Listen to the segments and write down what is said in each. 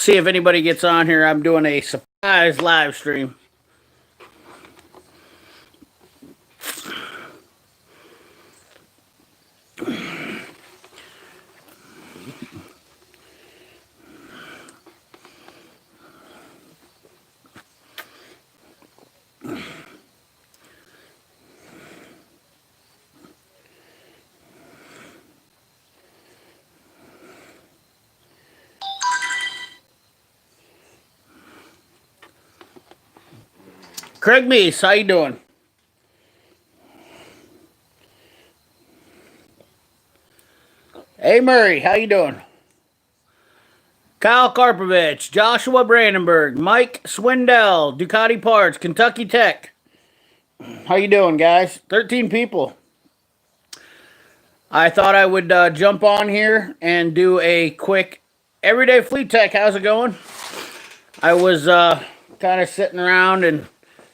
See if anybody gets on here. I'm doing a surprise live stream. Craig Meese, how you doing? Hey Murray, how you doing? Kyle Karpovich, Joshua Brandenburg, Mike Swindell, Ducati Parts, Kentucky Tech. How you doing, guys? 13 people. I thought I would jump on here and do a quick Everyday Fleet Tech. How's it going? I was kind of sitting around and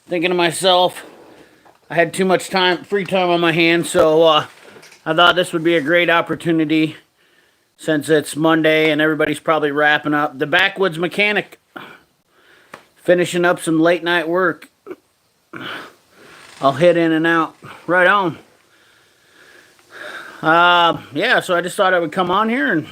thinking to myself, I had too much free time on my hands, so I thought this would be a great opportunity since it's Monday and everybody's probably wrapping up. The Backwoods Mechanic, finishing up some late night work. I'll hit in and out. Right on. Yeah, so I just thought I would come on here and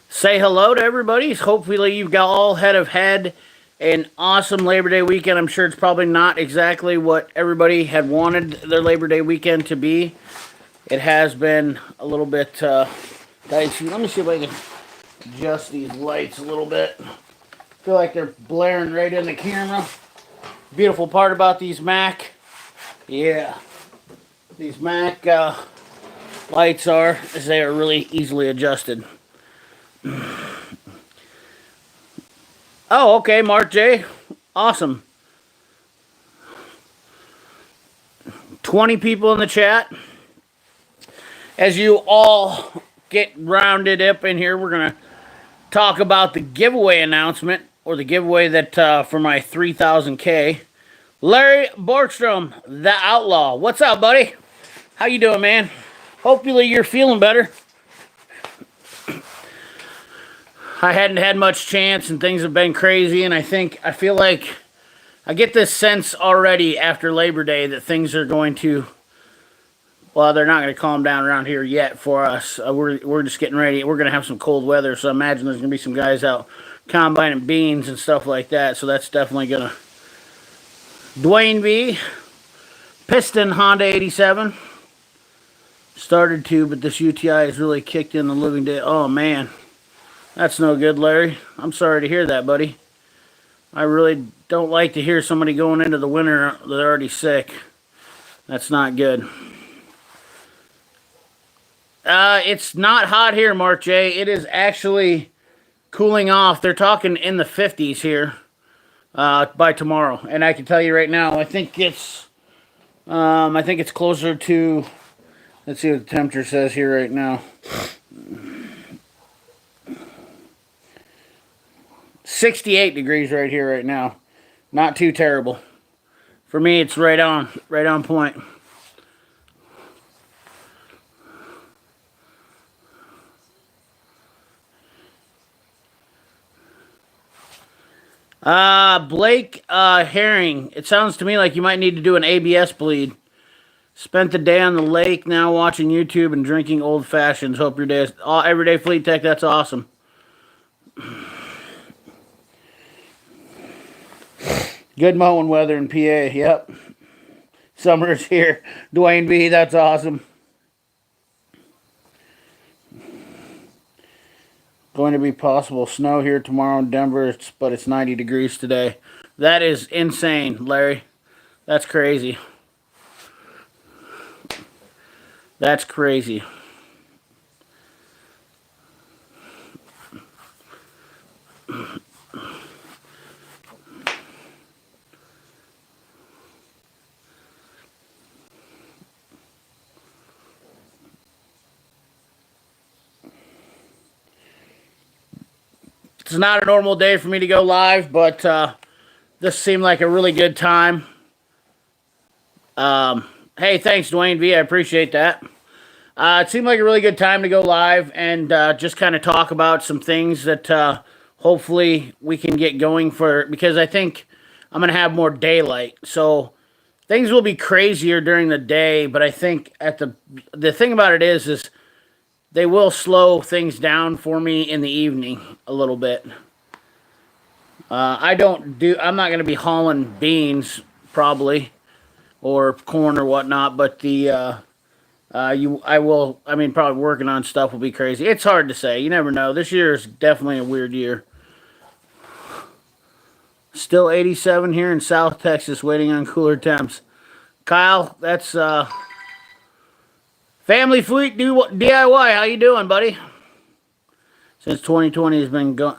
say hello to everybody. Hopefully you've all had an awesome Labor Day weekend. I'm sure it's probably not exactly what everybody had wanted their Labor Day weekend to be. It has been a little bit dicey. Let me see if I can adjust these lights a little bit. I feel like they're blaring right in the camera. Beautiful part about these Mac, these Mac lights is they are really easily adjusted. Oh, okay, Mark J. Awesome. 20 people in the chat. As you all get rounded up in here, we're going to talk about the giveaway announcement, or the giveaway that for my 3,000K. Larry Borgstrom, the Outlaw. What's up, buddy? How you doing, man? Hopefully you're feeling better. I hadn't had much chance and things have been crazy, and I feel like I get this sense already after Labor Day that things are going to, well, they're not going to calm down around here yet for us. We're just getting ready. We're going to have some cold weather, so I imagine there's going to be some guys out combining beans and stuff like that, so that's definitely going to. Dwayne V, Piston Honda 87. Started to, but this UTI has really kicked in the living day. Oh, man. That's no good, Larry. I'm sorry to hear that, buddy. I really don't like to hear somebody going into the winter they're already sick. That's not good. It's not hot here, Mark J. It is actually cooling off. They're talking in the 50s here by tomorrow. And I can tell you right now, I think it's closer to, let's see what the temperature says here right now. 68 degrees right here right now. Not too terrible. For me, it's right on point. Blake Herring, it sounds to me like you might need to do an ABS bleed. Spent the day on the lake, now watching YouTube and drinking old fashions. Hope your day is Everyday Fleet Tech. That's awesome. Good mowing weather in PA. Yep. Summer's here. Dwayne B, that's awesome. Going to be possible snow here tomorrow in Denver, but it's 90 degrees today. That is insane, Larry. That's crazy. That's crazy. It's not a normal day for me to go live, but this seemed like a really good time. Hey, thanks, Dwayne V. I appreciate that. It seemed like a really good time to go live and just kind of talk about some things that hopefully we can get going because I think I'm going to have more daylight. So things will be crazier during the day, but I think the thing about it is they will slow things down for me in the evening a little bit. I'm not going to be hauling beans probably or corn or whatnot, but I mean, probably working on stuff will be crazy. It's hard to say. You never know. This year is definitely a weird year. Still 87 here in South Texas, waiting on cooler temps. Kyle, that's Family Fleet DIY. How you doing, buddy? Since 2020 has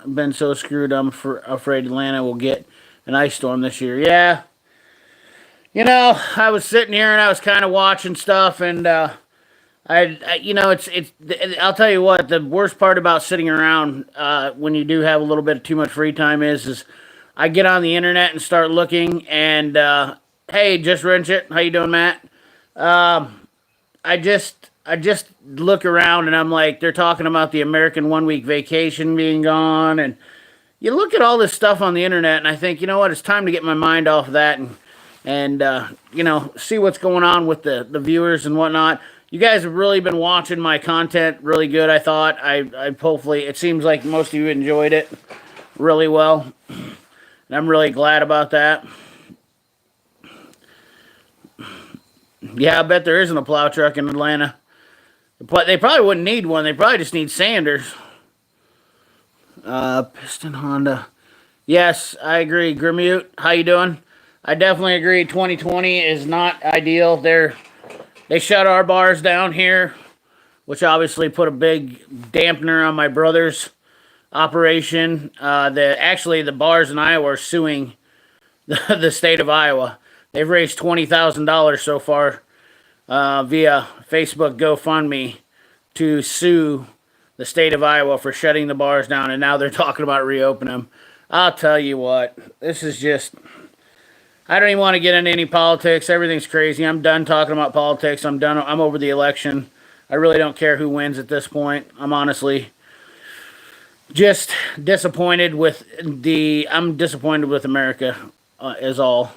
been so screwed, I'm afraid Atlanta will get an ice storm this year. Yeah. You know, I was sitting here and I was kind of watching stuff, and I'll tell you what. The worst part about sitting around when you do have a little bit of too much free time is I get on the internet and start looking, and hey, just wrench it. How you doing, Matt? I just look around and I'm like, they're talking about the American 1 week vacation being gone, and you look at all this stuff on the internet, and I think, you know what, it's time to get my mind off of that and see what's going on with the viewers and whatnot. You guys have really been watching my content really good. I thought I hopefully it seems like most of you enjoyed it really well, and I'm really glad about that. Yeah, I bet there isn't a plow truck in Atlanta. But they probably wouldn't need one. They probably just need Sanders. Piston Honda. Yes, I agree. Grimute, how you doing? I definitely agree. 2020 is not ideal. They shut our bars down here, which obviously put a big dampener on my brother's operation. The bars in Iowa are suing the state of Iowa. They've raised $20,000 so far via Facebook GoFundMe to sue the state of Iowa for shutting the bars down, and now they're talking about reopening them. I'll tell you what, this is just... I don't even want to get into any politics. Everything's crazy. I'm done talking about politics. I'm done. I'm over the election. I really don't care who wins at this point. I'm honestly just disappointed with I'm disappointed with America is all.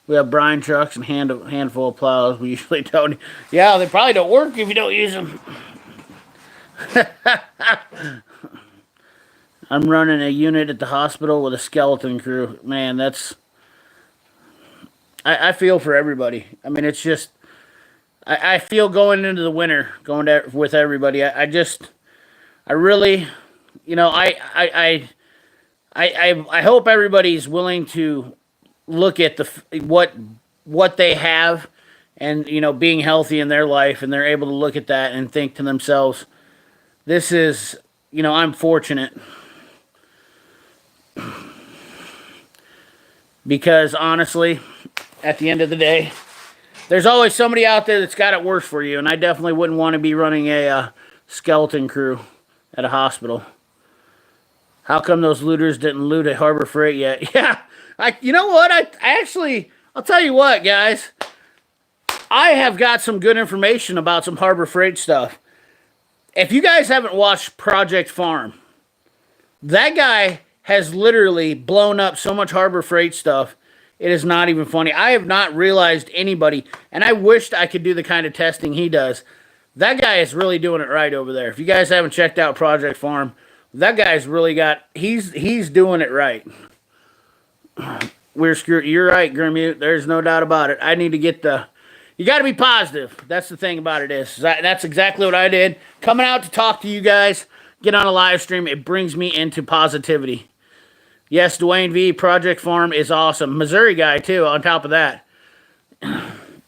We have brine trucks and handful of plows. We usually don't. Yeah, they probably don't work if you don't use them. I'm running a unit at the hospital with a skeleton crew. Man, that's... I feel for everybody. I mean, it's just... I feel going into the winter, with everybody. I really... You know, I hope everybody's willing to look at what they have, and being healthy in their life, and they're able to look at that and think to themselves, this is, I'm fortunate, because honestly, at the end of the day, there's always somebody out there that's got it worse for you, and I definitely wouldn't want to be running a skeleton crew at a hospital. How come those looters didn't loot at Harbor Freight yet? Yeah. You know what? I'll tell you what, guys. I have got some good information about some Harbor Freight stuff. If you guys haven't watched Project Farm, that guy has literally blown up so much Harbor Freight stuff, it is not even funny. I have not realized anybody, and I wished I could do the kind of testing he does. That guy is really doing it right over there. If you guys haven't checked out Project Farm, that guy's really he's doing it right. We're screwed. You're right, Grimute. There's no doubt about it. I need to get you got to be positive. That's the thing about it is. That's exactly what I did. Coming out to talk to you guys, get on a live stream, it brings me into positivity. Yes, Dwayne V, Project Farm is awesome. Missouri guy, too, on top of that.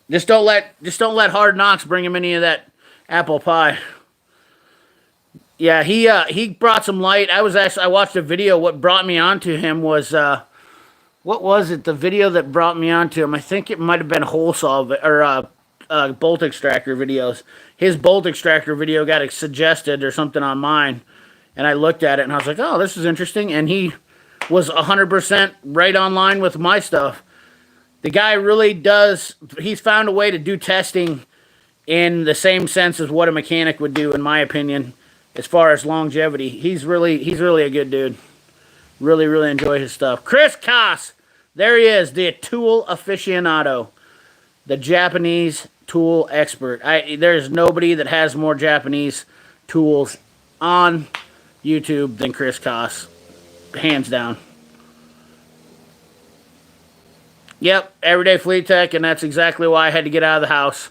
Just don't let Hard Knocks bring him any of that apple pie. Yeah, he brought some light. I watched a video. What brought me onto him was... what was it? The video that brought me onto him? I think it might have been hole saw or bolt extractor videos. His bolt extractor video got suggested or something on mine, and I looked at it and I was like, "Oh, this is interesting." And he was 100% right on line with my stuff. The guy really does. He's found a way to do testing in the same sense as what a mechanic would do, in my opinion, as far as longevity. He's really a good dude. Really, really enjoy his stuff. Chris Koss. There he is, the tool aficionado. The Japanese tool expert. There's nobody that has more Japanese tools on YouTube than Chris Koss. Hands down. Yep, Everyday Fleet Tech, and that's exactly why I had to get out of the house.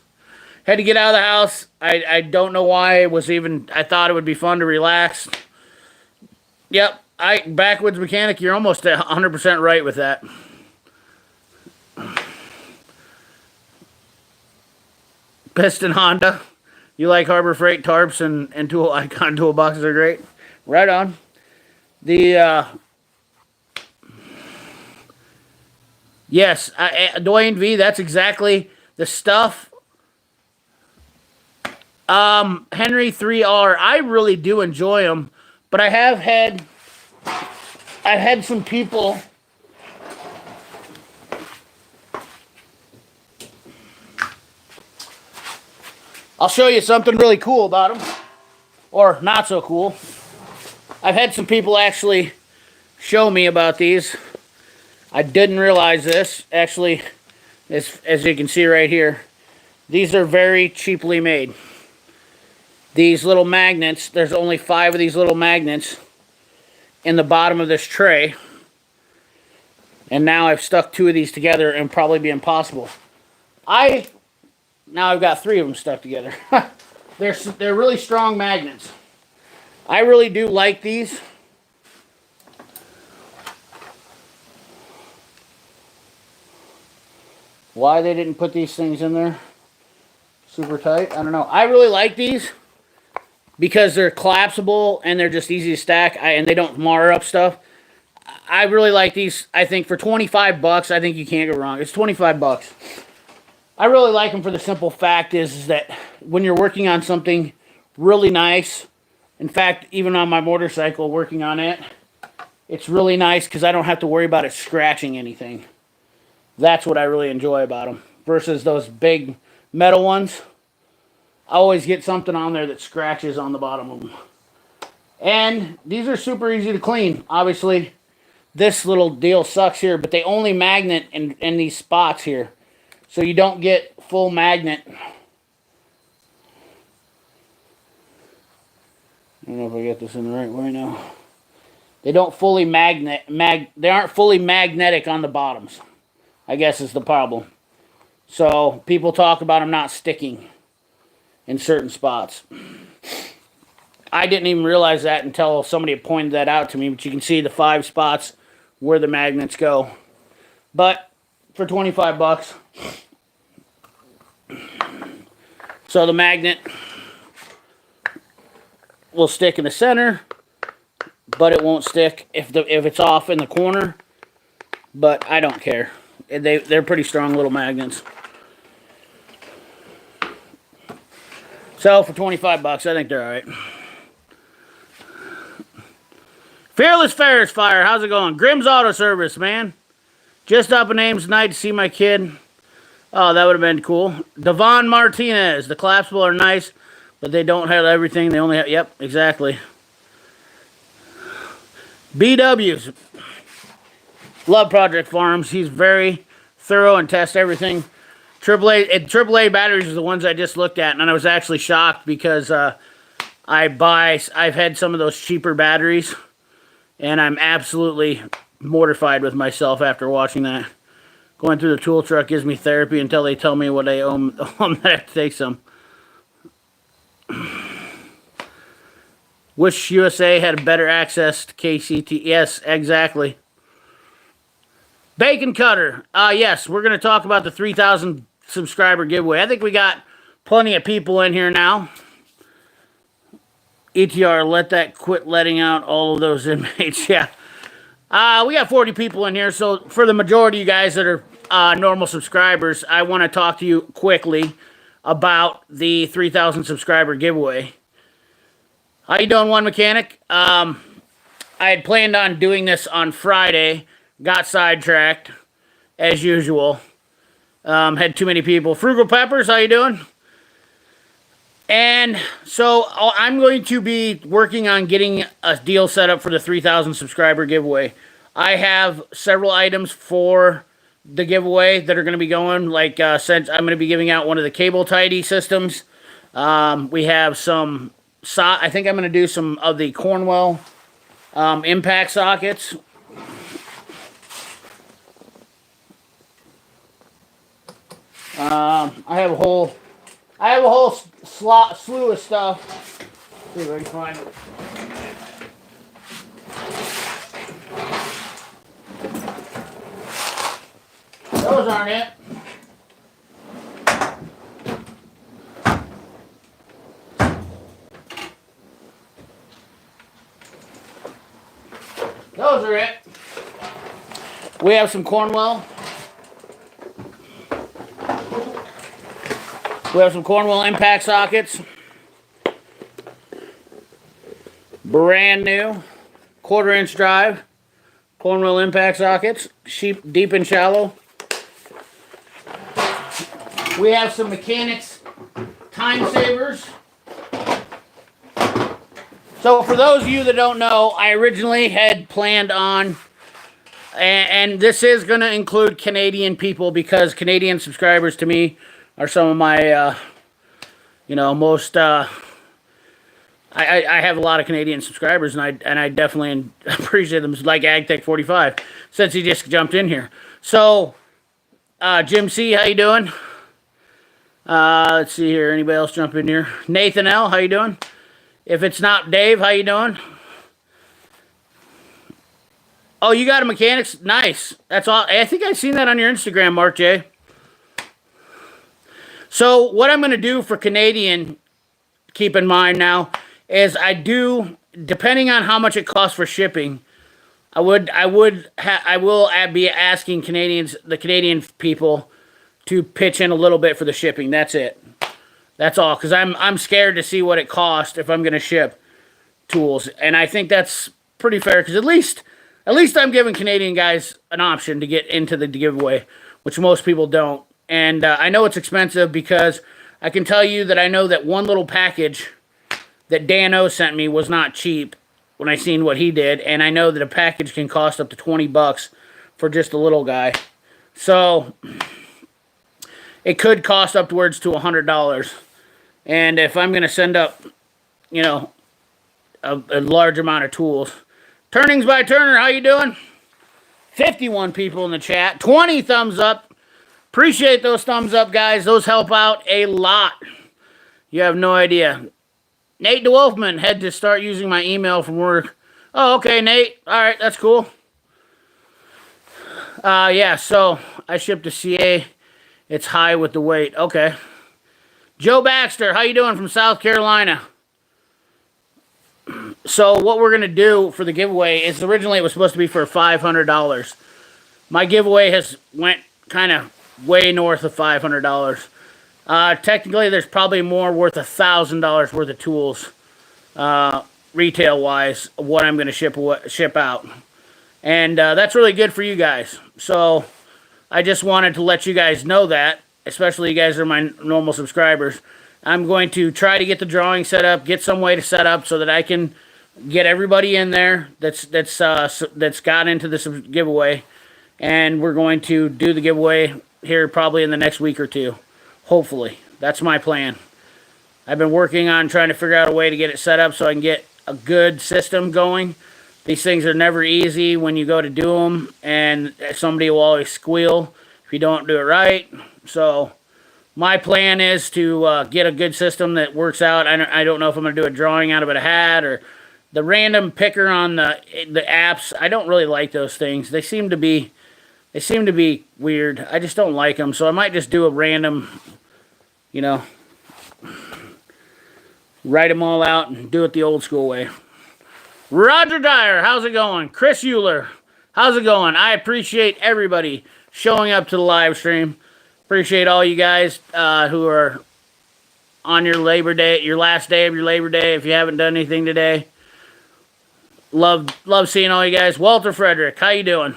Had to get out of the house. I don't know why it was even... I thought it would be fun to relax. Yep, Backwoods Mechanic, you're almost 100% right with that. Piston Honda. You like Harbor Freight tarps and tool icon toolboxes are great. Right on. The yes, Dwayne V. That's exactly the stuff. Henry 3R. I really do enjoy them, but I've had some people. I'll show you something really cool about them. Or not so cool. I've had some people actually show me about these. I didn't realize this. Actually, as you can see right here, these are very cheaply made. These little magnets, there's only 5 of these little magnets in the bottom of this tray. And now I've stuck 2 of these together and probably be impossible. Now I've got 3 of them stuck together. They're really strong magnets. I really do like these. Why they didn't put these things in there super tight, I don't know. I really like these because they're collapsible and they're just easy to stack and they don't mar up stuff. I really like these. I think for 25 bucks, I think you can't go wrong. It's 25 bucks. I really like them for the simple fact is that when you're working on something really nice, in fact, even on my motorcycle, working on it, it's really nice because I don't have to worry about it scratching anything. That's what I really enjoy about them. Versus those big metal ones, I always get something on there that scratches on the bottom of them. And these are super easy to clean. Obviously, this little deal sucks here, but they only magnet in these spots here. So you don't get full magnet. I don't know if I get this in the right way now. They don't fully they aren't fully magnetic on the bottoms, I guess is the problem. So people talk about them not sticking in certain spots. I didn't even realize that until somebody pointed that out to me, but you can see the 5 spots where the magnets go. But for 25 bucks. So the magnet will stick in the center, but it won't stick if it's off in the corner. But I don't care. They're pretty strong little magnets. So for 25 bucks, I think they're all right. Fearless Ferris Fire, how's it going? Grimm's Auto Service, man. Just up in Ames tonight to see my kid. Oh, that would have been cool. Devon Martinez. The collapsible are nice, but they don't have everything. They only have... Yep, exactly. BW's. Love Project Farms. He's very thorough and tests everything. AAA batteries are the ones I just looked at, and I was actually shocked because I've had some of those cheaper batteries, and I'm absolutely mortified with myself after watching that. Going through the tool truck gives me therapy until they tell me what I owe them that I have to take some. Wish USA had better access to KCT. Yes, exactly. Bacon Cutter. Yes, we're going to talk about the 3,000 subscriber giveaway. I think we got plenty of people in here now. ETR, let that quit letting out all of those inmates. Yeah. We got 40 people in here, so for the majority of you guys that are normal subscribers, I want to talk to you quickly about the 3,000 subscriber giveaway. How you doing, One Mechanic? I had planned on doing this on Friday, got sidetracked, as usual. Had too many people. Frugal Peppers, how you doing? And so I'm going to be working on getting a deal set up for the 3,000 subscriber giveaway. I have several items for the giveaway that are going to be going. Like, since I'm going to be giving out one of the cable tidy systems. We have some, I think I'm going to do some of the Cornwell impact sockets. I have a whole slew of stuff. See if I can find it. Those aren't it. Those are it. We have some Cornwell. We have some Cornwell impact sockets. Brand new. 1/4-inch drive. Cornwell impact sockets. Deep and shallow. We have some Mechanics time savers. So for those of you that don't know, I originally had planned on, and this is going to include Canadian people, because Canadian subscribers to me are some of my, most, I have a lot of Canadian subscribers, and I definitely appreciate them, like AgTech45, since he just jumped in here. So, Jim C., how you doing? Let's see here, anybody else jump in here? Nathan L., how you doing? If it's not Dave, how you doing? Oh, you got a Mechanics? Nice. That's all. I think I've seen that on your Instagram, Mark J. So what I'm going to do for Canadian, keep in mind now, is depending on how much it costs for shipping, I will be asking the Canadian people to pitch in a little bit for the shipping. That's it. That's all, because I'm scared to see what it costs if I'm going to ship tools, and I think that's pretty fair, because at least I'm giving Canadian guys an option to get into the giveaway, which most people don't. And I know it's expensive, because I can tell you that I know that one little package that Dan O sent me was not cheap when I seen what he did, and I know that a package can cost up to $20 for just a little guy. So it could cost upwards to $100. And if I'm going to send up, a large amount of tools. Turnings by Turner, how you doing? 51 people in the chat. 20 thumbs up. Appreciate those thumbs up, guys. Those help out a lot. You have no idea. Nate DeWolfman had to start using my email from work. Oh, okay, Nate. All right, that's cool. Yeah, so I shipped to CA. It's high with the weight. Okay. Joe Baxter, how you doing from South Carolina? So what we're going to do for the giveaway is, originally it was supposed to be for $500. My giveaway has went kind of way north of $500. Technically, there's probably more worth $1,000 worth of tools, retail-wise, what I'm going to ship out. And that's really good for you guys. So I just wanted to let you guys know that, especially you guys are my normal subscribers. I'm going to try to get the drawing set up, get some way to set up so that I can get everybody in there that's got into this giveaway, and we're going to do the giveaway here probably in the next week or two. Hopefully. That's my plan. I've been working on trying to figure out a way to get it set up so I can get a good system going. These things are never easy when you go to do them, and somebody will always squeal if you don't do it right. So my plan is to get a good system that works out. I don't know if I'm going to do a drawing out of a hat or the random picker on the apps. I don't really like those things. They seem to be weird. I just don't like them. So I might just do a random, write them all out and do it the old school way. Roger Dyer, how's it going? Chris Euler, how's it going? I appreciate everybody showing up to the live stream. Appreciate all you guys who are on your Labor Day, your last day of your Labor Day, if you haven't done anything today. Love seeing all you guys. Walter Frederick, how you doing?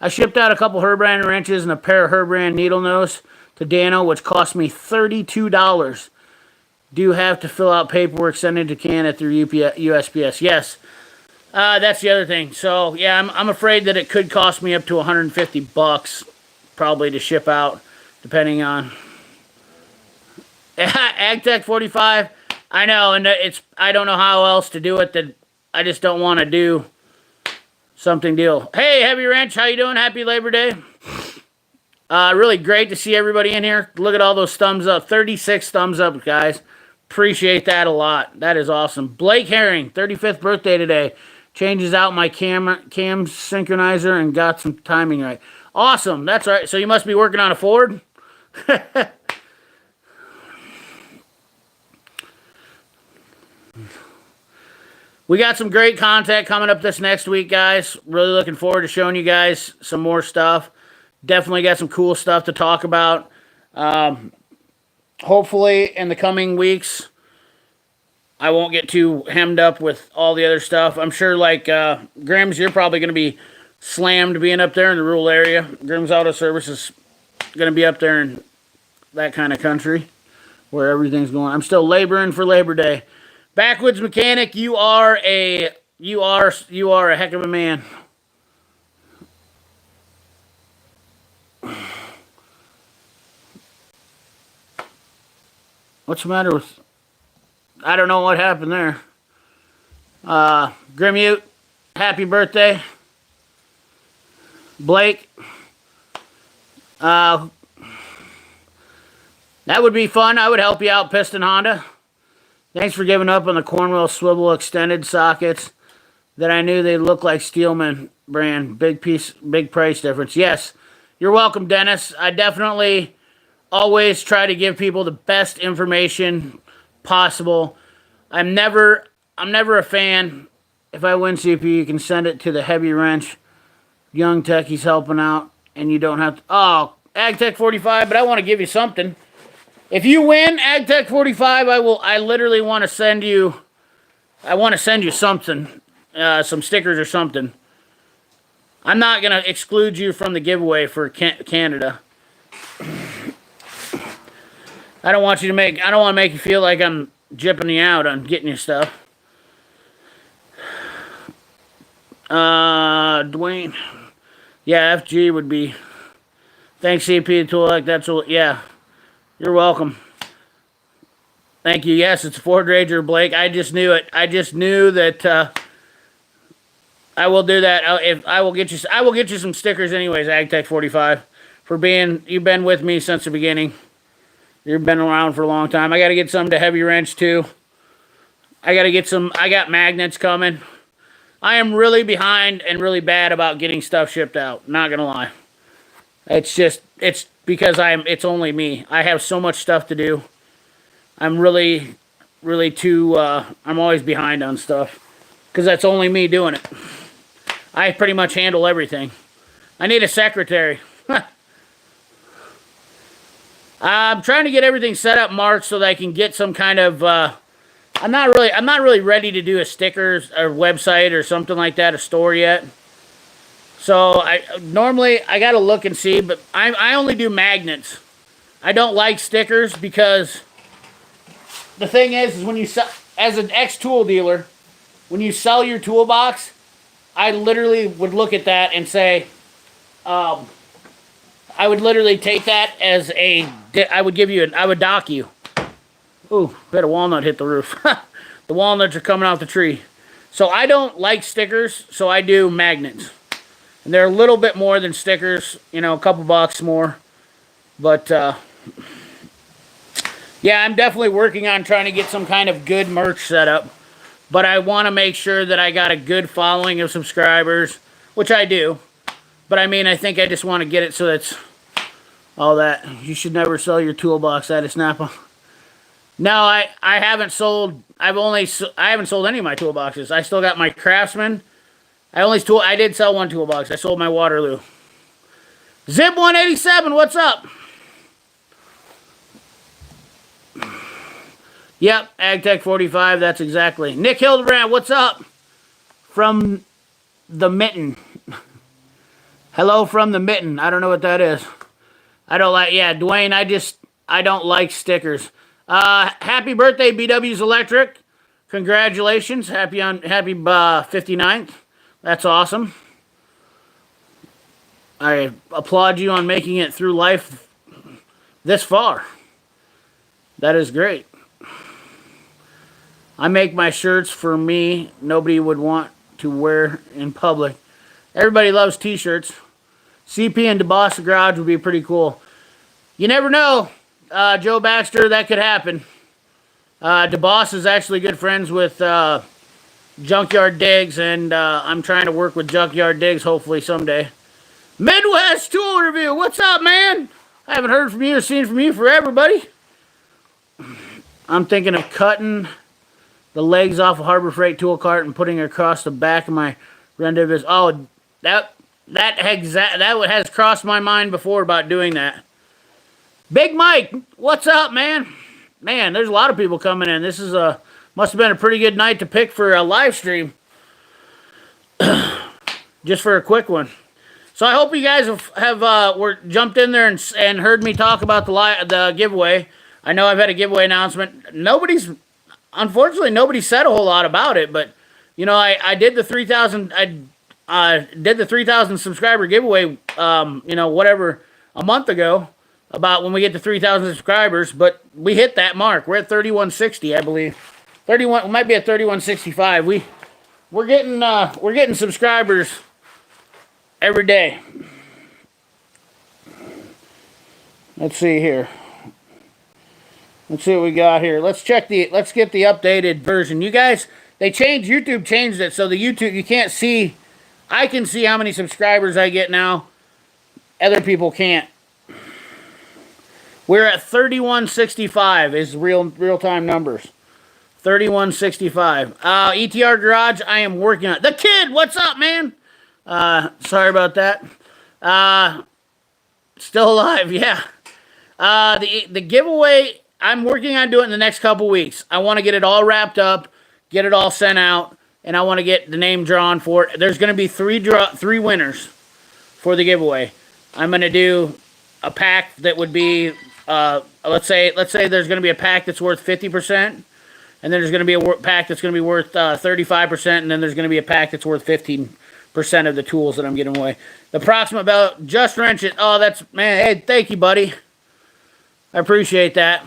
I shipped out a couple Herbrand wrenches and a pair of Herbrand needle nose to Dano, which cost me $32. do have to fill out paperwork, send it to Canada through USPS. Yes. That's the other thing. So, yeah, I'm afraid that it could cost me up to $150 probably to ship out, depending on... AgTech 45, I know, and I don't know how else to do it. That I just don't want to do something deal. Hey, Heavy Wrench, how you doing? Happy Labor Day. Really great to see everybody in here. Look at all those thumbs up. 36 thumbs up, guys. Appreciate that a lot. That is awesome. Blake Herring, 35th birthday today. Changes out my cam synchronizer and got some timing right. Awesome. That's right. So you must be working on a Ford? We got some great content coming up this next week, guys. Really looking forward to showing you guys some more stuff. Definitely got some cool stuff to talk about. Hopefully, in the coming weeks, I won't get too hemmed up with all the other stuff. I'm sure, like, Grims, you're probably going to be slammed being up there in the rural area. Grims Auto Service is going to be up there in that kind of country where everything's going. I'm still laboring for Labor Day. Backwoods Mechanic, you are a heck of a man. What's the matter with... I don't know what happened there. Grimute, happy birthday. Blake. That would be fun. I would help you out, Piston Honda. Thanks for giving up on the Cornwell swivel extended sockets that I knew they looked like Steelman brand. Big price difference. Yes, you're welcome, Dennis. I definitely always try to give people the best information possible. I'm never a fan. If I win CPU, you can send it to the Heavy Wrench. Young Techie's helping out, and you don't have to... Oh, AgTech 45, but I want to give you something. If you win AgTech 45, I literally want to send you... I want to send you something. Some stickers or something. I'm not going to exclude you from the giveaway for Canada. I don't want to make you feel like I'm jipping you out on getting you stuff. Dwayne. Yeah, FG would be... Thanks, CP Tool. Like that's all. Yeah. You're welcome. Thank you. Yes, it's Ford Ranger, Blake. I just knew it. I just knew that I will do that. I will get you some stickers anyways, AgTech 45. You've been with me since the beginning. You've been around for a long time. I got to get some to Heavy Wrench too. I got magnets coming. I am really behind and really bad about getting stuff shipped out. Not gonna lie. It's because it's only me. I have so much stuff to do. I'm really too, I'm always behind on stuff. Because that's only me doing it. I pretty much handle everything. I need a secretary. I'm trying to get everything set up March so that I can get some kind of, I'm not really ready to do a stickers or website or something like that, a store yet. So normally I gotta look and see, but I only do magnets. I don't like stickers because the thing is when you sell, as an ex-tool dealer, when you sell your toolbox, I literally would look at that and say, I would literally take that as I would dock you. Ooh, bet a walnut hit the roof. The walnuts are coming out the tree. So I don't like stickers, so I do magnets. And they're a little bit more than stickers, you know, a couple bucks more. But, yeah, I'm definitely working on trying to get some kind of good merch set up. But I want to make sure that I got a good following of subscribers, which I do. But, I mean, I think I just want to get it so that's all that. You should never sell your toolbox at a Snap-on. No, I haven't sold... I haven't sold any of my toolboxes. I still got my Craftsman. I did sell one toolbox. I sold my Waterloo. Zip 187, what's up? Yep, AgTech 45, that's exactly. Nick Hildebrand, what's up? From the Mitten. Hello from the Mitten. I don't know what that is. I don't like, yeah, Dwayne, I don't like stickers. Happy birthday, BW's Electric. Congratulations. Happy 59th. That's awesome. I applaud you on making it through life this far. That is great. I make my shirts for me. Nobody would want to wear in public. Everybody loves t-shirts. CP and DeBoss Garage would be pretty cool. You never know, Joe Baxter, that could happen. DeBoss is actually good friends with Junkyard Diggs, and I'm trying to work with Junkyard Diggs hopefully someday. Midwest Tool Review, what's up, man? I haven't heard from you or seen from you forever, buddy. I'm thinking of cutting the legs off a Harbor Freight tool cart and putting it across the back of my Rendivis. Oh, that has crossed my mind before about doing that. Big Mike, what's up, man? Man, there's a lot of people coming in. This is must have been a pretty good night to pick for a live stream. Just for a quick one. So I hope you guys were jumped in there and heard me talk about the giveaway. I know I've had a giveaway announcement. Unfortunately, nobody said a whole lot about it, but you know, I did the 3,000. I did the 3,000 subscriber giveaway. You know, whatever, a month ago, about when we get to 3,000 subscribers. But we hit that mark. We're at 3,160, I believe. 31. We might be at 3,165. We're getting subscribers every day. Let's see here. Let's see what we got here. Let's get the updated version. You guys, YouTube changed it so the YouTube, you can't see. I can see how many subscribers I get now. Other people can't. We're at 3,165 is real-time numbers. 3,165. ETR Garage, I am working on it. The Kid, what's up, man? Sorry about that. Still alive, yeah. The giveaway, I'm working on doing it in the next couple weeks. I want to get it all wrapped up, get it all sent out, and I want to get the name drawn for it. There's going to be three winners for the giveaway. I'm going to do a pack that would be, let's say there's going to be a pack that's worth 50%, and then there's going to be a pack that's going to be worth 35%, and then there's going to be a pack that's worth 15% of the tools that I'm giving away. The approximate belt, Just Wrench It. Oh, that's, man, hey, thank you, buddy. I appreciate that.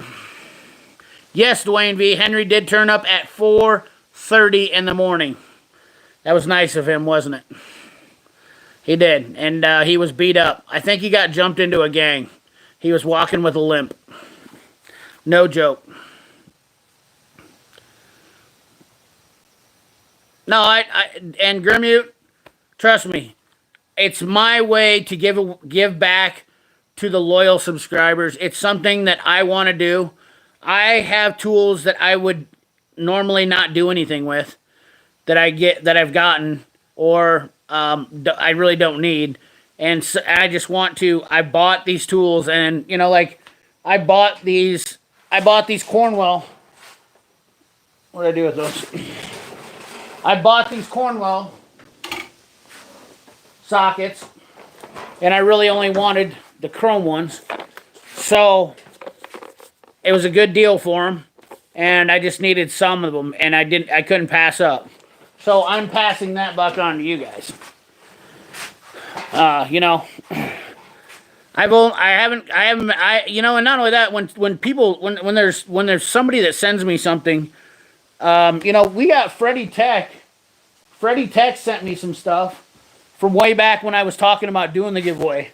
Yes, Dwayne V. Henry did turn up at 4:30 in the morning. That was nice of him, wasn't it? He did, and he was beat up. I think he got jumped into a gang. He was walking with a limp. No joke. No, and Grimute, trust me, it's my way to give back to the loyal subscribers. It's something that I want to do. I have tools that I would normally not do anything with, that I've gotten, or I really don't need, and so I just want to. I bought these tools, and you know, like I bought these Cornwell. What did I do with those? I bought these Cornwell sockets, and I really only wanted the chrome ones, so it was a good deal for them, and I just needed some of them, and I couldn't pass up. So I'm passing that buck on to you guys. You know, you know, and not only that, when there's somebody that sends me something, you know, we got Freddie Tech. Freddie Tech sent me some stuff from way back when I was talking about doing the giveaway.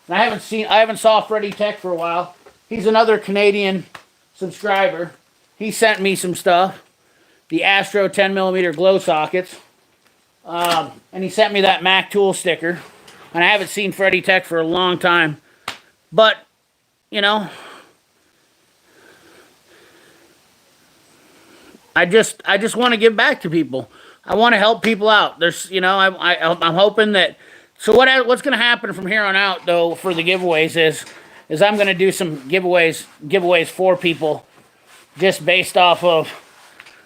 And I haven't saw Freddie Tech for a while. He's another Canadian subscriber. He sent me some stuff. The Astro 10mm glow sockets. And he sent me that Mac tool sticker. And I haven't seen Freddie Tech for a long time. But, you know, I just want to give back to people. I want to help people out. There's, you know, I'm hoping that. So what's going to happen from here on out, though, for the giveaways is I'm going to do some giveaways for people, just based off of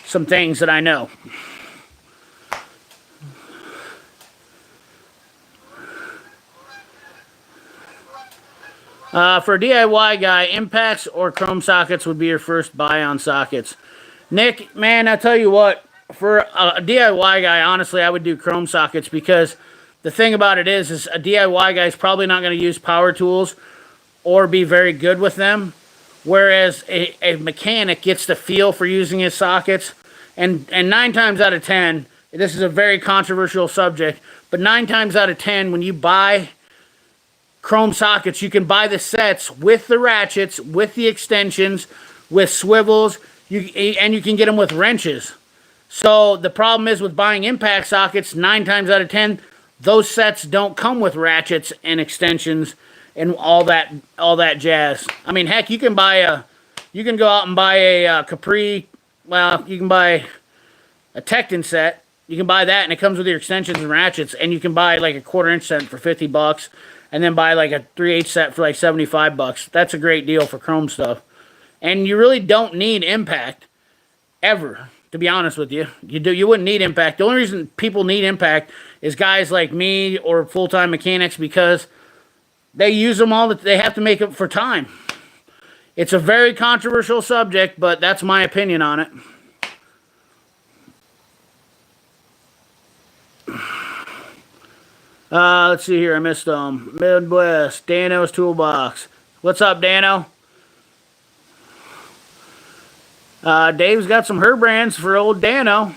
some things that I know. For a DIY guy, impacts or chrome sockets would be your first buy on sockets. Nick, man, I tell you what, for a DIY guy, honestly, I would do chrome sockets because the thing about it is a DIY guy is probably not going to use power tools or be very good with them, whereas a mechanic gets the feel for using his sockets. And 9 times out of 10, this is a very controversial subject, but 9 times out of 10, when you buy chrome sockets, you can buy the sets with the ratchets, with the extensions, with swivels, and you can get them with wrenches. So the problem is with buying impact sockets, 9 times out of 10, those sets don't come with ratchets and extensions and all that jazz. I mean, heck, you can go out and buy a Capri. Well, you can buy a Tecton set. You can buy that, and it comes with your extensions and ratchets. And you can buy like a 1/4 inch set for $50, and then buy like a 3/8 set for like $75. That's a great deal for chrome stuff. And you really don't need impact ever, to be honest with you. You wouldn't need impact. The only reason people need impact is guys like me or full-time mechanics, because they use them all. They have to make up for time. It's a very controversial subject, but that's my opinion on it. Let's see here. I missed them. Midwest. Dano's Toolbox. What's up, Dano? Dave's got some Herbrands for old Dano.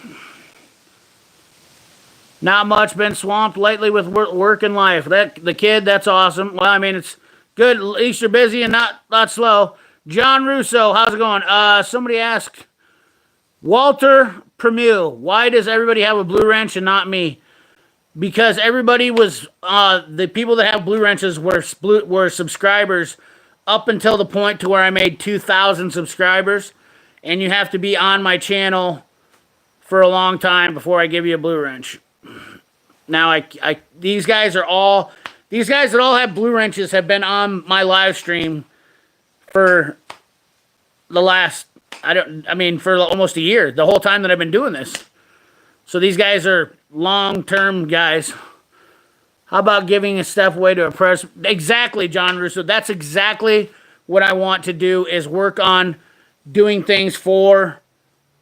Not much. Been swamped lately with work and life. The kid, that's awesome. Well, I mean, it's good. At least you're busy and not slow. John Russo, how's it going? Somebody asked, Walter Premiu, why does everybody have a blue wrench and not me? Because everybody was, the people that have blue wrenches were subscribers up until the point to where I made 2,000 subscribers. And you have to be on my channel for a long time before I give you a blue wrench. Now, these guys that all have blue wrenches have been on my live stream for the last, for almost a year, the whole time that I've been doing this. So these guys are long-term guys. How about giving a stuff away to a press? Exactly, John Russo. That's exactly what I want to do, is work on doing things for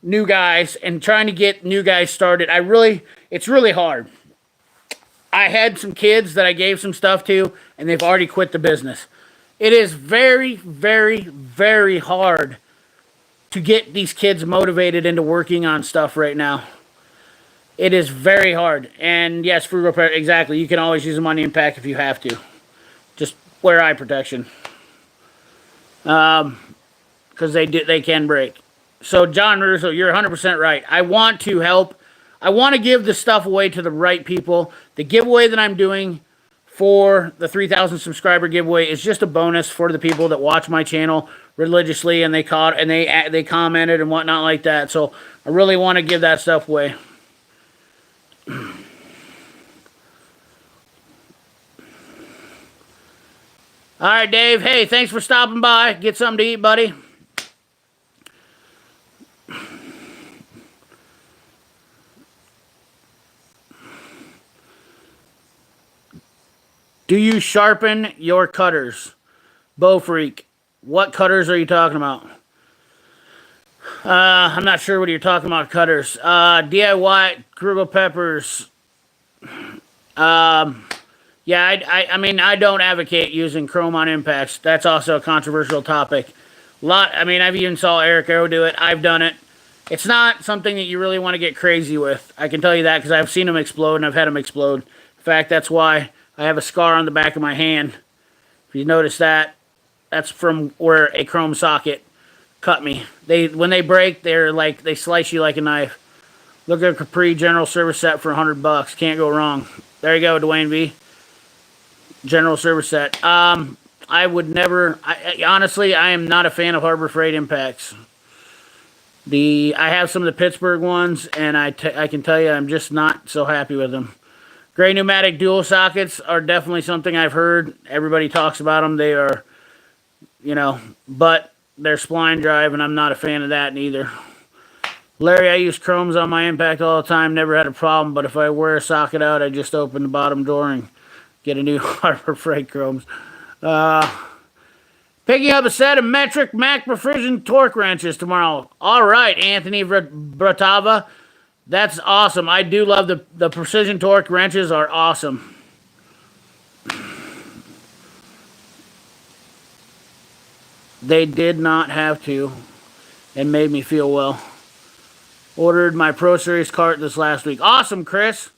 new guys and trying to get new guys started. It's really hard. I had some kids that I gave some stuff to, and they've already quit the business. It is very, very, very hard to get these kids motivated into working on stuff right now. It is very hard. And yes, food repair, exactly. You can always use them on the impact if you have to. Just wear eye protection. Because they can break. So, John Russo, you're 100% right. I want to help. I want to give the stuff away to the right people. The giveaway that I'm doing for the 3,000 subscriber giveaway is just a bonus for the people that watch my channel religiously, and they commented and whatnot like that. So, I really want to give that stuff away. All right, Dave. Hey, thanks for stopping by. Get something to eat, buddy. Do you sharpen your cutters? Bow Freak. What cutters are you talking about? I'm not sure what you're talking about, cutters. DIY, Kruger Peppers. Yeah, I don't advocate using chrome on impacts. That's also a controversial topic. I've even saw Eric Arrow do it. I've done it. It's not something that you really want to get crazy with. I can tell you that because I've seen them explode and I've had them explode. In fact, that's why I have a scar on the back of my hand. If you notice that, that's from where a chrome socket cut me. When they break, they slice you like a knife. Look at a Capri General Service set for $100. Can't go wrong. There you go, Dwayne V. General Service set. I would never. Honestly, I am not a fan of Harbor Freight impacts. I have some of the Pittsburgh ones, and I can tell you, I'm just not so happy with them. Gray pneumatic dual sockets are definitely something I've heard. Everybody talks about them. They are, but they're spline drive, and I'm not a fan of that neither. Larry, I use chromes on my impact all the time. Never had a problem, but if I wear a socket out, I just open the bottom door and get a new Harbor Freight chromes. Picking up a set of metric Mac precision torque wrenches tomorrow. All right, Anthony Bratava. That's awesome. I do love the precision torque wrenches are awesome. They did not have to and made me feel well. Ordered my Pro Series cart this last week. Awesome, Chris.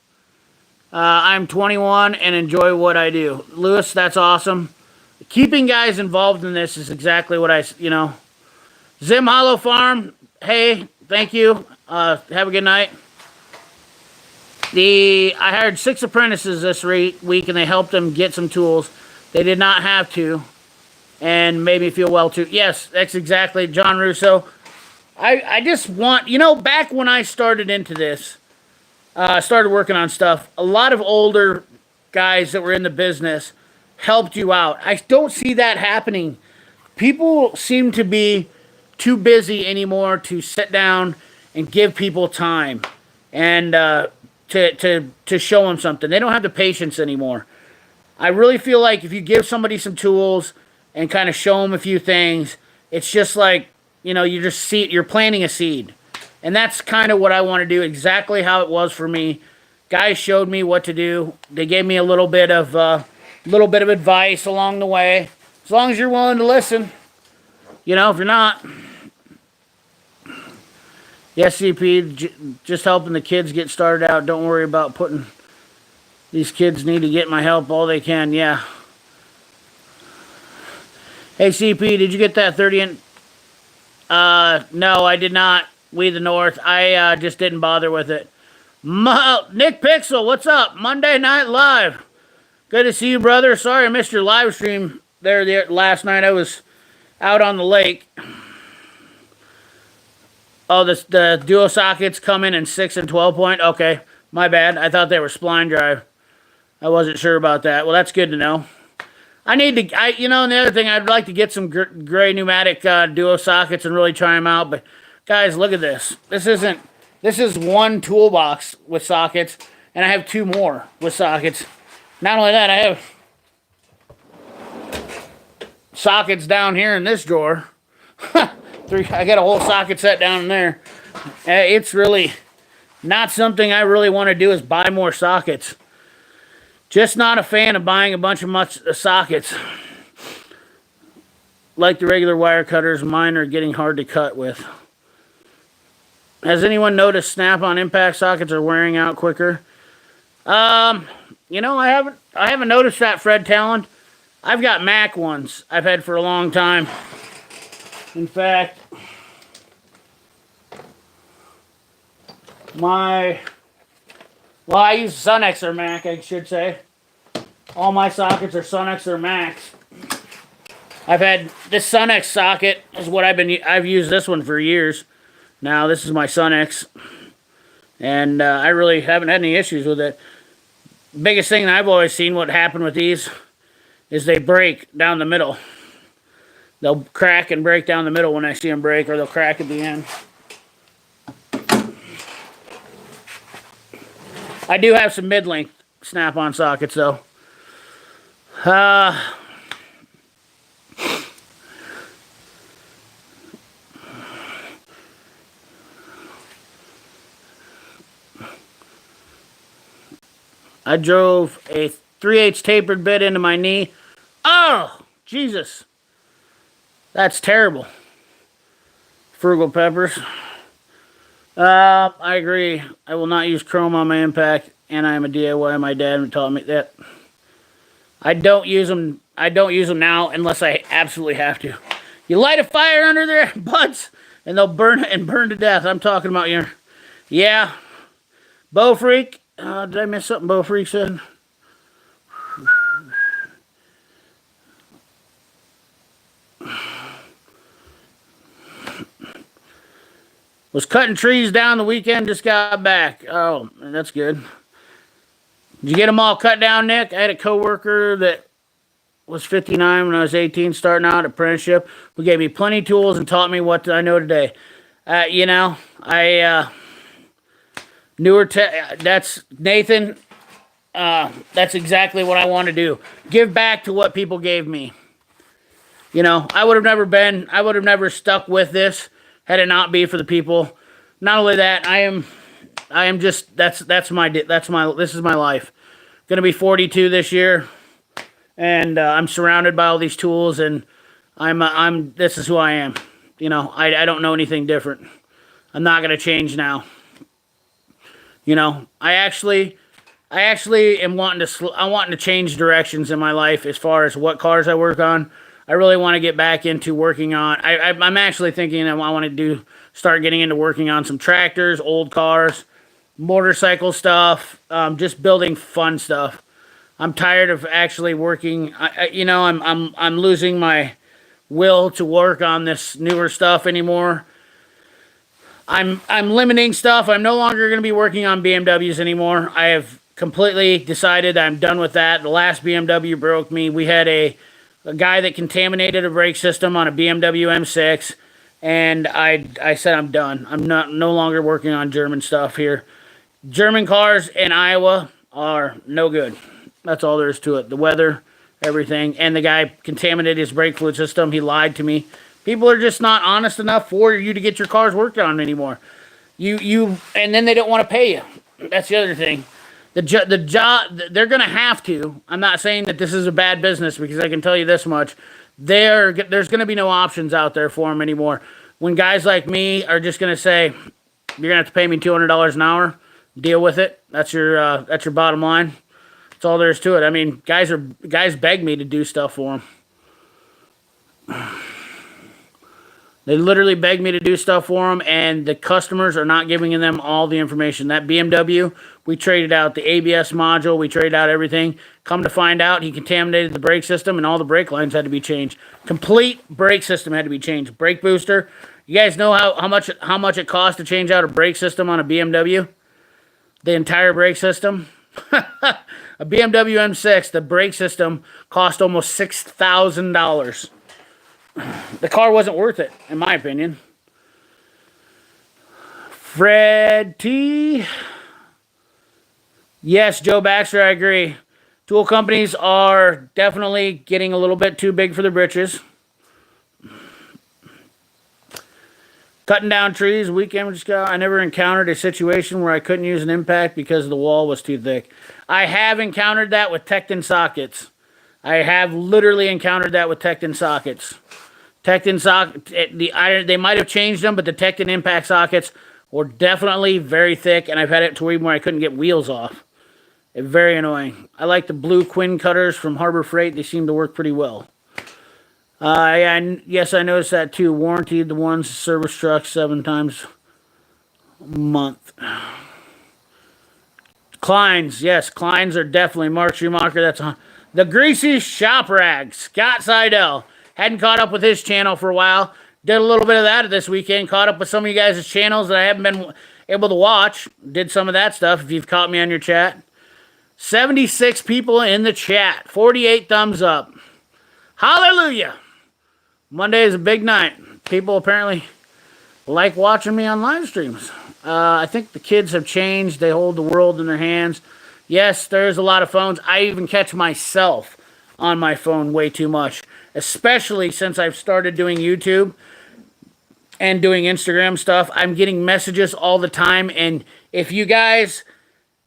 I'm 21 and enjoy what I do. Lewis, that's awesome. Keeping guys involved in this is exactly what Zim Hollow Farm, hey, thank you. Have a good night. I hired 6 apprentices this week, and they helped them get some tools. They did not have to, and made me feel well, too. Yes, that's exactly, John Russo. I just want, back when I started into this, started working on stuff, a lot of older guys that were in the business helped you out. I don't see that happening. People seem to be too busy anymore to sit down and give people time and to show them something. They don't have the patience anymore. I really feel like if you give somebody some tools and kind of show them a few things, it's just like, you're planting a seed. And that's kind of what I want to do, exactly how it was for me. Guys showed me what to do. They gave me a little bit of advice along the way. As long as you're willing to listen. If you're not. Yes, CP, just helping the kids get started out. Don't worry about putting... These kids need to get my help all they can. Yeah. Hey, CP, did you get that 30-inch? No, I did not. We the North. I just didn't bother with it. Nick Pixel, what's up? Monday Night Live. Good to see you, brother. Sorry I missed your live stream there last night. I was out on the lake. Oh, the duo sockets come in 6 and 12 point. Okay, my bad. I thought they were spline drive. I wasn't sure about that. Well, that's good to know. And the other thing, I'd like to get some gray pneumatic duo sockets and really try them out. But guys, look at this. This is one toolbox with sockets, and I have 2 more with sockets. Not only that, I have sockets down here in this drawer. 3. I got a whole socket set down in there. It's really not something I really want to do is buy more sockets. Just not a fan of buying a bunch of sockets. Like the regular wire cutters, mine are getting hard to cut with. Has anyone noticed snap-on impact sockets are wearing out quicker? I haven't noticed that, Fred Talent. I've got Mac ones I've had for a long time. In fact, I use Sunexer Mac, I should say. All my sockets are Sunexer Macs. I've had this Sunex socket is what I've used this one for years. Now this is my Sunex, and I really haven't had any issues with it. Biggest thing that I've always seen what happened with these is they break down the middle. They'll crack and break down the middle when I see them break, or they'll crack at the end. I do have some mid-length snap-on sockets, though. I drove a 3/8 tapered bit into my knee. Oh, Jesus. That's terrible. Frugal Peppers. I agree. I will not use chrome on my impact, and I am a DIY. My dad taught me that. I don't use them now unless I absolutely have to. You light a fire under their butts, and they'll burn to death. I'm talking about your... Yeah. Bow Freak. Did I miss something Bow Freak said? Was cutting trees down the weekend, just got back. Oh, that's good. Did you get them all cut down, Nick? I had a coworker that was 59 when I was 18, starting out apprenticeship, who gave me plenty of tools and taught me what I know today. That's Nathan. That's exactly what I want to do. Give back to what people gave me. You know, I would have never stuck with this had it not be for the people. Not only that, I am just, this is my life. Gonna be 42 this year, and I'm surrounded by all these tools, and this is who I am. You know, I don't know anything different. I'm not gonna change now. You know, I actually am wanting to change directions in my life as far as what cars I work on. I really want to get back into working on. I'm actually thinking I want to start getting into working on some tractors, old cars, motorcycle stuff, just building fun stuff. I'm tired of actually working. I'm losing my will to work on this newer stuff anymore. I'm limiting stuff. I'm no longer going to be working on BMWs anymore. I have completely decided I'm done with that. The last BMW broke me. We had a guy that contaminated a brake system on a BMW M6, and I said I'm done. I'm no longer working on German stuff here. German cars in Iowa are no good. That's all there is to it. The weather, everything, and the guy contaminated his brake fluid system. He lied to me. People are just not honest enough for you to get your cars worked on anymore. And then they don't want to pay you. That's the other thing. The job, they're going to have to. I'm not saying that this is a bad business, because I can tell you this much. There's going to be no options out there for them anymore. When guys like me are just going to say, you're going to have to pay me $200 an hour, deal with it. That's your bottom line. That's all there is to it. I mean, guys beg me to do stuff for them. They literally beg me to do stuff for them, and the customers are not giving them all the information. That BMW, we traded out the ABS module, we traded out everything. Come to find out, he contaminated the brake system, and all the brake lines had to be changed. Complete brake system had to be changed. Brake booster. You guys know how much it costs to change out a brake system on a BMW? The entire brake system? A BMW M6, the brake system cost almost $6,000. The car wasn't worth it, in my opinion. Fred T. Yes, Joe Baxter, I agree. Tool companies are definitely getting a little bit too big for their britches. Cutting down trees. I never encountered a situation where I couldn't use an impact because the wall was too thick. I have encountered that with Tecton sockets. I have literally encountered that with Tecton sockets. Tecton socket, they might have changed them, but the Tecton impact sockets were definitely very thick, and I've had it to where I couldn't get wheels off. It's very annoying. I like the blue Quinn cutters from Harbor Freight. They seem to work pretty well. Yes, I noticed that too. Warranted the ones service trucks 7 times a month. Kleins, yes, Kleins are definitely Mark Schumacher. That's the Greasy Shop Rag. Scott Seidel. Hadn't caught up with his channel for a while. Did a little bit of that this weekend. Caught up with some of you guys' channels that I haven't been able to watch. Did some of that stuff if you've caught me on your chat. 76 people in the chat. 48 thumbs up. Hallelujah. Monday is a big night. People apparently like watching me on live streams. I think the kids have changed. They hold the world in their hands. Yes, there's a lot of phones. I even catch myself on my phone way too much. Especially since I've started doing YouTube and doing Instagram stuff. I'm getting messages all the time. And if you guys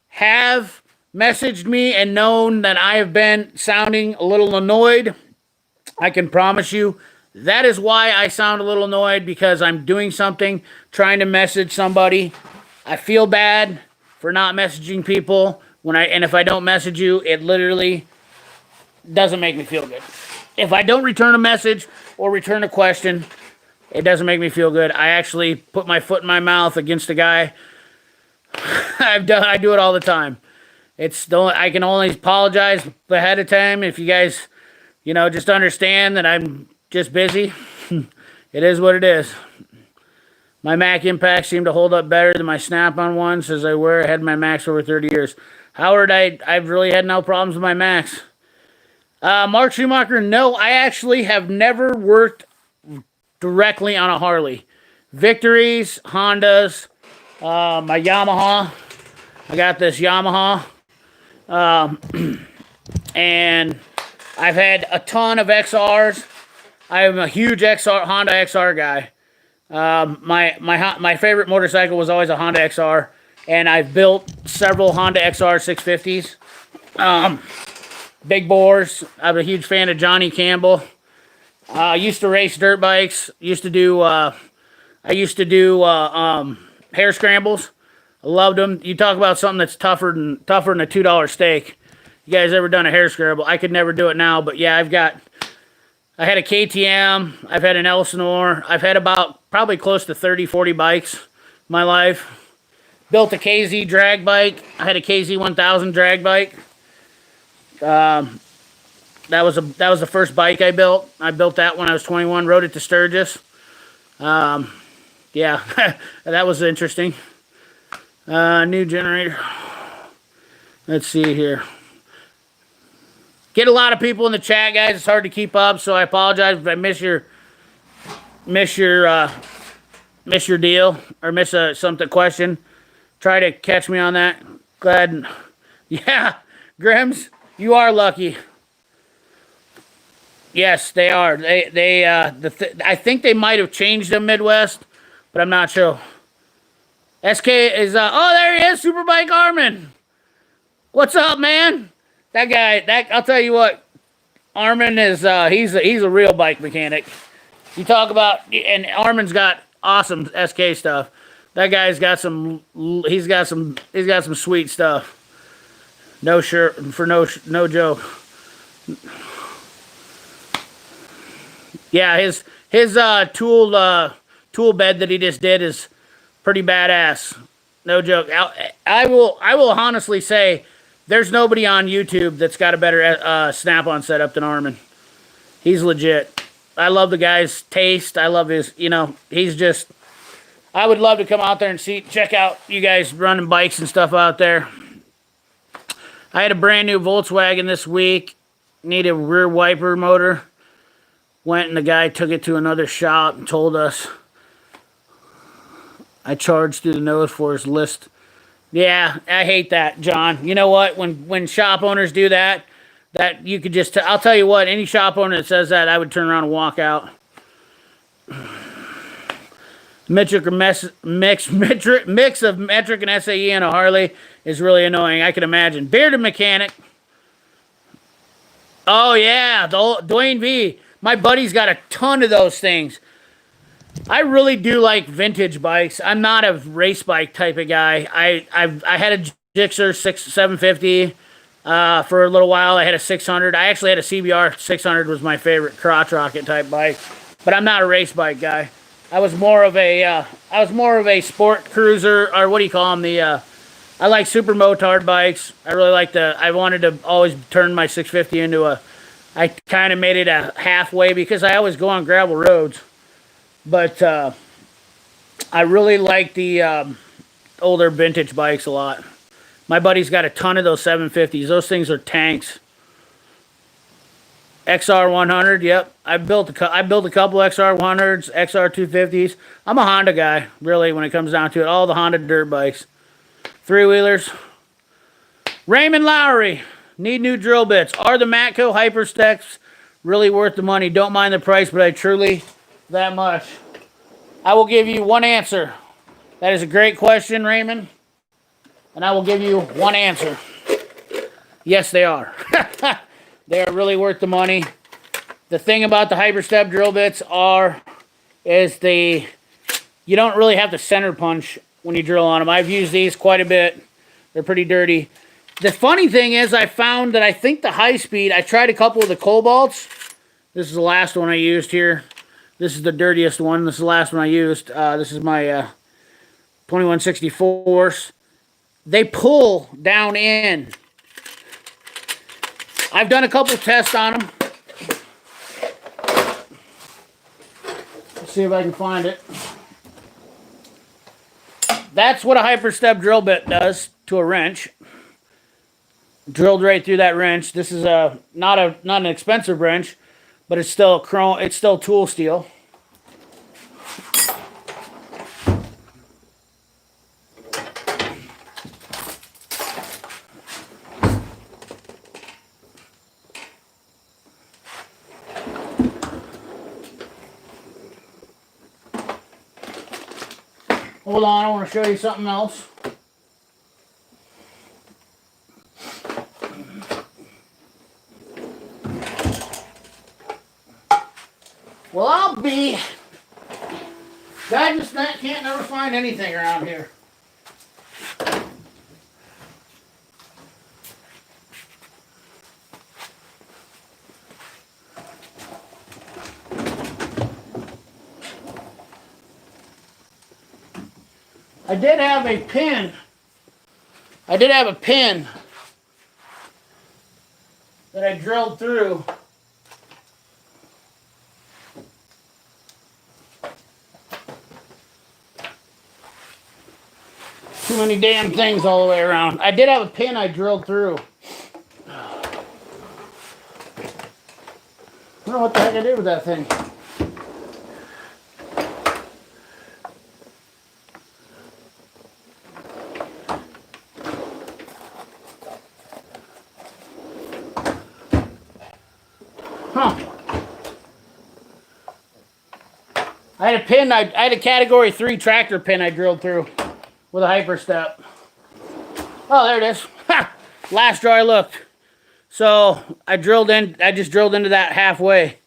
have messaged me and known that I have been sounding a little annoyed, I can promise you that is why I sound a little annoyed, because I'm doing something, trying to message somebody. I feel bad for not messaging people. And if I don't message you, it literally doesn't make me feel good. If I don't return a message or return a question, it doesn't make me feel good. I actually put my foot in my mouth against a guy. I do it all the time. I can only apologize ahead of time if you guys, just understand that I'm just busy. It is what it is. My Mac impacts seem to hold up better than my Snap-on ones as I wear. I had my Macs for over 30 years. Howard, I've really had no problems with my Macs. Mark Schumacher, no, I actually have never worked directly on a Harley. Victories, Hondas, my Yamaha. I got this Yamaha. And I've had a ton of XRs. I am a huge Honda XR guy. My favorite motorcycle was always a Honda XR, and I've built several Honda XR 650s. Big bores. I'm a huge fan of Johnny Campbell. I used to race dirt bikes. I used to do hair scrambles. I loved them. You talk about something that's tougher than a $2 steak. You guys ever done a hair scramble? I could never do it now, but yeah, I had a KTM. I've had an Elsinore. I've had about probably close to 30, 40 bikes in my life. Built a KZ drag bike. I had a KZ 1000 drag bike. That was the first bike I built. I built that when I was 21. Rode it to Sturgis. Yeah, that was interesting. New generator. Let's see here. Get a lot of people in the chat, guys. It's hard to keep up, so I apologize if I miss your deal or miss something question. Try to catch me on that. Glad. Yeah, Grims, you are lucky. Yes, they are. I think they might have changed them Midwest, but I'm not sure. SK is oh, there he is, Superbike Armin. What's up, man? That guy, I'll tell you what, Armin is he's a real bike mechanic. You talk about, and Armin's got awesome SK stuff. That guy's got some sweet stuff. No shirt for no joke. Yeah, his tool bed that he just did is pretty badass. No joke. I will honestly say there's nobody on YouTube that's got a better Snap-on setup than Armin. He's legit. I love the guy's taste. I love his, he's just, I would love to come out there and check out you guys running bikes and stuff out there. I had a brand new Volkswagen this week. Need a rear wiper motor. Went and the guy took it to another shop and told us I charged through the nose for his list. Yeah, I hate that, John. You know what? When shop owners do that you could just, I'll tell you what, any shop owner that says that, I would turn around and walk out. Mix of metric and SAE and a Harley is really annoying. I can imagine. Bearded mechanic. Oh yeah, Dwayne V. My buddy's got a ton of those things. I really do like vintage bikes. I'm not a race bike type of guy. I had a Gixxer 750 for a little while. I had a 600. I actually had a CBR 600 was my favorite crotch rocket type bike. But I'm not a race bike guy. I was more of a sport cruiser, or what do you call them? I like super motard bikes. I wanted to always turn my 650 into I kind of made it a halfway because I always go on gravel roads. But I really like the older vintage bikes a lot. My buddy's got a ton of those 750s. Those things are tanks. XR 100, yep. I built a couple XR 100s, XR 250s. I'm a Honda guy, really, when it comes down to it. All the Honda dirt bikes. Three-wheelers. Raymond Lowry. Need new drill bits. Are the Matco Hypersteps really worth the money? Don't mind the price, but I truly that much. I will give you one answer. That is a great question, Raymond. And I will give you one answer. Yes, they are. They are really worth the money. The thing about the Hyperstep drill bits is you don't really have to center punch when you drill on them. I've used these quite a bit. They're pretty dirty. The funny thing is I found that I think the high speed, I tried a couple of the Cobalts. This is the last one I used here. This is the dirtiest one. This is the last one I used. This is my 2164s. They pull down in. I've done a couple tests on them. Let's see if I can find it. That's what a Hyperstep drill bit does to a wrench. Drilled right through that wrench. This is not an expensive wrench, but it's still chrome. It's still tool steel. Hold on, I want to show you something else. Well, I'll be. I just can't never find anything around here. I did have a pin. I did have a pin that I drilled through. Too many damn things all the way around. I did have a pin I drilled through. I don't know what the heck I did with that thing. Huh. I had a pin, I had a category 3 tractor pin I drilled through with a hyper step. Oh, there it is. Ha! Last draw I looked. So I just drilled into that halfway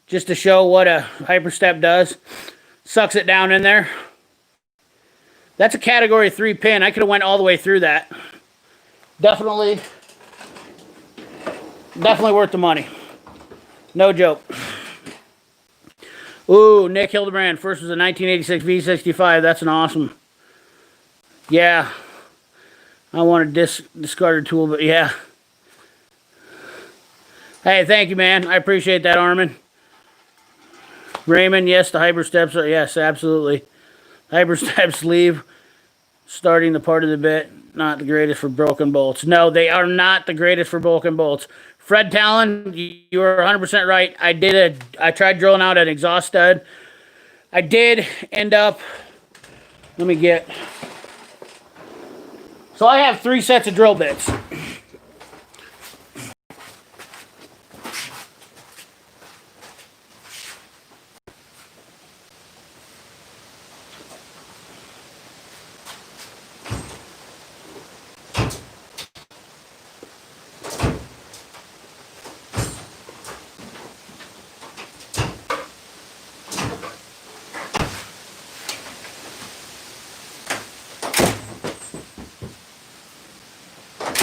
just to show what a hyper step does. Sucks it down in there. That's a category 3 pin. I could have went all the way through that. Definitely worth the money. No joke. Ooh, Nick Hildebrand. First was a 1986 V65. That's an awesome. Yeah. I want a discarded tool, but yeah. Hey, thank you, man. I appreciate that, Armin. Raymond, yes, the hyper steps are, yes, absolutely. Hyper step sleeve, starting the part of the bit, not the greatest for broken bolts. No, they are not the greatest for broken bolts. Fred Talon, you are 100% right. I tried drilling out an exhaust stud. I did end up, let me get, so I have 3 sets of drill bits.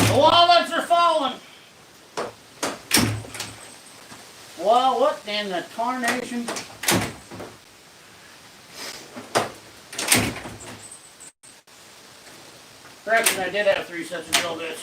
The wallets are falling. Well, what in the tarnation? Correction, I did have 3 sets of drill bits.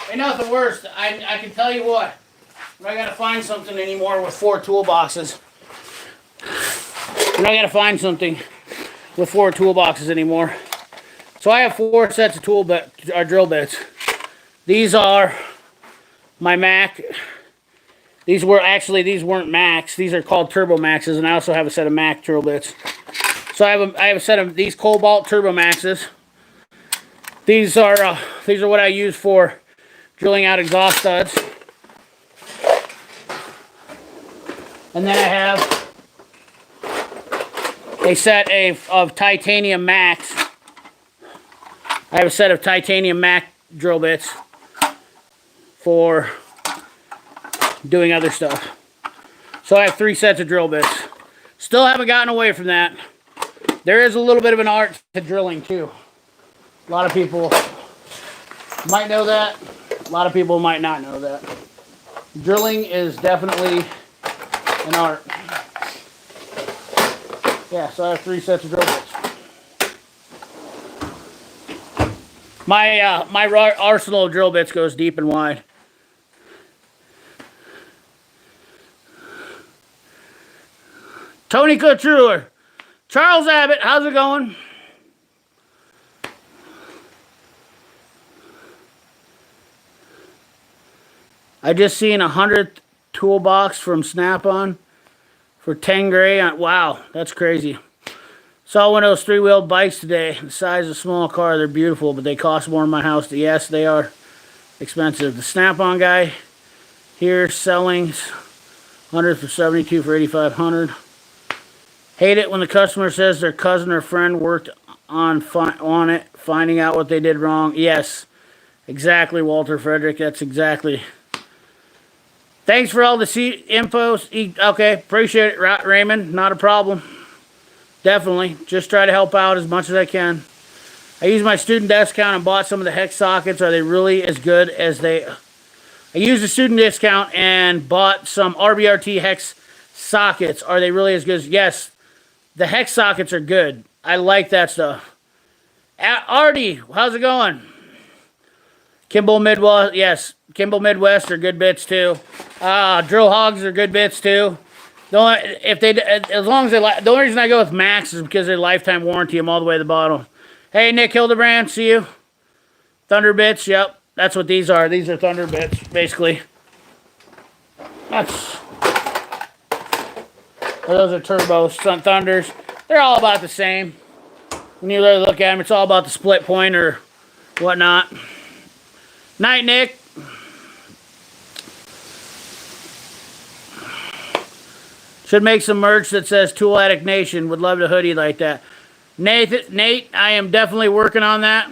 Ain't nothing worse. I can tell you what. I gotta find something anymore with 4 toolboxes. I gotta find something with 4 toolboxes anymore. So I have 4 sets of drill bits. These are my Mac. These weren't Macs. These are called Turbo Maxes, and I also have a set of Mac drill bits. So I have a set of these Cobalt Turbo Maxes. These are what I use for drilling out exhaust studs. And then I have a set of titanium Macs. I have a set of titanium Mac drill bits for doing other stuff. So I have 3 sets of drill bits. Still haven't gotten away from that. There is a little bit of an art to drilling too. A lot of people might know that. A lot of people might not know that. Drilling is definitely an art. Yeah, so I have 3 sets of drill bits. My arsenal of drill bits goes deep and wide. Tony Couture. Charles Abbott, how's it going? I just seen 100th toolbox from Snap-on for 10 gray. Wow, that's crazy. Saw one of those three-wheeled bikes today. The size of a small car. They're beautiful, but they cost more in my house. Yes, they are expensive. The Snap-on guy here selling 100 for 72 for 8,500. Hate it when the customer says their cousin or friend worked on it, finding out what they did wrong. Yes, exactly, Walter Frederick. That's exactly. Thanks for all the info. Okay, appreciate it, Raymond. Not a problem. Definitely. Just try to help out as much as I can. I used my student discount and bought some of the hex sockets. Are they really as good as they... I used the student discount and bought some RBRT hex sockets. Are they really as good as... Yes, the hex sockets are good. I like that stuff. Artie, how's it going? Kimball Midwest, yes. Kimball Midwest are good bits too. Drill Hogs are good bits too. The only reason I go with Max is because they lifetime warranty them all the way to the bottom. Hey, Nick Hildebrand, see you. Thunder bits, yep. That's what these are. These are Thunder bits, basically. Those are Turbo Thunders. They're all about the same. When you really look at them, it's all about the split point or whatnot. Night, Nick. Should make some merch that says Tool Addict Nation. Would love a hoodie like that. Nate, I am definitely working on that.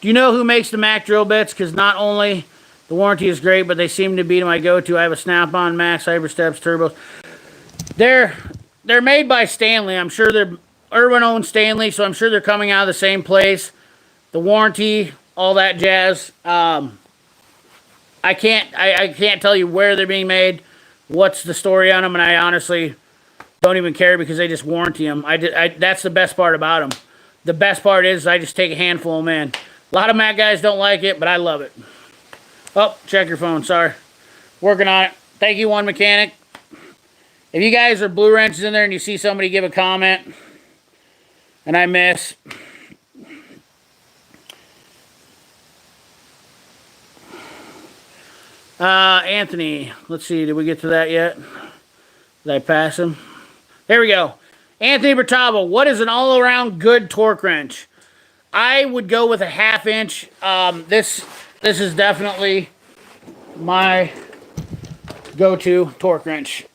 Do you know who makes the Mac drill bits? Because not only the warranty is great, but they seem to be my go-to. I have a Snap-on Max, Hypersteps, Turbos. They're made by Stanley. I'm sure they're Irwin owns Stanley, so I'm sure they're coming out of the same place. The warranty, all that jazz. I can't tell you where they're being made, what's the story on them, and I honestly don't even care because they just warranty them. That's the best part about them. The best part is I just take a handful of them in. A lot of Mac guys don't like it, but I love it. Oh, check your phone. Sorry. Working on it. Thank you, One Mechanic. If you guys are Blue Wrenches in there and you see somebody give a comment and I miss, Anthony, let's see, did we get to that yet? Did I pass him? There we go. Anthony Bertavo, what is an all-around good torque wrench? I would go with a 1/2 inch. This is definitely my go-to torque wrench.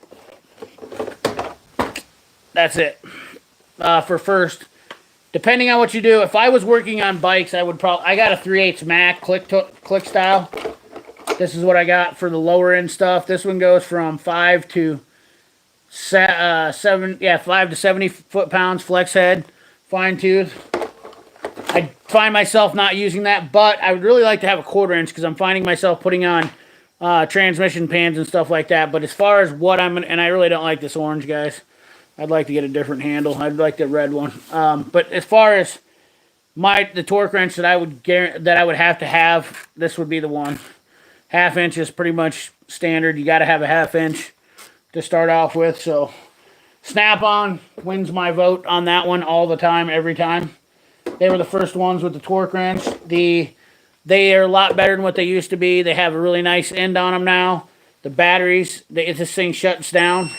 That's it. For first, depending on what you do, if I was working on bikes, I would probably, I got a 3/8 Mac click style. This is what I got for the lower end stuff. This one goes from 5 to 70 foot-pounds flex head, fine tooth. I find myself not using that, but I would really like to have a 1/4 inch because I'm finding myself putting on transmission pans and stuff like that. But as far as what I'm gonna, and I really don't like this orange, guys. I'd like to get a different handle. I'd like the red one. But as far as the torque wrench that I would have to have, this would be the one. 1/2 inch is pretty much standard. You got to have a 1/2 inch to start off with. So Snap-on wins my vote on that one all the time, every time. They were the first ones with the torque wrench. They are a lot better than what they used to be. They have a really nice end on them now. The batteries, if this thing shuts down,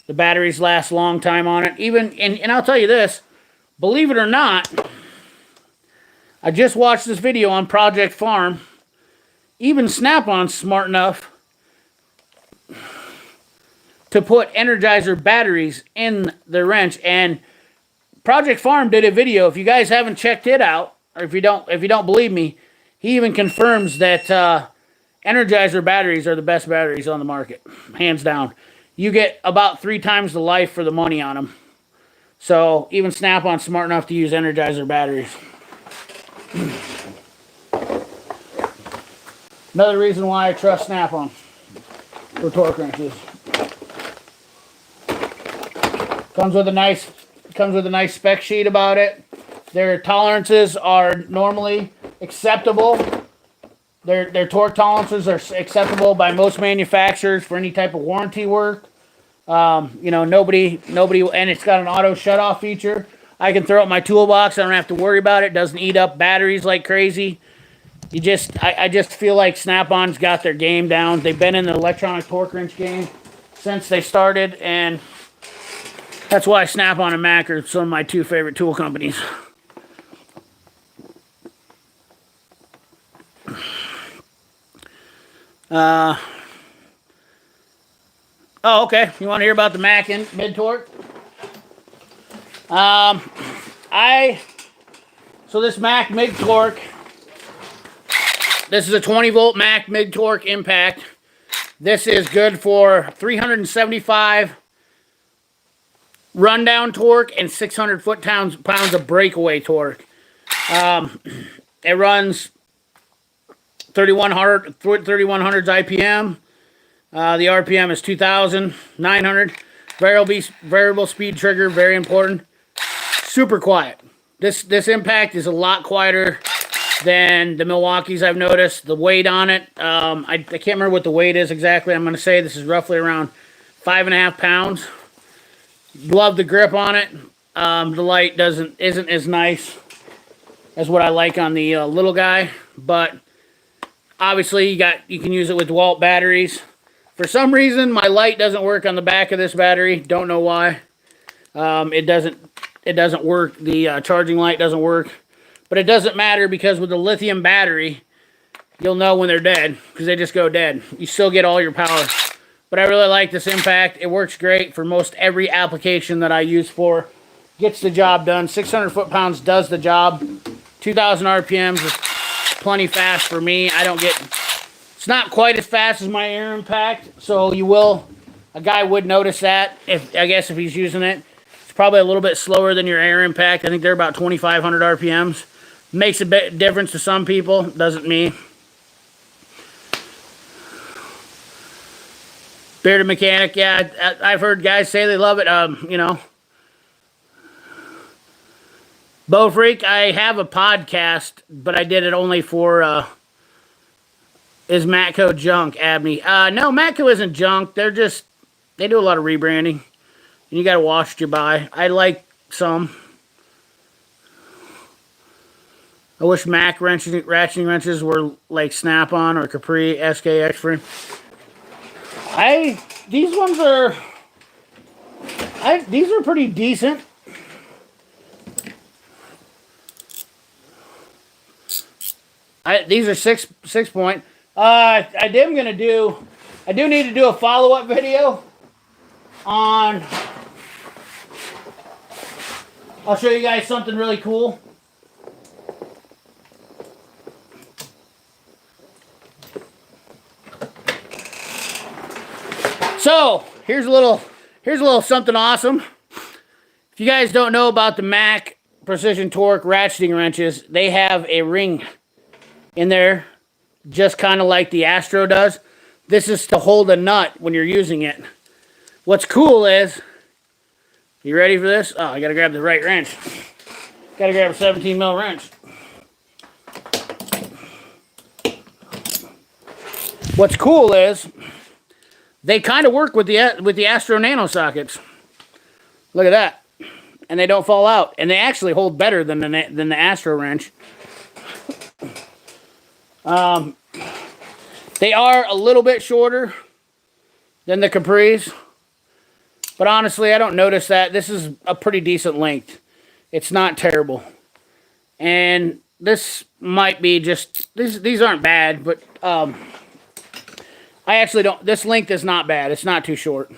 the batteries last a long time on it. And I'll tell you this, believe it or not, I just watched this video on Project Farm. Even Snap-on's smart enough to put Energizer batteries in the wrench. And Project Farm did a video. If you guys haven't checked it out, or if you don't believe me, he even confirms that Energizer batteries are the best batteries on the market, hands down. You get about 3 times the life for the money on them. So even Snap-on's smart enough to use Energizer batteries. Another reason why I trust Snap-on for torque wrenches. Comes with a nice spec sheet about it. Their tolerances are normally acceptable. Their torque tolerances are acceptable by most manufacturers for any type of warranty work. Nobody, and it's got an auto shut-off feature. I can throw it in my toolbox. I don't have to worry about it. It doesn't eat up batteries like crazy. I just feel like Snap-on's got their game down. They've been in the electronic torque wrench game since they started, and that's why Snap-on and Mac are some of my two favorite tool companies. Oh, okay. You want to hear about the Mac in mid torque? So this Mac mid torque. This is a 20 volt Mac mid torque impact. This is good for 375 rundown torque and 600 foot-pounds of breakaway torque. It runs 3100s IPM. The RPM is 2,900. Variable speed trigger, very important. Super quiet. This impact is a lot quieter than the Milwaukee's I've noticed. The weight on it, I can't remember what the weight is exactly. I'm going to say this is roughly around 5.5 pounds. Love the grip on it. The light isn't as nice as what I like on the little guy, but obviously you can use it with DeWalt batteries. For some reason, my light doesn't work on the back of this battery. Don't know why. It doesn't work. The charging light doesn't work. But it doesn't matter because with the lithium battery, you'll know when they're dead because they just go dead. You still get all your power. But I really like this impact. It works great for most every application that I use for. Gets the job done. 600 foot-pounds does the job. 2,000 RPMs is plenty fast for me. It's not quite as fast as my air impact, so a guy would notice that, I guess if he's using it. It's probably a little bit slower than your air impact. I think they're about 2,500 RPMs. Makes a bit difference to some people, doesn't me. Bearded Mechanic, yeah, I've heard guys say they love it, Bow Freak, I have a podcast, but I did it only for, is Matco junk, Abney? No, Matco isn't junk. They do a lot of rebranding. And you gotta watch what you buy. I like some. I wish Mac ratcheting wrenches were like Snap-on or Capri SKX frame. These are pretty decent. These are six point. I do need to do a follow-up video on, I'll show you guys something really cool. So, here's a little something awesome. If you guys don't know about the Mac Precision Torque ratcheting wrenches, they have a ring in there, just kind of like the Astro does. This is to hold a nut when you're using it. What's cool is, you ready for this? Oh, I gotta grab the right wrench. Gotta grab a 17 mil wrench. What's cool is, they kind of work with the Astro Nano sockets. Look at that. And they don't fall out. And they actually hold better than the Astro wrench. They are a little bit shorter than the Capris. But honestly, I don't notice that. This is a pretty decent length. It's not terrible. And this might be just, these aren't bad, but I actually don't, this length is not bad. It's not too short.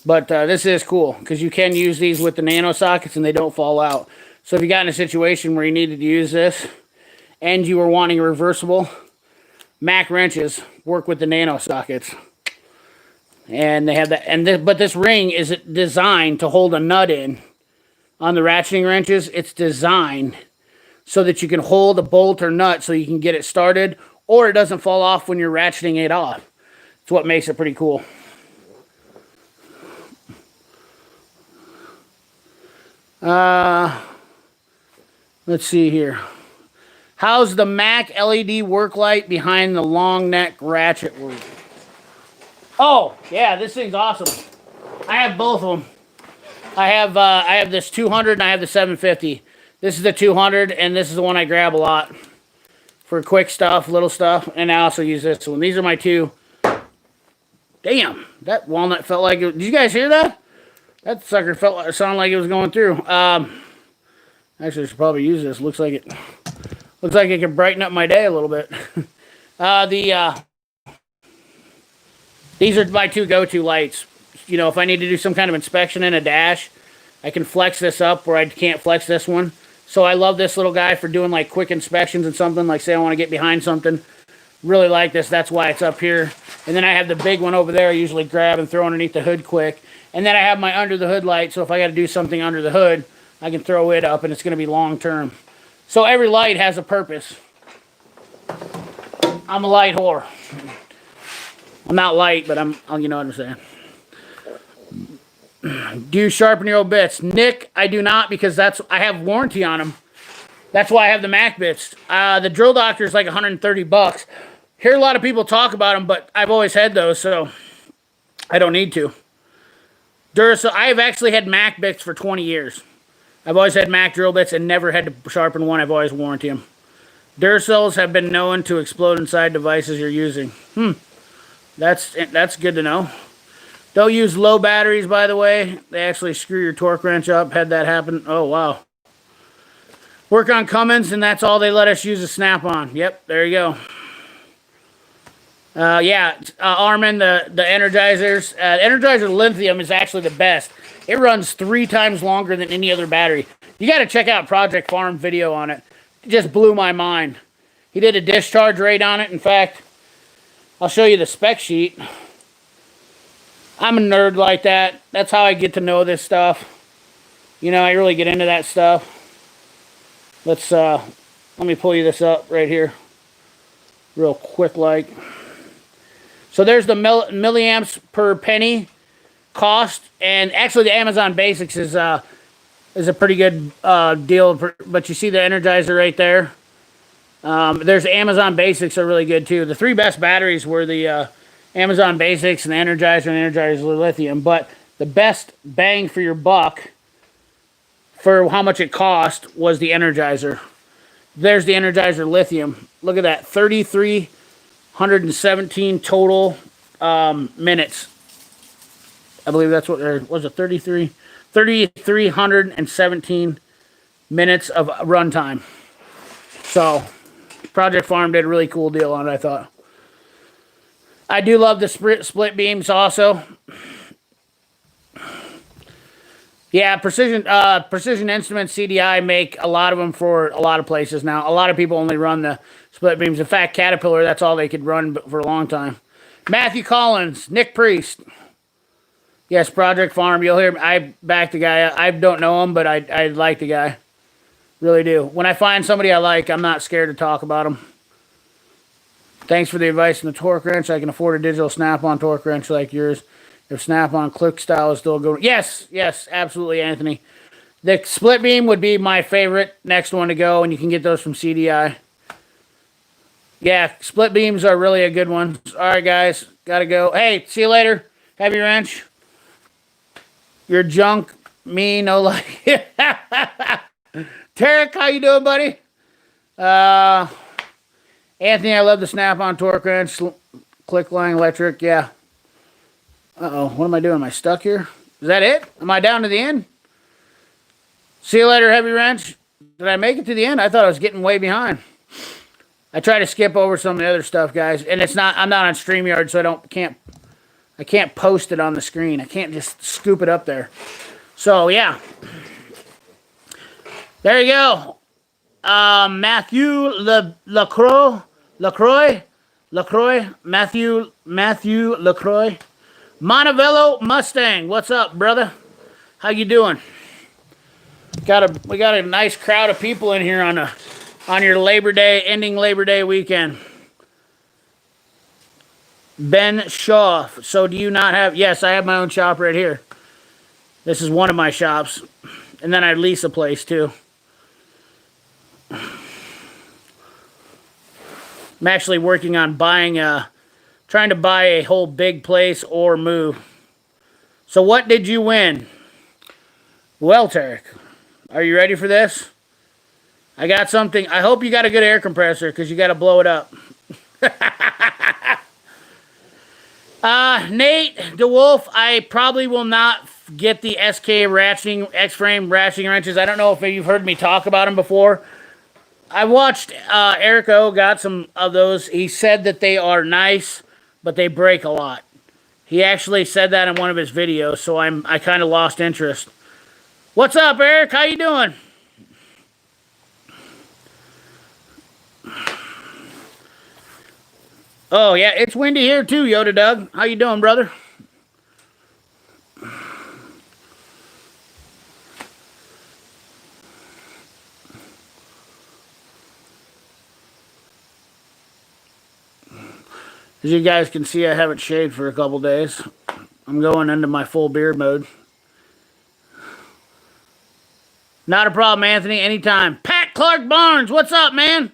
But this is cool because you can use these with the nano sockets and they don't fall out. So if you got in a situation where you needed to use this and you were wanting a reversible, Mac wrenches work with the nano sockets. And they have that, but this ring is designed to hold a nut in. On the ratcheting wrenches, it's designed so that you can hold a bolt or nut so you can get it started, or it doesn't fall off when you're ratcheting it off. It's what makes it pretty cool. Let's see here. How's the Mac LED work light behind the long neck ratchet work? Oh, yeah, this thing's awesome. I have both of them. I have this 200 and I have the 750. This is the 200 and this is the one I grab a lot for quick stuff, little stuff, and I also use this one. These are my two. Damn, that walnut felt like it. Did you guys hear that? That sucker sounded like it was going through. Actually, I should probably use this. Looks like it can brighten up my day a little bit. These are my two go-to lights. You know, if I need to do some kind of inspection in a dash, I can flex this up where I can't flex this one. So I love this little guy for doing like quick inspections and something. Like say I want to get behind something. Really like this. That's why it's up here. And then I have the big one over there I usually grab and throw underneath the hood quick. And then I have my under the hood light. So if I got to do something under the hood, I can throw it up and it's going to be long term. So every light has a purpose. I'm a light whore. I'm not light, but you know what I'm saying. Do you sharpen your old bits? Nick, I do not because I have warranty on them. That's why I have the Mac bits. The Drill Doctor is like $130. Hear a lot of people talk about them, but I've always had those, so I don't need to. Duracell, I have actually had Mac bits for 20 years. I've always had Mac drill bits and never had to sharpen one. I've always warranty them. Duracells have been known to explode inside devices you're using. That's good to know. Don't use low batteries, by the way. They actually screw your torque wrench up. Had that happen. Oh, wow. Work on Cummins, and that's all they let us use a Snap-on. Yep, there you go. Armin, the Energizers. Energizer Lithium is actually the best. It runs 3 times longer than any other battery. You got to check out Project Farm video on it. It just blew my mind. He did a discharge rate on it. In fact, I'll show you the spec sheet. I'm a nerd like that. That's how I get to know this stuff. You know, I really get into that stuff. Let me pull you this up right here. Real quick like. So there's the milliamps per penny cost. And actually the Amazon Basics is a pretty good deal. But you see the Energizer right there. There's Amazon Basics are really good too. The 3 best batteries were the Amazon Basics and the Energizer and Energizer Lithium. But the best bang for your buck for how much it cost was the Energizer. There's the Energizer Lithium. Look at that, 3,317 total minutes. I believe that's what, or was it 3,317 minutes of runtime. So, Project Farm did a really cool deal on it, I thought. I do love the split beams also. Yeah, Precision Instruments, CDI make a lot of them for a lot of places now. A lot of people only run the split beams. In fact, Caterpillar, that's all they could run for a long time. Matthew Collins, Nick Priest. Yes, Project Farm. You'll hear me. I back the guy. I don't know him, but I like the guy. Really do. When I find somebody I like, I'm not scared to talk about them. Thanks for the advice on the torque wrench. I can afford a digital Snap-on torque wrench like yours. If Snap-on click style is still good. Yes, absolutely, Anthony. The split beam would be my favorite next one to go, and you can get those from CDI. Yeah, split beams are really a good one. All right, guys, gotta go. Hey, see you later. Heavy wrench. You're junk. Me, no like. Tarek, how you doing, buddy? Anthony, I love the Snap-on torque wrench. Click line electric, yeah. Uh-oh, what am I doing? Am I stuck here? Is that it? Am I down to the end? See you later, Heavy Wrench. Did I make it to the end? I thought I was getting way behind. I try to skip over some of the other stuff, guys. And I'm not on StreamYard, so I can't post it on the screen. I can't just scoop it up there. So, yeah. There you go. Matthew Lacroix. Matthew Lacroix. Montevello Mustang. What's up, brother? How you doing? We got a nice crowd of people in here on your Labor Day, ending Labor Day weekend. Ben Shaw. So do you not have... Yes, I have my own shop right here. This is one of my shops. And then I lease a place, too. I'm actually working on trying to buy a whole big place or move. So what did you win? Well, Tarek, are you ready for this? I got something. I hope you got a good air compressor because you got to blow it up. Nate DeWolf, I probably will not get the SK ratcheting, X-frame ratcheting wrenches. I don't know if you've heard me talk about them before. I watched Eric O got some of those. He said that they are nice, but they break a lot. He actually said that in one of his videos, so I kind of lost interest. What's up, Eric? How you doing? Oh, yeah, it's windy here too, Yoda Doug. How you doing, brother? As you guys can see, I haven't shaved for a couple days. I'm going into my full beard mode. Not a problem, Anthony. Anytime. Pat Clark Barnes, what's up, man?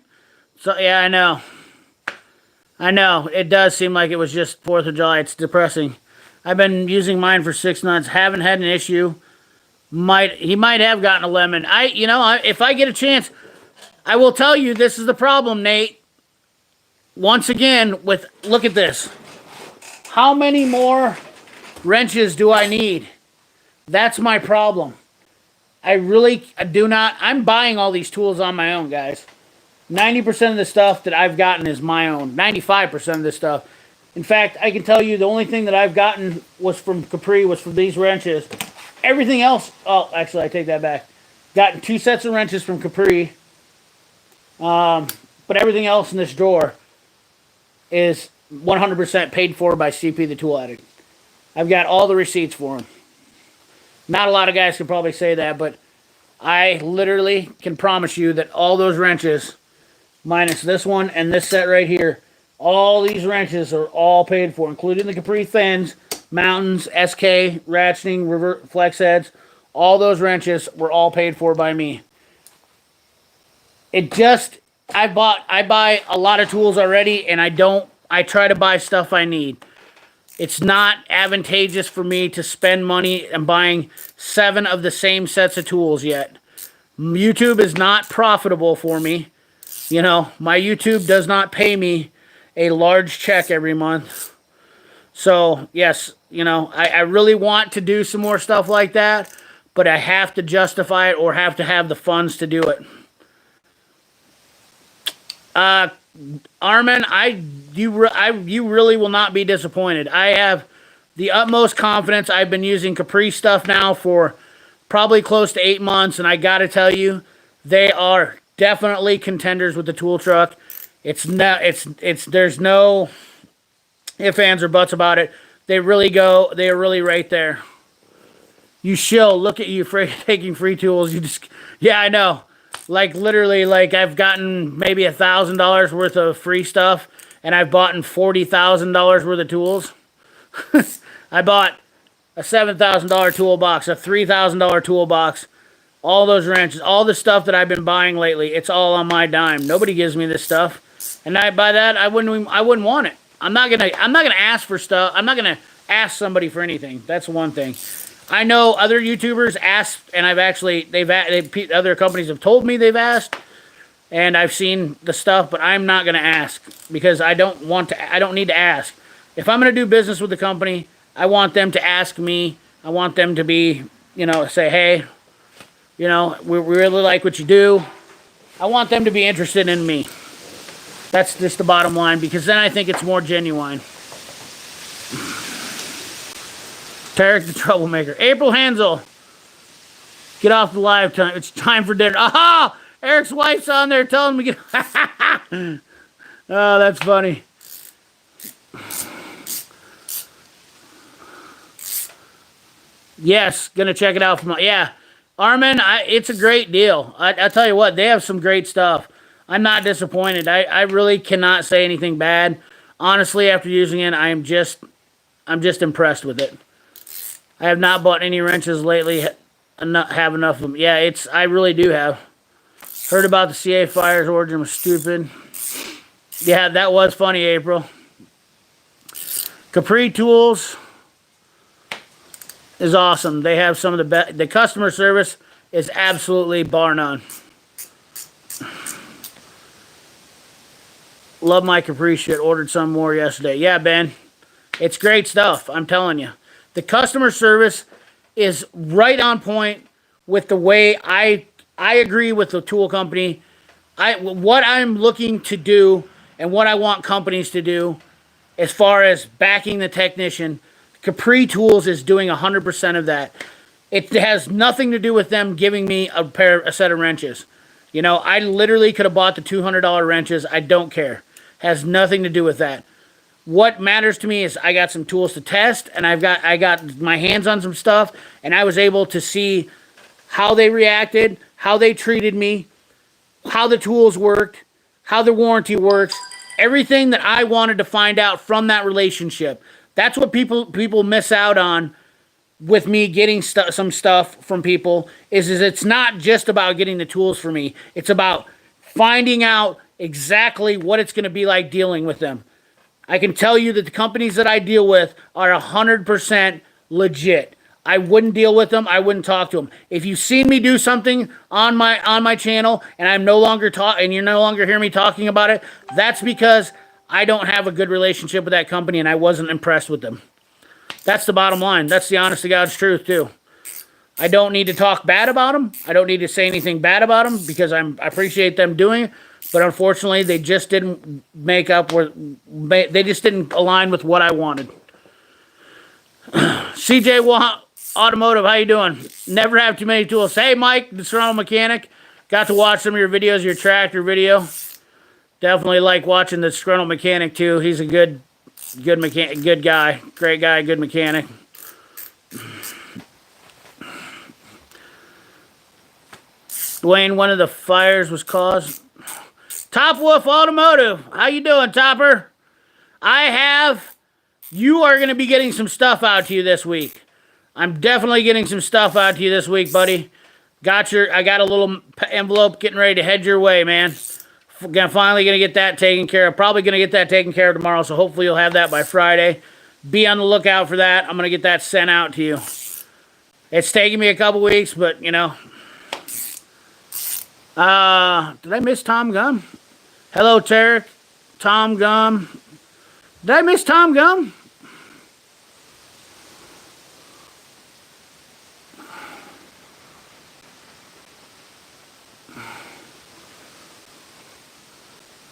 So yeah, I know. I know. It does seem like it was just 4th of July. It's depressing. I've been using mine for 6 months. Haven't had an issue. He might have gotten a lemon. If I get a chance, I will tell you this is the problem, Nate. Once again, look at this. How many more wrenches do I need? That's my problem. I really do not. I'm buying all these tools on my own, guys. 90% of the stuff that I've gotten is my own. 95% of this stuff. In fact, I can tell you the only thing that I've gotten was from Capri, was from these wrenches. Everything else, oh, actually, I take that back. Gotten 2 sets of wrenches from Capri. But everything else in this drawer is 100% paid for by CP the Tool Addict. I've got all the receipts for them. Not a lot of guys can probably say that, but I literally can promise you that all those wrenches, minus this one and this set right here, all these wrenches are all paid for, including the Capri Thins, Mountains, SK, ratcheting, revert flex heads. All those wrenches were all paid for by me. I buy a lot of tools already, and I try to buy stuff I need. It's not advantageous for me to spend money and buying 7 of the same sets of tools yet. YouTube is not profitable for me. You know, my YouTube does not pay me a large check every month. So, yes, I really want to do some more stuff like that, but I have to justify it or have to have the funds to do it. Armin, you really will not be disappointed. I have the utmost confidence. I've been using Capri stuff now for probably close to 8 months, and I got to tell you, they are definitely contenders with the tool truck. There's no ifs, ands, or buts about it. They are really right there. You shill, look at you taking free tools. Yeah, I know. Like, literally, I've gotten maybe $1,000 worth of free stuff, and I've bought $40,000 worth of tools. I bought a $7,000 toolbox, a $3,000 toolbox, all those wrenches, all the stuff that I've been buying lately. It's all on my dime. Nobody gives me this stuff, and by that I wouldn't want it. I'm not gonna ask for stuff. I'm not gonna ask somebody for anything. That's one thing. I know other YouTubers asked, and other companies have told me they've asked, and I've seen the stuff, but I'm not going to ask because I don't need to ask. If I'm going to do business with the company, I want them to ask me. I want them to be, say, hey, we really like what you do. I want them to be interested in me. That's just the bottom line, because then I think it's more genuine. Tarek the Troublemaker. April Hansel. Get off the live time. It's time for dinner. Aha! Eric's wife's on there telling me get... Oh, that's funny. Yes, gonna check it out from... Yeah. Armin, it's a great deal. I tell you what, they have some great stuff. I'm not disappointed. I really cannot say anything bad. Honestly, after using it, I'm just impressed with it. I have not bought any wrenches lately. I not have enough of them. Yeah, I really do have. Heard about the CA Fire's origin was stupid. Yeah, that was funny, April. Capri Tools is awesome. They have some of the best. The customer service is absolutely bar none. Love my Capri shit. Ordered some more yesterday. Yeah, Ben. It's great stuff. I'm telling you. The customer service is right on point with the way I agree with the tool company. What I'm looking to do and what I want companies to do as far as backing the technician, Capri Tools is doing 100% of that. It has nothing to do with them giving me a set of wrenches. You know, I literally could have bought the $200 wrenches. I don't care. Has nothing to do with that. What matters to me is I got some tools to test, and I got my hands on some stuff, and I was able to see how they reacted, how they treated me, how the tools worked, how the warranty works, everything that I wanted to find out from that relationship. That's what people miss out on with me getting some stuff from people is it's not just about getting the tools for me. It's about finding out exactly what it's going to be like dealing with them. I can tell you that the companies that I deal with are 100% legit. I wouldn't deal with them. I wouldn't talk to them. If you see me do something on my channel and I'm no longer and you no longer hear me talking about it, that's because I don't have a good relationship with that company and I wasn't impressed with them. That's the bottom line. That's the honest to God's truth, too. I don't need to talk bad about them. I don't need to say anything bad about them because I appreciate them doing it. But unfortunately, they just didn't make up they just didn't align with what I wanted. CJ Automotive, how you doing? Never have too many tools. Hey, Mike, the Toronto Mechanic. Got to watch some of your videos, your tractor video. Definitely like watching the Toronto Mechanic, too. He's a good mechanic, good guy, great guy, good mechanic. Dwayne, one of the fires was caused. Top Wolf Automotive, how you doing, Topper? You are going to be getting some stuff out to you this week. I'm definitely getting some stuff out to you this week, buddy. I got a little envelope getting ready to head your way, man. Finally going to get that taken care of. Probably going to get that taken care of tomorrow, so hopefully you'll have that by Friday. Be on the lookout for that. I'm going to get that sent out to you. It's taking me a couple weeks, but, you know. Did I miss Tom Gum? Hello, Tarek. Tom Gum. Did I miss Tom Gum?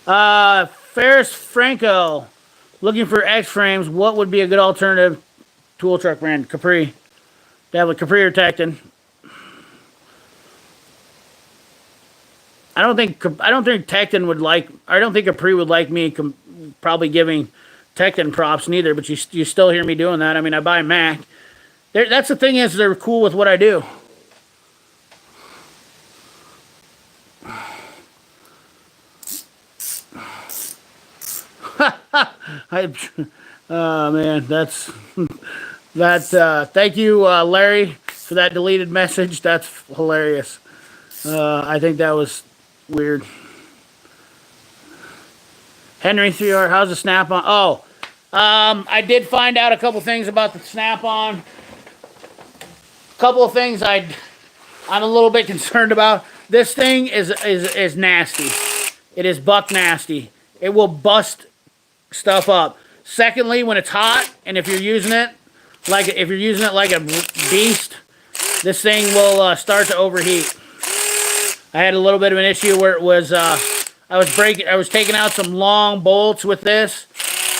Ferris Franco, looking for X-frames. What would be a good alternative tool truck brand? Capri. They have a Capri or Tecton. I don't think Tecton would like. I don't think Capri would like me probably giving Tecton props neither. But you still hear me doing that. I mean, I buy Mac. That's the thing is they're cool with what I do. Oh man, that's that. Thank you, Larry, for that deleted message. That's hilarious. I think that was weird. Henry 3R, how's the Snap-on? Oh, I did find out a couple things about the Snap-on. A couple of things I'm a little bit concerned about. This thing is nasty. It is buck nasty. It will bust stuff up. Secondly, when it's hot and if you're using it like a beast, this thing will start to overheat. I had a little bit of an issue where it was I was taking out some long bolts with this,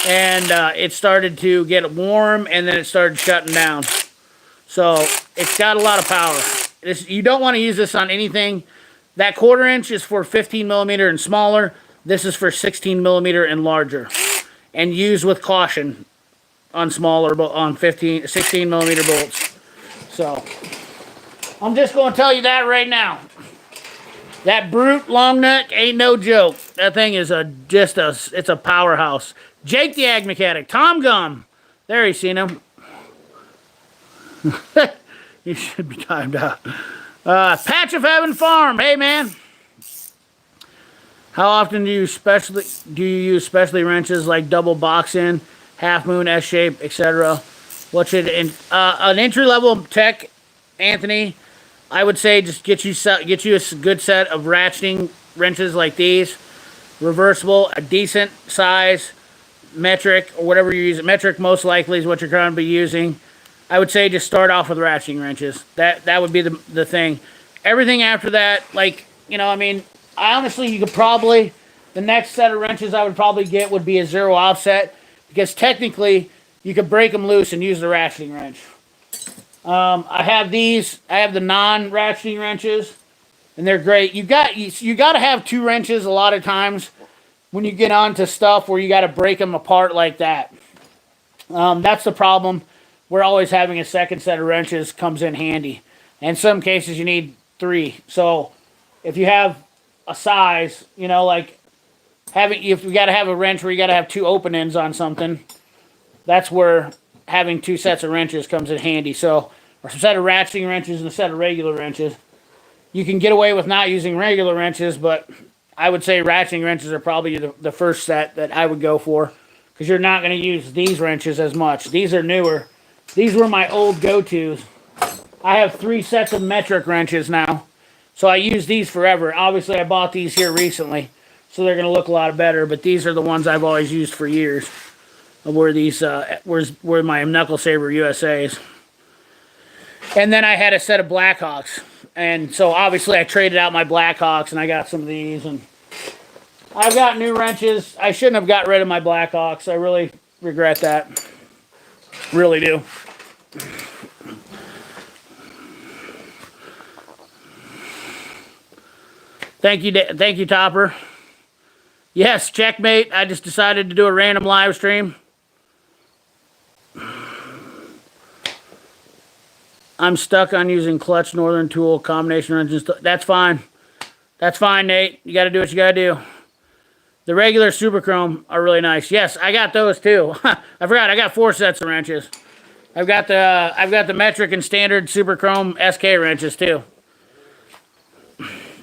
and it started to get warm, and then it started shutting down. So it's got a lot of power. You don't want to use this on anything. That 1/4 inch is for 15 millimeter and smaller. This is for 16 millimeter and larger. And use with caution on smaller, on 16 millimeter bolts. So, I'm just going to tell you that right now. That Brute long neck ain't no joke. That thing is it's a powerhouse. Jake the Ag Mechanic, Tom Gum. There, you seen him. You should be timed out. Patch of Heaven Farm, hey man. How often do you use specialty wrenches like double box in, half moon, S shape, etc.? What should an entry level tech, Anthony? I would say just get you a good set of ratcheting wrenches like these. reversible, a decent size, metric, or whatever you're using. Metric most likely is what you're going to be using. I would say just start off with ratcheting wrenches. That would be the thing. Everything after that, like, you know, I mean, honestly, you could probably, the next set of wrenches I would probably get would be a zero offset, because technically you could break them loose and use the ratcheting wrench. I have these. I have the non-ratcheting wrenches, and they're great. You got to have two wrenches a lot of times when you get onto stuff where you got to break them apart like that. That's the problem. We're always having a second set of wrenches comes in handy. In some cases, you need 3. So if you have a size, you know, like if you got to have a wrench where you got to have 2 open ends on something, that's where having 2 sets of wrenches comes in handy. So, or a set of ratcheting wrenches and a set of regular wrenches. You can get away with not using regular wrenches, but I would say ratcheting wrenches are probably the first set that I would go for, because you're not going to use these wrenches as much. These are newer. These were my old go-tos. I have 3 sets of metric wrenches now, so I use these forever. Obviously, I bought these here recently, so they're going to look a lot better, but these are the ones I've always used for years. Were these were my Knuckle Saber USAs. And then I had a set of Blackhawks, and so obviously I traded out my Blackhawks and I got some of these, and I've got new wrenches. I shouldn't have got rid of my Blackhawks. I really regret that. Really do. Thank you, Topper. Yes, checkmate. I just decided to do a random live stream. I'm stuck on using clutch Northern Tool combination wrenches. That's fine. That's fine, Nate. You got to do what you got to do. The regular Super Chrome are really nice. Yes, I got those too. I forgot. I got 4 sets of wrenches. I've got the metric and standard Super Chrome SK wrenches too.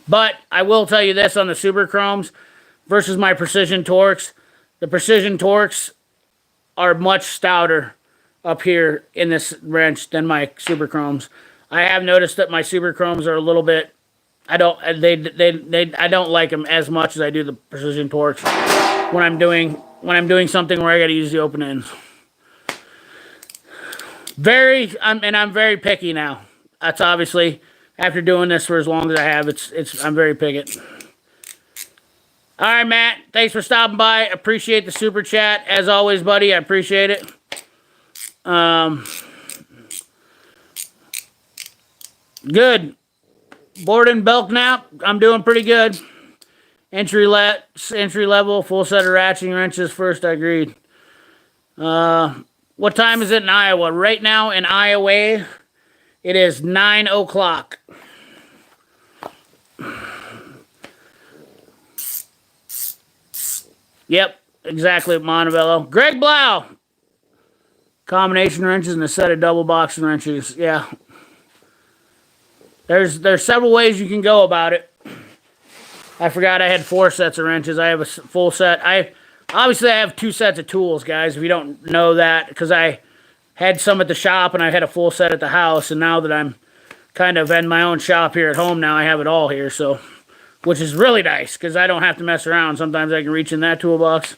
But I will tell you this on the Super Chromes versus my Precision Torx. The Precision Torx are much stouter up here in this wrench than my Super Chromes. I have noticed that my Super Chromes are a little bit, I don't like them as much as I do the Precision Torx when I'm doing something where I got to use the open ends. I'm very picky now. That's obviously, after doing this for as long as I have, I'm very picky. All right, Matt. Thanks for stopping by. Appreciate the super chat. As always, buddy, I appreciate it. Good. Borden Belknap. I'm doing pretty good. Entry level, full set of ratcheting wrenches first. I agreed. What time is it in Iowa? Right now in Iowa, it is 9 o'clock. Yep, exactly, Montevello. Greg Blau. Combination wrenches and a set of double box wrenches. Yeah. There's several ways you can go about it. I forgot I had 4 sets of wrenches. I have a full set. Obviously I have 2 sets of tools, guys, if you don't know that, because I had some at the shop and I had a full set at the house, and now that I'm kind of in my own shop here at home now, I have it all here, so, which is really nice, because I don't have to mess around. Sometimes I can reach in that toolbox.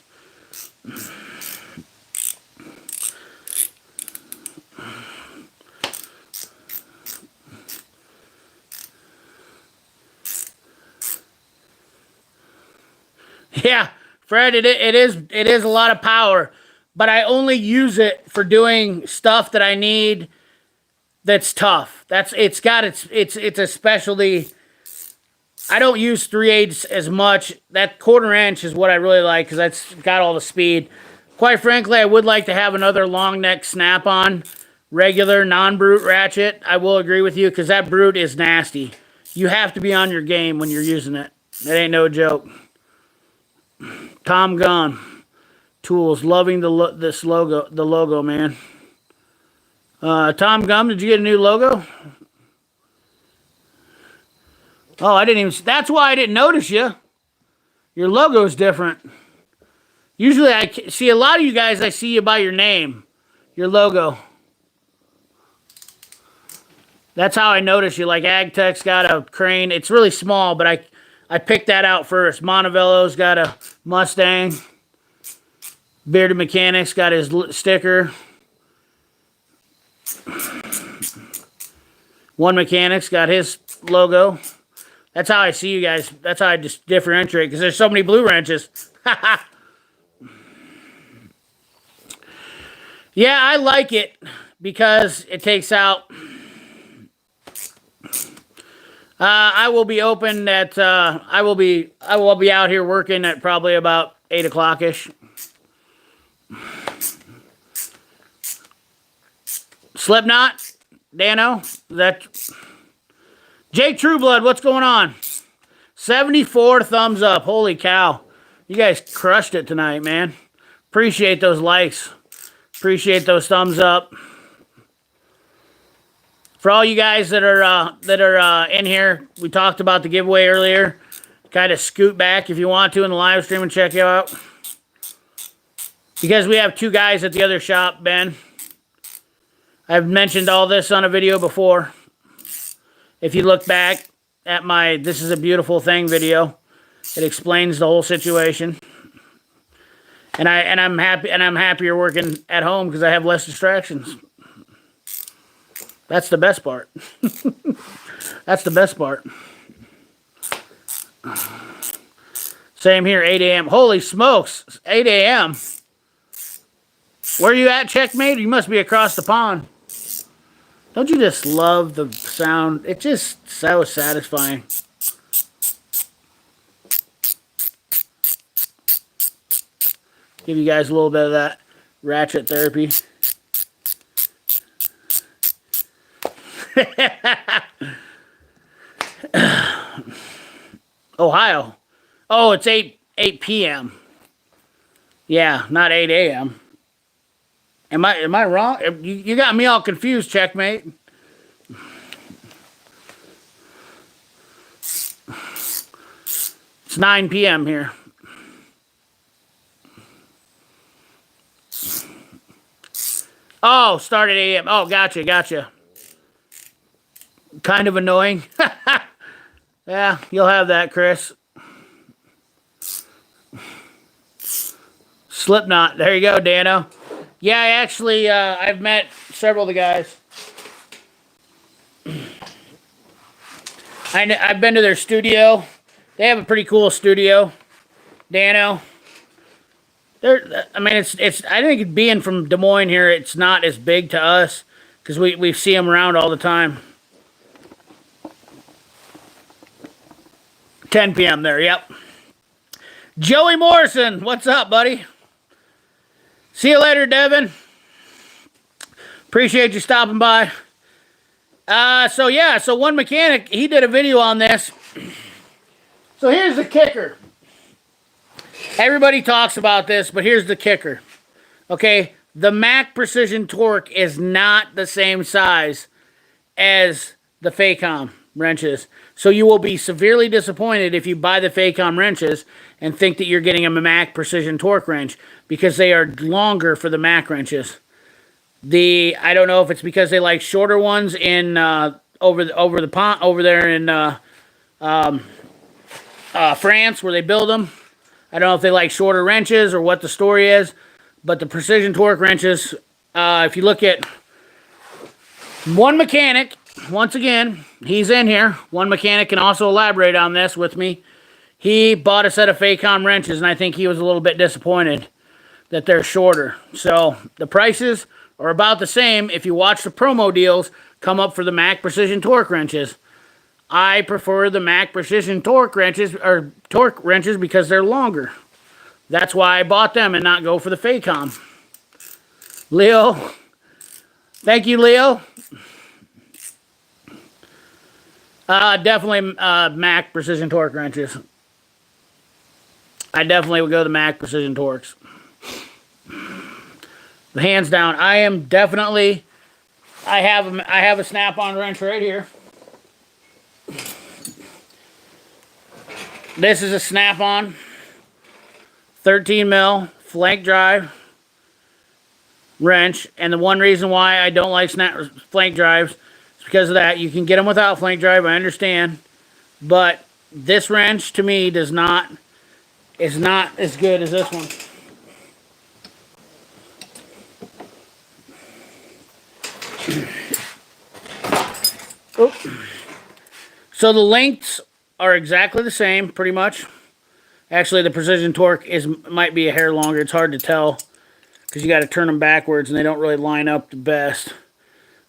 Yeah, Fred, it is a lot of power, but I only use it for doing stuff that I need that's tough. It's a specialty. I don't use 3/8 as much. That 1/4 inch is what I really like, because that's got all the speed. Quite frankly, I would like to have another long neck snap-on, regular non-brute ratchet. I will agree with you, because that brute is nasty. You have to be on your game when you're using it. It ain't no joke. Tom Gunn Tools, loving the logo, man. Tom Gunn, did you get a new logo? Oh, I didn't even. That's why I didn't notice you. Your logo is different. Usually, I see a lot of you guys. I see you by your name, your logo. That's how I notice you. Like AgTech's got a crane. It's really small, but I I picked that out first. Montevello's got a Mustang. Bearded Mechanics got his sticker. One Mechanics got his logo. That's how I see you guys. That's how I just differentiate, because there's so many blue wrenches. Yeah, I like it because it takes out. I will be open at. I will be out here working at probably about 8 o'clock ish. Slipknot, Dano, that. Jake Trueblood, what's going on? 74 thumbs up. Holy cow. You guys crushed it tonight, man. Appreciate those likes. Appreciate those thumbs up. For all you guys that are in here, we talked about the giveaway earlier. Kind of scoot back if you want to in the live stream and check you out. Because we have 2 guys at the other shop, Ben. I've mentioned all this on a video before. If you look back at my "This is a Beautiful Thing" video, it explains the whole situation. And I'm happier working at home because I have less distractions. That's the best part. That's the best part. Same here, 8 a.m. Holy smokes, 8 a.m. Where are you at, Checkmate? You must be across the pond. Don't you just love the sound? It's just so satisfying. Give you guys a little bit of that ratchet therapy. Ohio. Oh, it's 8 p.m. Yeah, not 8 a.m. Am I wrong? You got me all confused, Checkmate. It's 9 p.m. here. Oh, start at a.m. Oh, gotcha. Kind of annoying. Yeah, you'll have that, Chris. Slipknot. There you go, Dano. Yeah, I actually, I've met several of the guys. I've been to their studio. They have a pretty cool studio, Dano. I mean, it's. I think being from Des Moines here, it's not as big to us because we see them around all the time. 10 p.m. there. Yep. Joey Morrison, what's up, buddy? See you later, Devin. Appreciate you stopping by. So One Mechanic, he did a video on this. So here's the kicker. Everybody talks about this, but here's the kicker. Okay, the Mac Precision Torque is not the same size as the Faycom wrenches. So you will be severely disappointed if you buy the Faycom wrenches and think that you're getting a Mac Precision Torque wrench, because they are longer for the Mac wrenches. I don't know if it's because they like shorter ones in over the pond over there in France where they build them. I don't know if they like shorter wrenches or what the story is, but the Precision Torque wrenches, if you look at One Mechanic, once again, he's in here. One Mechanic can also elaborate on this with me. He bought a set of Faycom wrenches, and I think he was a little bit disappointed that they're shorter. So the prices are about the same if you watch the promo deals come up for the Mac Precision Torque wrenches. I prefer the Mac Precision Torque wrenches because they're longer. That's why I bought them and not go for the Faycom. Leo, thank you, Leo. Definitely Mac Precision Torque wrenches. I definitely would go the Mac Precision Torques. Hands down, I am definitely. I have a snap-on wrench right here. This is a snap-on 13 mil flank drive wrench, and the one reason why I don't like flank drives is because of that. You can get them without flank drive, I understand, but this wrench to me is not as good as this one. Oops. So the lengths are exactly the same, pretty much. Actually, the precision torque might be a hair longer. It's hard to tell because you got to turn them backwards and they don't really line up the best.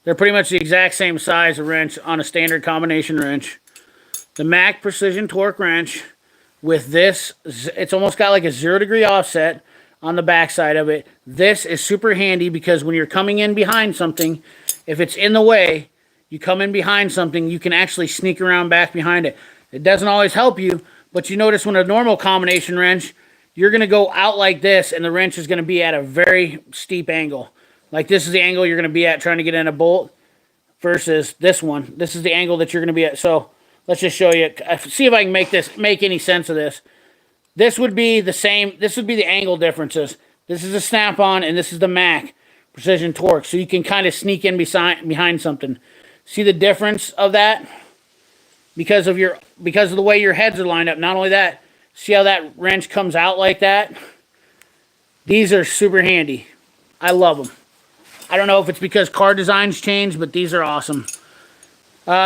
They're pretty much the exact same size of wrench on a standard combination wrench. The Mac Precision Torque wrench with this, it's almost got like a 0-degree offset on the backside of it. This is super handy because when you're coming in behind something, if it's in the way, you come in behind something, you can actually sneak around back behind it. It doesn't always help you, but you notice when a normal combination wrench, you're going to go out like this, and the wrench is going to be at a very steep angle. Like this is the angle you're going to be at trying to get in a bolt versus this one. This is the angle that you're going to be at. So let's just show you. See if I can make any sense of this. This would be the same. This would be the angle differences. This is the Snap-on, and this is the Mac Precision Torque. So you can kind of sneak in behind something. See the difference of that? Because of the way your heads are lined up. Not only that, see how that wrench comes out like that? These are super handy. I love them. I don't know if it's because car designs change, but these are awesome.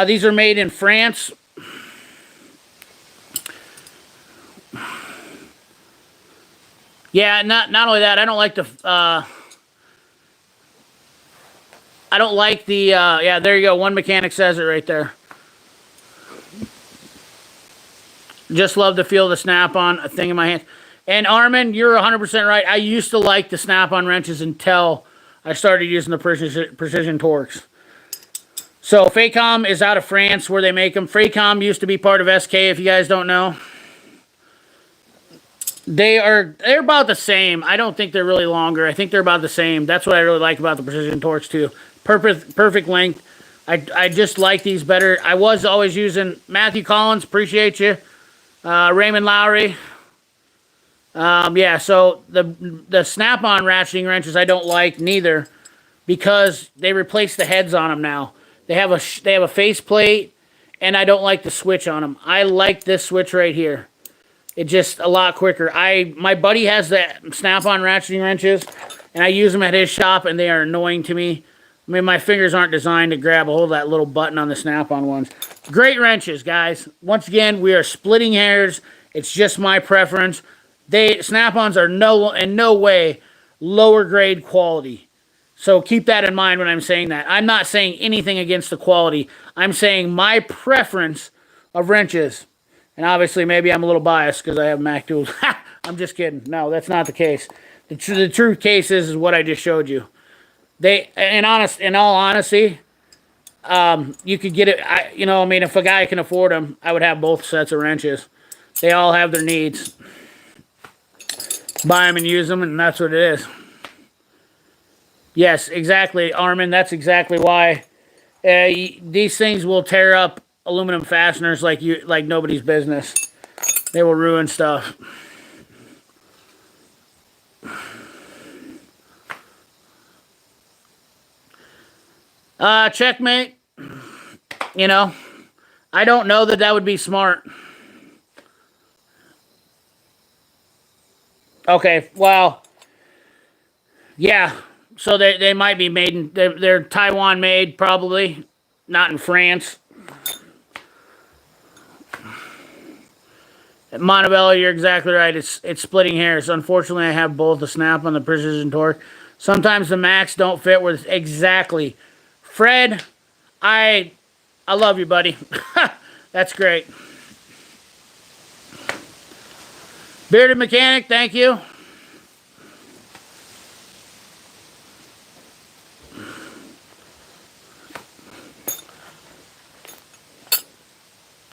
These are made in France. Yeah, not only that, I don't like the, yeah, there you go. One mechanic says it right there. Just love to feel the Snap-on thing in my hand. And Armin, you're 100% right. I used to like the Snap-on wrenches until I started using the precision torques. So Faycom is out of France where they make them. Faycom used to be part of SK, if you guys don't know. They're about the same. I don't think they're really longer. I think they're about the same. That's what I really like about the precision torques too. Perfect length. I just like these better. I was always using Matthew Collins. Appreciate you. Raymond Lowry. Yeah, so the Snap-on ratcheting wrenches I don't like neither because they replace the heads on them now. They have a face plate, and I don't like the switch on them. I like this switch right here. It's just a lot quicker. My buddy has that Snap-on ratcheting wrenches, and I use them at his shop, and they are annoying to me. I mean, my fingers aren't designed to grab a hold of that little button on the Snap-on ones. Great wrenches, guys. Once again, we are splitting hairs. It's just my preference. Snap-ons are in no way lower grade quality. So keep that in mind when I'm saying that. I'm not saying anything against the quality. I'm saying my preference of wrenches. And obviously, maybe I'm a little biased because I have Mac tools. I'm just kidding. No, that's not the case. The true case is what I just showed you. In all honesty, you could get it. I mean, if a guy can afford them, I would have both sets of wrenches. They all have their needs. Buy them and use them, and that's what it is. Yes, exactly, Armin. That's exactly why these things will tear up aluminum fasteners like nobody's business. They will ruin stuff. Checkmate. I don't know that would be smart. Okay, well, yeah. So they might be made in, they're Taiwan made, probably. Not in France. At Montebello, you're exactly right. It's splitting hairs. Unfortunately, I have both the Snap on the precision torque. Sometimes the Macs don't fit with exactly. Fred, I love you, buddy. That's great. Bearded Mechanic, thank you.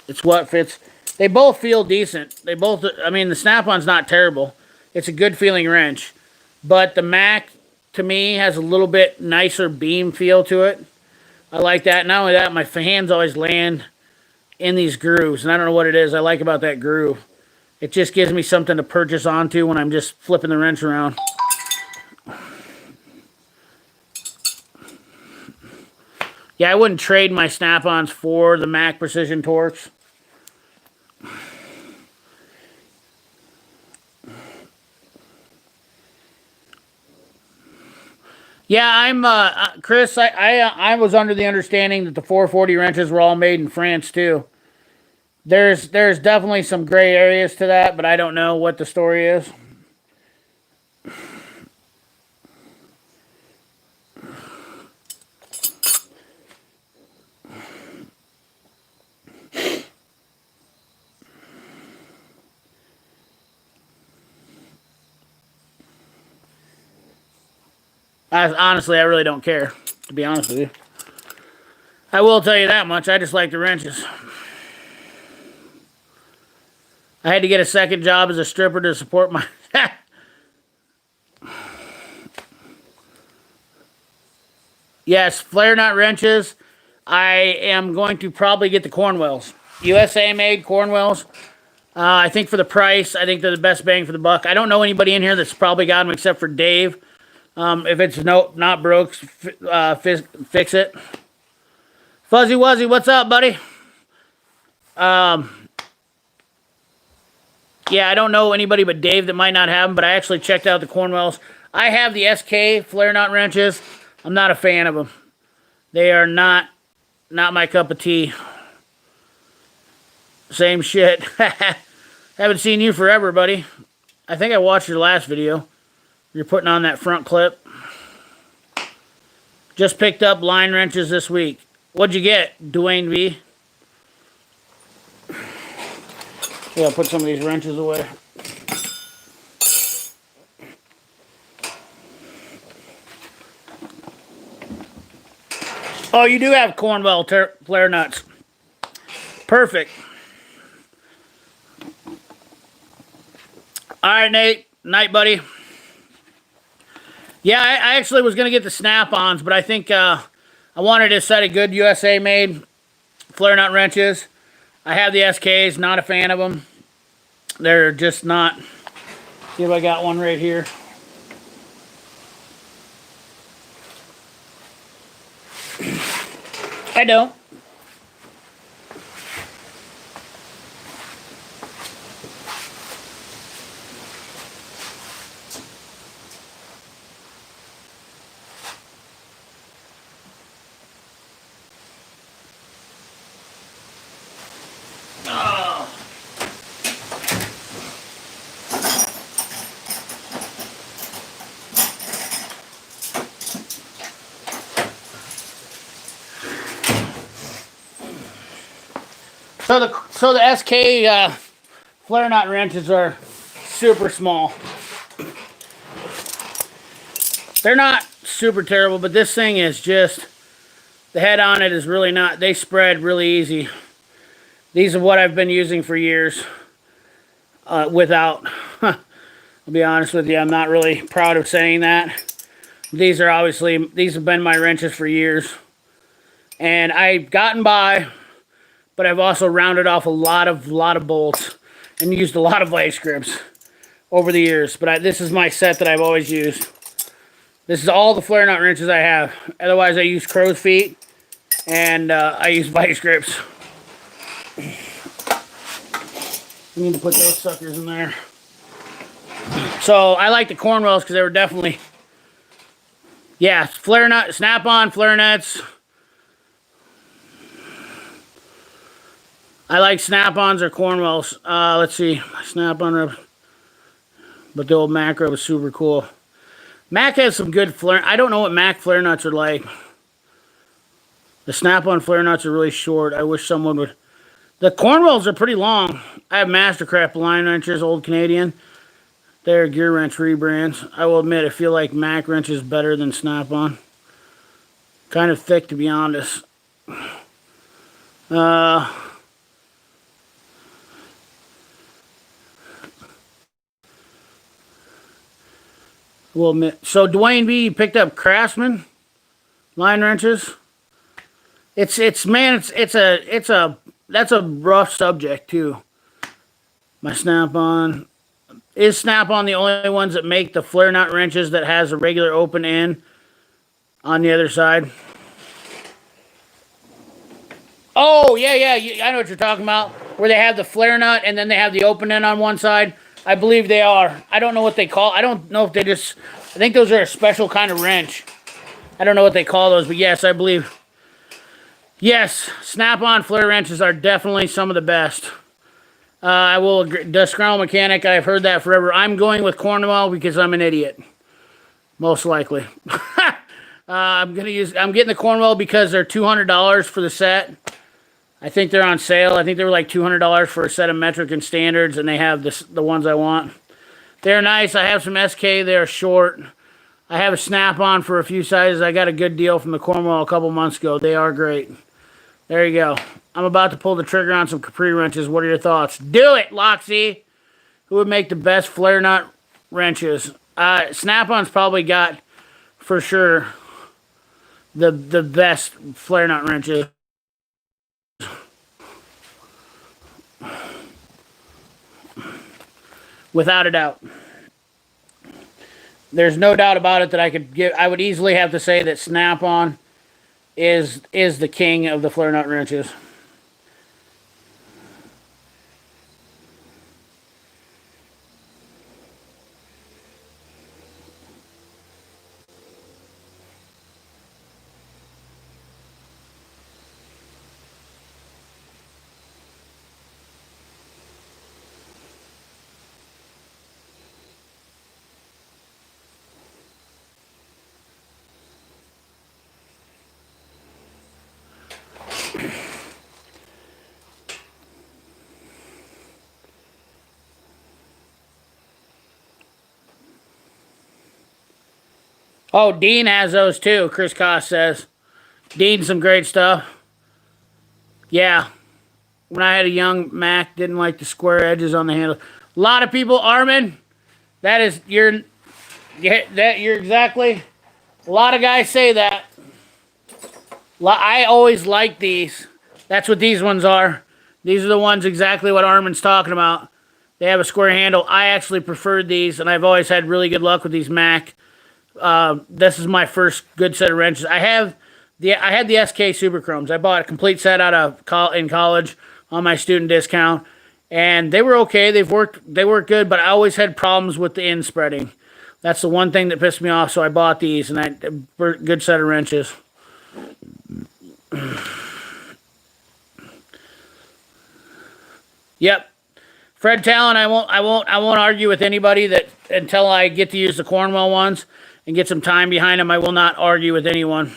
It's what fits. They both feel decent. I mean, the Snap-on's not terrible. It's a good feeling wrench. But the Mac, to me, has a little bit nicer beam feel to it. I like that. Not only that, my hands always land in these grooves. And I don't know what it is I like about that groove. It just gives me something to purchase onto when I'm just flipping the wrench around. Yeah, I wouldn't trade my Snap-ons for the Mac Precision Torques. Yeah, I'm Chris. I was under the understanding that the 440 wrenches were all made in France too. There's definitely some gray areas to that, but I don't know what the story is. Honestly, I really don't care, to be honest with you. I will tell you that much. I just like the wrenches. I had to get a second job as a stripper to support my. Yes, flare nut wrenches. I am going to probably get the Cornwells. USA made Cornwells. I think for the price, I think they're the best bang for the buck. I don't know anybody in here that's probably got them except for Dave. If it's not broke, fix it. Fuzzy Wuzzy, what's up, buddy? Yeah, I don't know anybody but Dave that might not have them, but I actually checked out the Cornwells. I have the SK flare nut wrenches. I'm not a fan of them. They are not my cup of tea. Same shit. Haven't seen you forever, buddy. I think I watched your last video. You're putting on that front clip. Just picked up line wrenches this week. What'd you get, Dwayne V? Yeah, I'll put some of these wrenches away. Oh, you do have Cornwell flare nuts. Perfect. All right, Nate. Night, buddy. Yeah, I actually was going to get the Snap-ons, but I think I wanted a set of good USA-made flare nut wrenches. I have the SKs, not a fan of them. They're just not. See if I got one right here. I don't. So the SK flare nut wrenches are super small. They're not super terrible, but this thing is just, the head on it is really not, they spread really easy. These are what I've been using for years without, I'll be honest with you, I'm not really proud of saying that. These have been my wrenches for years. And I've gotten by, but I've also rounded off a lot of bolts and used a lot of vice grips over the years. But this is my set that I've always used. This is all the flare nut wrenches I have. Otherwise, I use crow's feet and I use vice grips. I need to put those suckers in there. So I like the Cornwells because they were definitely, yeah, flare nut, Snap-on flare nuts. I like Snap-ons or Cornwells. Let's see, Snap-on rub. But the old Mac rub is super cool. Mac has some good flare. I don't know what Mac flare nuts are like. The Snap-on flare nuts are really short. I wish someone would. The Cornwells are pretty long. I have Mastercraft line wrenches, old Canadian. They're gear wrench rebrands. I will admit, I feel like Mac wrench is better than Snap-on. Kind of thick, to be honest. Will admit. So Dwayne B, you picked up Craftsman line wrenches. That's a rough subject too. My Snap-on. Is Snap-on the only ones that make the flare nut wrenches that has a regular open end on the other side? Oh, yeah, I know what you're talking about. Where they have the flare nut and then they have the open end on one side. I believe they are. I don't know what they call. I don't know if they just. I think those are a special kind of wrench. I don't know what they call those, but yes, I believe. Yes, Snap-on flare wrenches are definitely some of the best. I will agree. Disgruntled Mechanic, I've heard that forever. I'm going with Cornwell because I'm an idiot. Most likely. I'm getting the Cornwell because they're $200 for the set. I think they're on sale. I think they were like $200 for a set of metric and standards, and they have the ones I want. They're nice. I have some SK. They're short. I have a Snap-on for a few sizes. I got a good deal from the Cornwell a couple months ago. They are great. There you go. I'm about to pull the trigger on some Capri wrenches. What are your thoughts? Do it, Loxy! Who would make the best flare nut wrenches? Snap-on's probably got, for sure, the best flare nut wrenches. Without a doubt. There's no doubt about it that I would easily have to say that Snap-on is the king of the flare nut wrenches. Oh, Dean has those too, Chris Koss says. Dean's some great stuff. Yeah. When I had a young Mac, didn't like the square edges on the handle. A lot of people, Armin, you're exactly. A lot of guys say that. I always like these. That's what these ones are. These are the ones exactly what Armin's talking about. They have a square handle. I actually preferred these, and I've always had really good luck with these Mac. This is my first good set of wrenches. I had the SK Super Chromes. I bought a complete set out of in college on my student discount, and they were okay. They worked good, but I always had problems with the in spreading. That's the one thing that pissed me off. So I bought these, and good set of wrenches. Yep. Fred Talon, I won't argue with anybody that until I get to use the Cornwell ones and get some time behind them. I will not argue with anyone.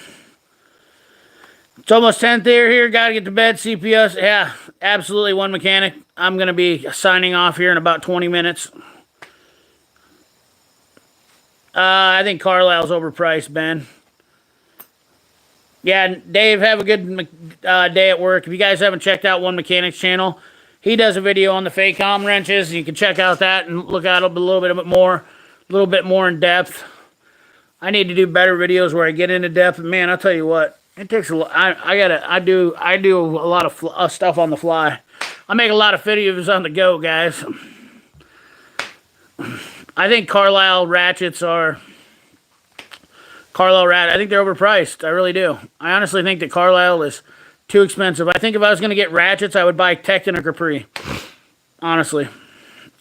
It's almost 10th here. Got to get to bed. CPS. Yeah, absolutely. One Mechanic. I'm going to be signing off here in about 20 minutes. I think Carlisle's overpriced, Ben. Yeah, Dave, have a good day at work. If you guys haven't checked out One Mechanic's channel, he does a video on the Faycom wrenches. You can check out that and look at it a little bit more in depth. I need to do better videos where I get into depth. Man, I'll tell you what, it takes a lot. I do a lot of stuff on the fly. I make a lot of videos on the go, guys. I think Carlisle ratchets I think they're overpriced. I really do. I honestly think that Carlisle is too expensive. I think if I was going to get ratchets, I would buy Tekton or Capri. Honestly.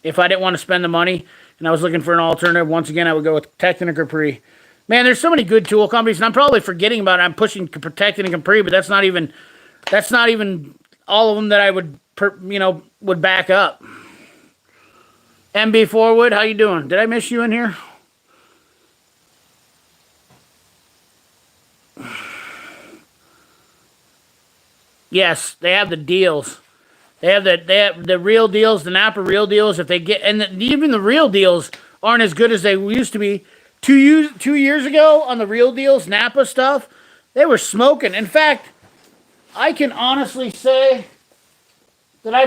If I didn't want to spend the money and I was looking for an alternative, once again, I would go with Tekton or Capri. Man, there's so many good tool companies, and I'm probably forgetting about it. I'm pushing Tekton and Capri, but that's not even all of them that I would back up. MB Forwood, how you doing? Did I miss you in here? Yes, they have the deals. They have the real deals, the Napa real deals. If they get even the real deals aren't as good as they used to be. 2 years ago on the real deals Napa stuff, they were smoking. In fact, I can honestly say that I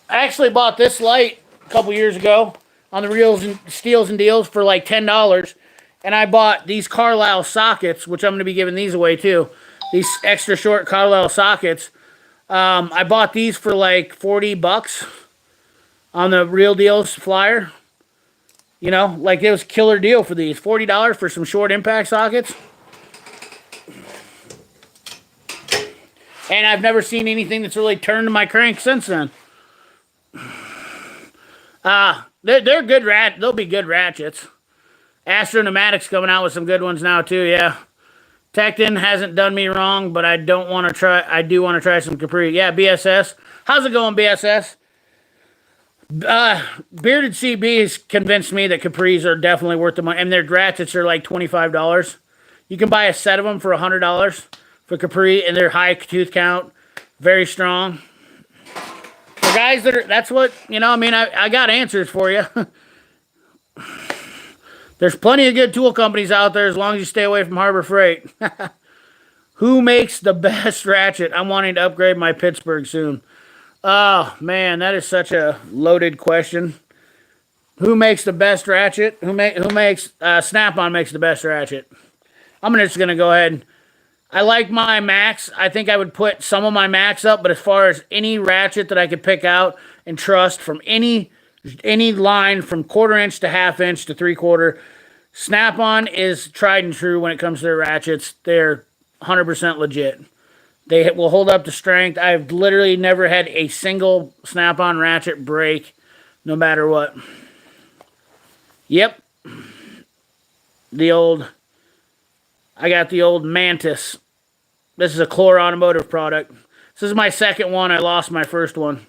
actually bought this light a couple years ago on the reels and steals and deals for like $10, and I bought these Carlisle sockets, which I'm going to be giving these away too. These extra short Carlisle sockets. I bought these for like $40 on the Real Deals flyer. You know, like it was a killer deal for these. $40 for some short impact sockets. And I've never seen anything that's really turned my crank since then. They're good they'll be good ratchets. Astro Pneumatics coming out with some good ones now too. Yeah, Tekton hasn't done me wrong, but I don't want to try. I do want to try some Capri. Yeah, BSS. How's it going, BSS? Bearded CB has convinced me that Capris are definitely worth the money, and their ratchets are like $25. You can buy a set of them for $100 for Capri, and they're high tooth count, very strong. For guys that are, that's what, you know, I mean, I got answers for you. There's plenty of good tool companies out there as long as you stay away from Harbor Freight. Who makes the best ratchet? I'm wanting to upgrade my Pittsburgh soon. Oh, man, that is such a loaded question. Who makes the best ratchet? Who makes, Snap-on makes the best ratchet. I'm just going to go ahead. I like my Max. I think I would put some of my Max up, but as far as any ratchet that I could pick out and trust from any line from 1/4 inch to 1/2 inch to 3/4, Snap-on is tried and true when it comes to their ratchets. They're 100% legit. They will hold up to strength. I've literally never had a single Snap-on ratchet break, no matter what. Yep. I got the old Mantis. This is a Clore Automotive product. This is my second one. I lost my first one.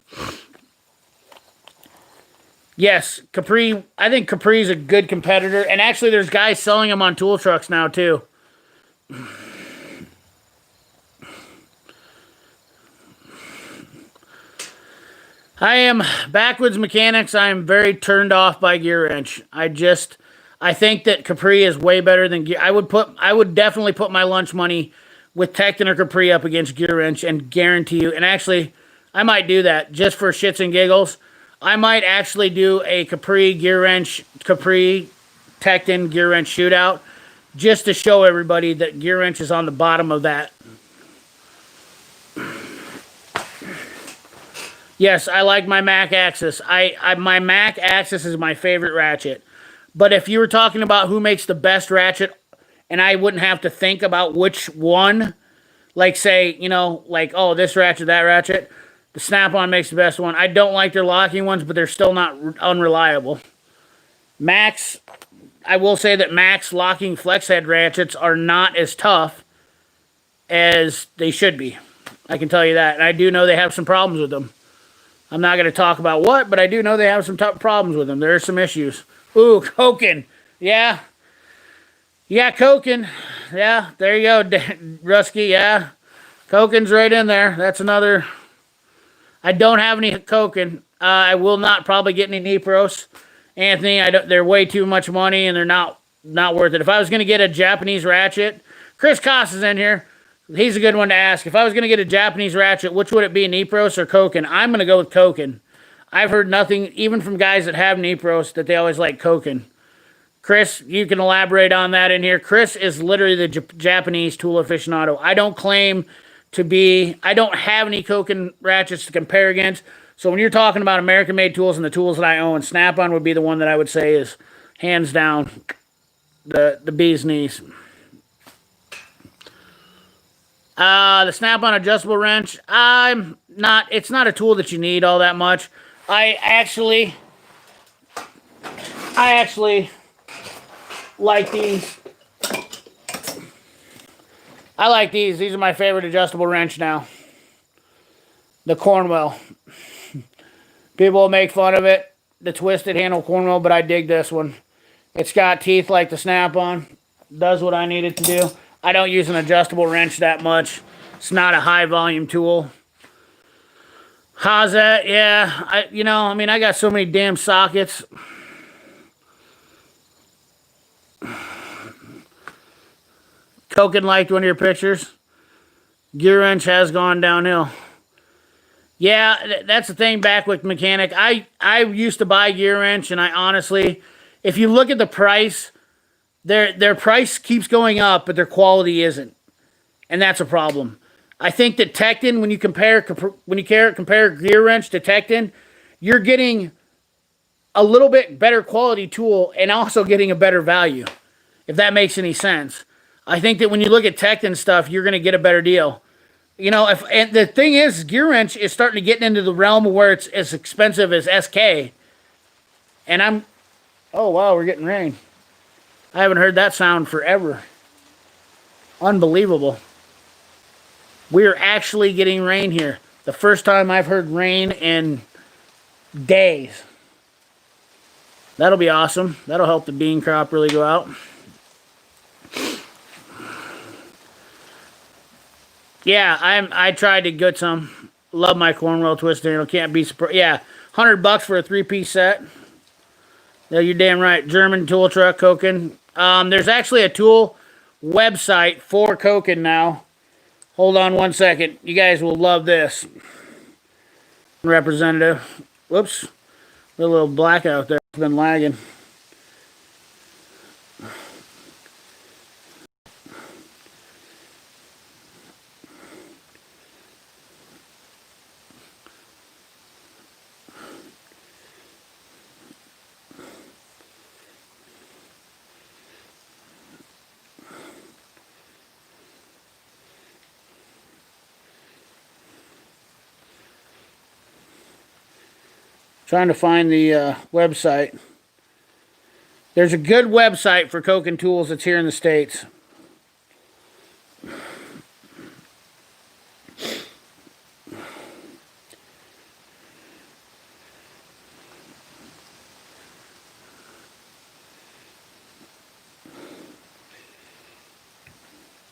Yes, Capri. I think Capri is a good competitor. And actually, there's guys selling them on tool trucks now, too. I am Backwoods Mechanics. I am very turned off by Gear Wrench. I think that Capri is way better than Gear. I would definitely put my lunch money with Tekton or Capri up against Gear Wrench and guarantee you. And actually, I might do that just for shits and giggles. I might actually do a Capri Tekton Gear Wrench shootout just to show everybody that Gear Wrench is on the bottom of that. Yes, I like my Mac Axis. My Mac Axis is my favorite ratchet. But if you were talking about who makes the best ratchet, and I wouldn't have to think about which one, like say, you know, like, oh, this ratchet, that ratchet, the Snap-on makes the best one. I don't like their locking ones, but they're still not unreliable. Max, I will say that Max locking flex head ratchets are not as tough as they should be. I can tell you that. And I do know they have some problems with them. I'm not going to talk about what, but I do know they have some tough problems with them. There are some issues. Ooh, Koken. Yeah. Yeah, Koken. Yeah, there you go, Rusky. Yeah. Koken's right in there. That's another. I don't have any Koken. I will not probably get any Nipros. Anthony, they're way too much money, and they're not worth it. If I was going to get a Japanese ratchet, Chris Koss is in here. He's a good one to ask. If I was going to get a Japanese ratchet, which would it be, Nipros or Koken? I'm going to go with Koken. I've heard nothing, even from guys that have Nipros, that they always like Koken. Chris, you can elaborate on that in here. Chris is literally the Japanese tool aficionado. I don't claim to be, I don't have any Koken ratchets to compare against. So when you're talking about American-made tools and the tools that I own, Snap-on would be the one that I would say is hands down the bee's knees. The Snap-on adjustable wrench, it's not a tool that you need all that much. I actually like these. I like these. These are my favorite adjustable wrench now. The Cornwell. People will make fun of it, the twisted handle Cornwell, but I dig this one. It's got teeth like the Snap-on. Does what I need it to do. I don't use an adjustable wrench that much. It's not a high volume tool. Hazat, yeah. I got so many damn sockets. Koken liked one of your pictures. Gear wrench has gone downhill. Yeah, that's the thing back with Mechanic. I used to buy Gear wrench, and I honestly, if you look at the price, their price keeps going up, but their quality isn't. And that's a problem. I think that Tekton, when you compare Gear wrench to Tekton, you're getting a little bit better quality tool and also getting a better value, if that makes any sense. I think that when you look at Tekton stuff, you're going to get a better deal. You know, and the thing is, Gear wrench is starting to get into the realm where it's as expensive as SK. And oh wow, we're getting rain. I haven't heard that sound forever. Unbelievable. We're actually getting rain here. The first time I've heard rain in days. That'll be awesome. That'll help the bean crop really go out. Yeah, I tried to get some. Love my Cornwell twist handle. Can't be surprised. Yeah, $100 for a 3-piece set. Yeah, you're damn right. German tool truck, Koken. There's actually a tool website for Koken now. Hold on one second. You guys will love this. Representative. Whoops. A little blackout there. It's been lagging. Trying to find the website. There's a good website for Koken tools that's here in the States.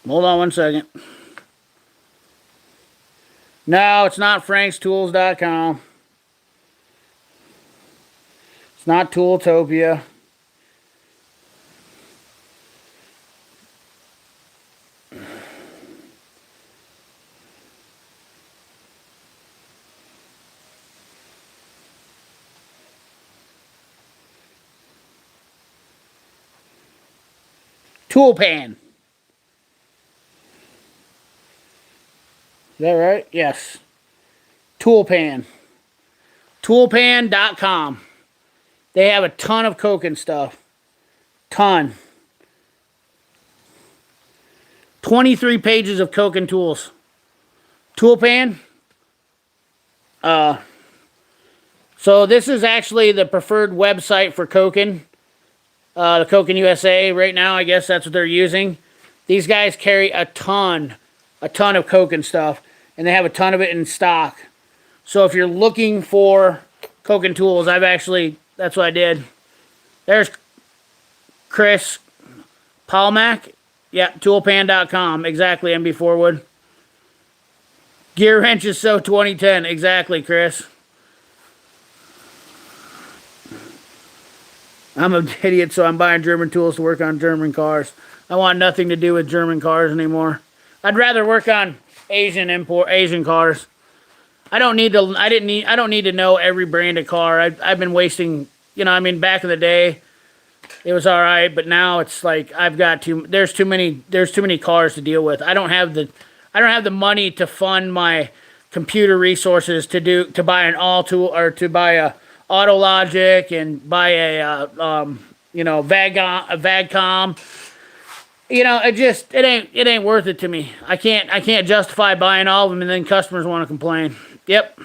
Hold on one second. No, it's not frankstools.com. It's not Tooltopia. Toolpan. Is that right? Yes. Toolpan. Toolpan.com. They have a ton of Koken stuff. Ton. 23 pages of Koken tools. Toolpan. So this is actually the preferred website for Koken. The Koken USA right now, I guess that's what they're using. These guys carry a ton of Koken stuff, and they have a ton of it in stock. So if you're looking for Koken tools, that's what I did. There's Chris Palmack. Yeah, toolpan.com. Exactly, MB4 Wood. Gear wrench is so 2010. Exactly, Chris. I'm an idiot, so I'm buying German tools to work on German cars. I want nothing to do with German cars anymore. I'd rather work on Asian cars. I don't need to know every brand of car. I've been wasting, back in the day it was all right, but now it's like there's too many cars to deal with. I don't have the money to fund my computer resources to buy an all tool or to buy a AutoLogic and buy a Vagcom. It ain't worth it to me. I can't justify buying all of them and then customers want to complain. Yep.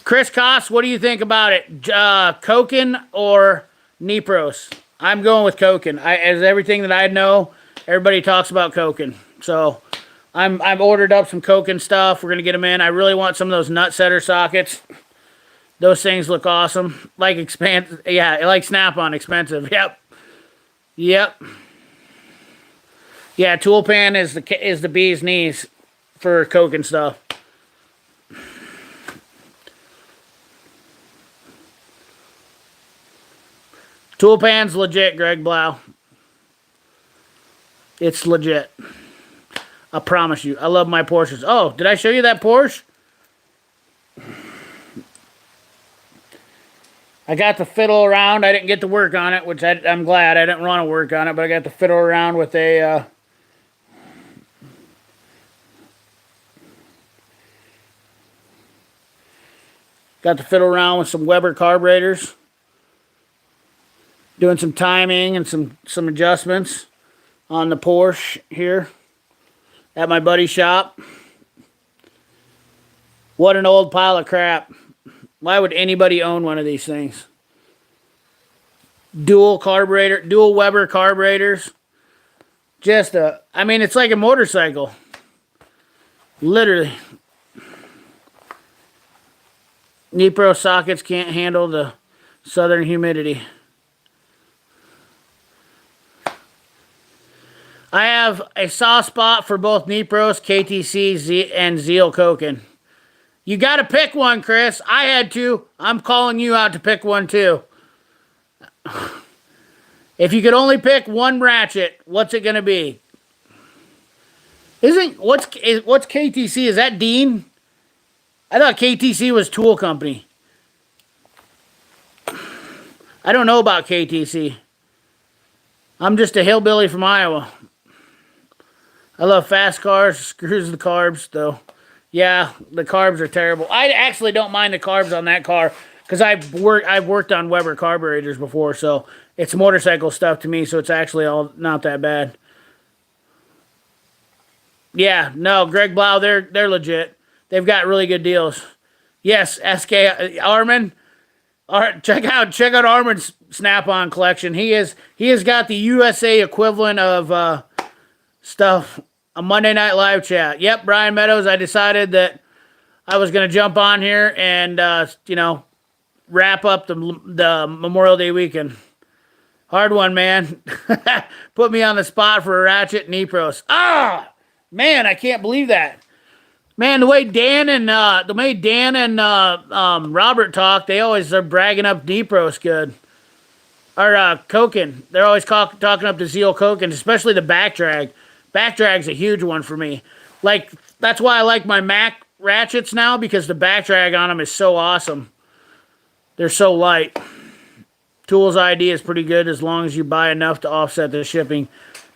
Chris Koss, what do you think about it? Koken or Nipros? I'm going with Koken. As everything that I know, everybody talks about Koken. So I've ordered up some Koken stuff. We're gonna get them in. I really want some of those nut setter sockets. Those things look awesome. Like Snap-on expensive. Yep. Yeah, Toolpan is the bee's knees for Koken stuff. Toolpan's legit, Greg Blau. It's legit. I promise you. I love my Porsches. Oh, did I show you that Porsche? I got to fiddle around. I didn't get to work on it, which I'm glad. I didn't want to work on it, but I got to fiddle around with a... got to fiddle around with some Weber carburetors. Doing some timing and some adjustments on the Porsche here at my buddy's shop. What an old pile of crap. Why would anybody own one of these things? dual Weber carburetors. I mean, it's like a motorcycle. Literally. Nipro sockets can't handle the southern humidity. I have a soft spot for both Nipros, KTC, and Zeal Koken. You got to pick one, Chris. I had to. I'm calling you out to pick one too. If you could only pick one ratchet, what's it going to be? What's KTC? Is that Dean? I thought KTC was Tool Company. I don't know about KTC. I'm just a hillbilly from Iowa. I love fast cars. Screws the carbs, though. Yeah, the carbs are terrible. I actually don't mind the carbs on that car because I've worked on Weber carburetors before, so it's motorcycle stuff to me, so it's actually all not that bad. Yeah, no, Greg Blau, they're legit. They've got really good deals. Yes, SK Armin. Check out Armin's Snap-on collection. He has got the USA equivalent of stuff. A Monday Night Live chat. Yep, Brian Meadows. I decided that I was going to jump on here and wrap up the Memorial Day weekend. Hard one, man. Put me on the spot for a ratchet and Nipros. Ah, man, I can't believe that. Man, the way Dan and Robert talk, they always are bragging up Nipros good. Or Koken. They're always talking up the Zeal Koken, especially the back drag. Back drag's a huge one for me. Like, that's why I like my Mac ratchets now, because the back drag on them is so awesome. They're so light. Tool's ID is pretty good as long as you buy enough to offset the shipping.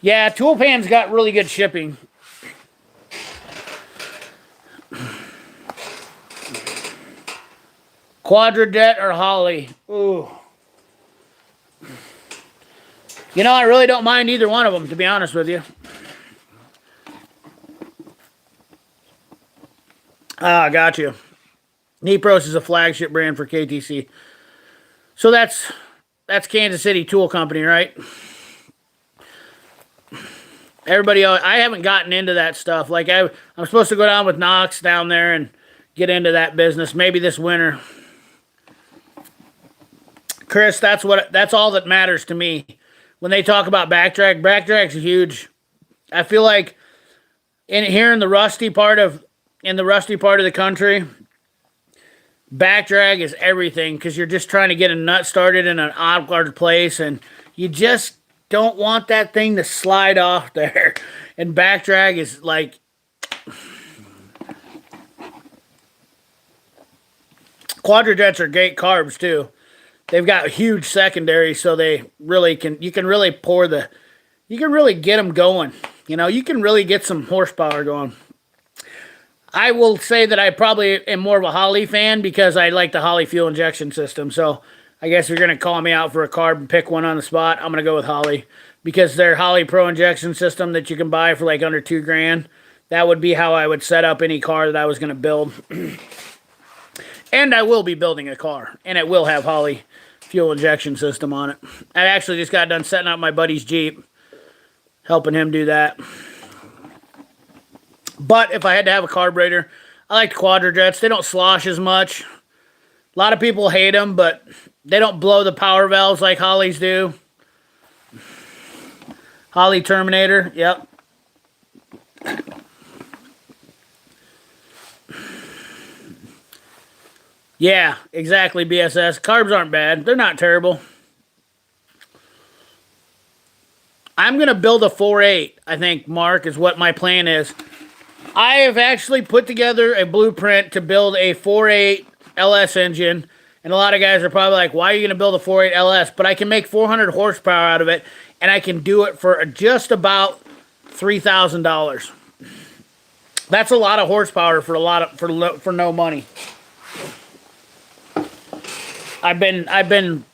Yeah, Tool Pan's got really good shipping. Quadrajet or Holley? Ooh. You know, I really don't mind either one of them, to be honest with you. Ah, got you. Nipros is a flagship brand for KTC. So that's Kansas City Tool Company, right? Everybody, I haven't gotten into that stuff. Like, I'm supposed to go down with Knox down there and get into that business maybe this winter. Chris, that's all that matters to me. When they talk about back drag's huge. I feel like here in the rusty part of the country, back drag is everything, because you're just trying to get a nut started in an awkward place, and you just don't want that thing to slide off there. And back drag is like, Quadrajets are great carbs too. They've got huge secondary, so you can really get them going. You know, you can really get some horsepower going. I will say that I probably am more of a Holley fan because I like the Holley fuel injection system. So I guess if you're going to call me out for a carb and pick one on the spot, I'm going to go with Holley, because their Holley Pro injection system that you can buy for like under $2,000, that would be how I would set up any car that I was going to build. And I will be building a car, and it will have Holley fuel injection system on it. I actually just got done setting up my buddy's Jeep, helping him do that. But if I had to have a carburetor, I like Quadrajets. They don't slosh as much. A lot of people hate them, but they don't blow the power valves like Holley's do. Holley Terminator, yep. Yeah, exactly, BSS. Carbs aren't bad. They're not terrible. I'm going to build a 4.8, I think, Mark, is what my plan is. I have actually put together a blueprint to build a 4.8 LS engine, and a lot of guys are probably like, why are you going to build a 4.8 LS? But I can make 400 horsepower out of it, and I can do it for just about $3,000. That's a lot of horsepower for no money. I've been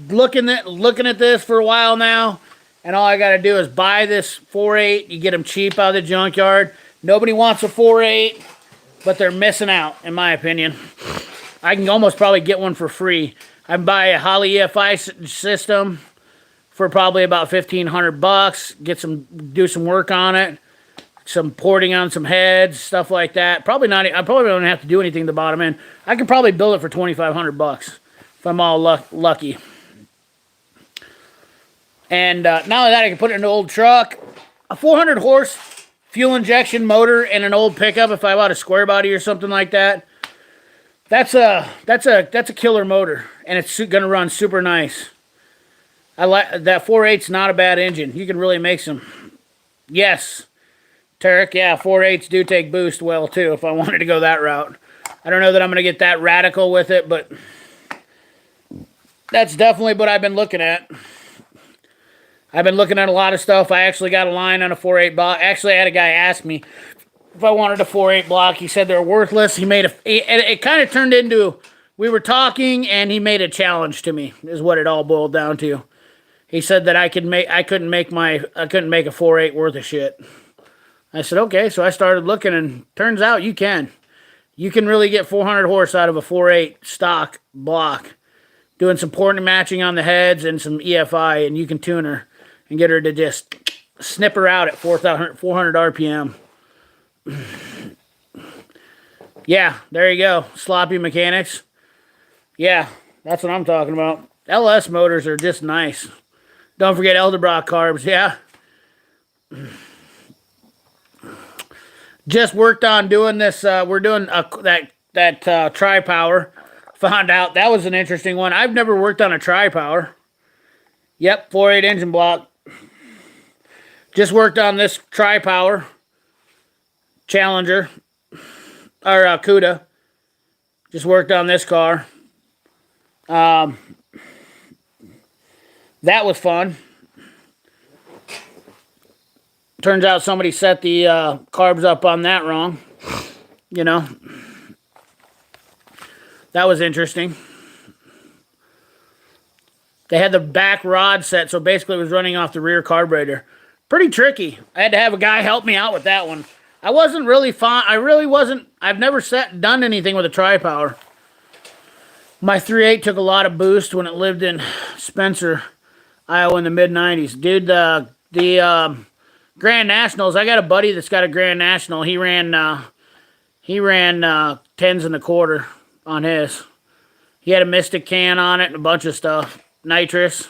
looking at this for a while now, and all I got to do is buy this 4.8. You get them cheap out of the junkyard. Nobody wants a 4.8, but they're missing out, in my opinion. I can almost probably get one for free. I can buy a Holley EFI system, for probably about $1,500. Do some work on it, some porting on some heads, stuff like that. Probably not. I probably don't have to do anything to the bottom end. I could probably build it for $2,500 if I'm all lucky. And not only that, I can put it in an old truck, a 400 horse fuel injection motor, and an old pickup. If I bought a square body or something like that, that's a killer motor, and it's gonna run super nice. I like that 4.8's not a bad engine. You can really make some. Yes, Tarek. Yeah, 4.8s do take boost well too. If I wanted to go that route, I don't know that I'm gonna get that radical with it, but that's definitely what I've been looking at. I've been looking at a lot of stuff. I actually got a line on a 4.8 block. Actually, I had a guy ask me if I wanted a 4.8 block. He said they're worthless. It kind of turned into, we were talking and he made a challenge to me, is what it all boiled down to. He said that I couldn't make a 4.8 worth of shit. I said, okay, so I started looking, and turns out you can. You can really get 400 horse out of a 4.8 stock block, doing some porting and matching on the heads and some EFI, and you can tune her and get her to just snip her out at 400 RPM. Yeah, there you go. Sloppy mechanics. Yeah, that's what I'm talking about. LS motors are just nice. Don't forget Edelbrock carbs, yeah. Just worked on doing this. We're doing that tri-power. Found out that was an interesting one. I've never worked on a tri-power. Yep, 4.8 engine block. Just worked on this tri-power Challenger, or Cuda. Just worked on this car. That was fun. Turns out somebody set the carbs up on that wrong. You know. That was interesting. They had the back rod set, so basically it was running off the rear carburetor. Pretty tricky. I had to have a guy help me out with that one. I wasn't really fond. I really wasn't. I've never done anything with a tri-power. My 3.8 took a lot of boost when it lived in Spencer, Iowa in the mid-90s. Dude, the Grand Nationals, I got a buddy that's got a Grand National. He ran 10s and a quarter on his. He had a Mystic can on it and a bunch of stuff. Nitrous.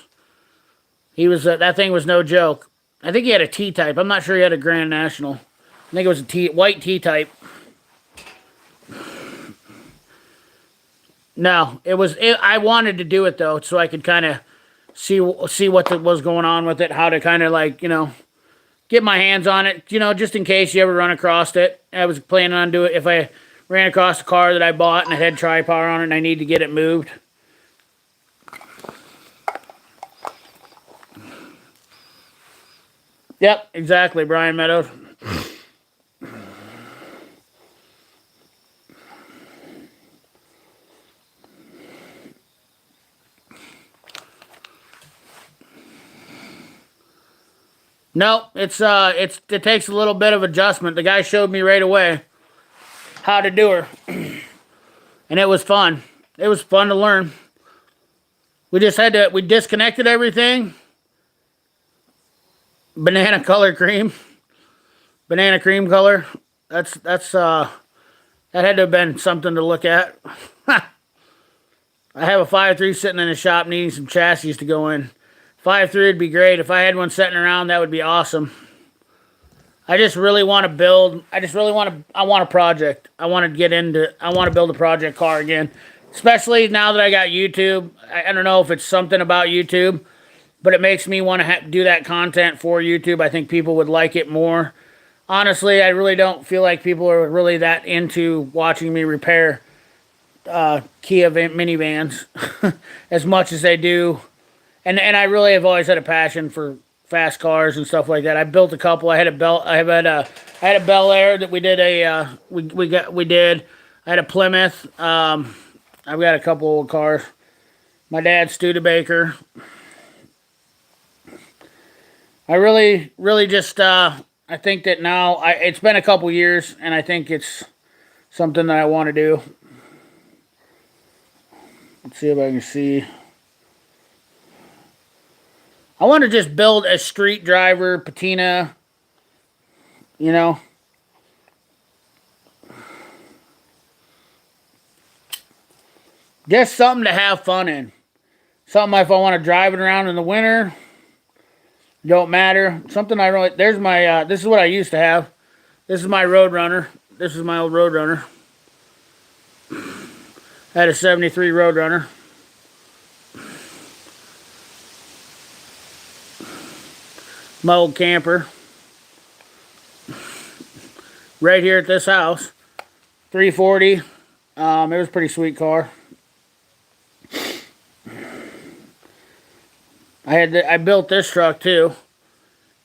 He was that thing was no joke. I think he had a T-type. I'm not sure he had a Grand National. I think it was a white T-type. No, I wanted to do it though, so I could kind of see what was going on with it, how to kind of like, get my hands on it, just in case you ever run across it. I was planning on doing it if I ran across a car that I bought and it had tri-power on it and I need to get it moved. Yep, exactly, Brian Meadows. No, it takes a little bit of adjustment. The guy showed me right away how to do her. And it was fun. It was fun to learn. We disconnected everything. Banana cream color. That had to have been something to look at. I have a 5.3 sitting in the shop needing some chassis to go in. 5.3 would be great. If I had one sitting around, that would be awesome. I just really want to build. I want a project. I want to build a project car again. Especially now that I got YouTube. I don't know if it's something about YouTube, but it makes me want to do that content for YouTube. I think people would like it more. Honestly, I really don't feel like people are really that into watching me repair Kia minivans as much as they do. And I really have always had a passion for fast cars and stuff like that. I built a couple. I had a Bel Air that we did I had a Plymouth. I've got a couple old cars. My dad's Studebaker. I really just I think that now it's been a couple years and I think it's something that I want to do. Let's see if I can see. I want to just build a street driver patina, you know. Just something to have fun in. Something if I want to drive it around in the winter. Don't matter. Something I really... There's my... this is what I used to have. This is my Roadrunner. This is my old Roadrunner. I had a 73 Roadrunner. My old camper. Right here at this house. 340. It was a pretty sweet car. I built this truck too.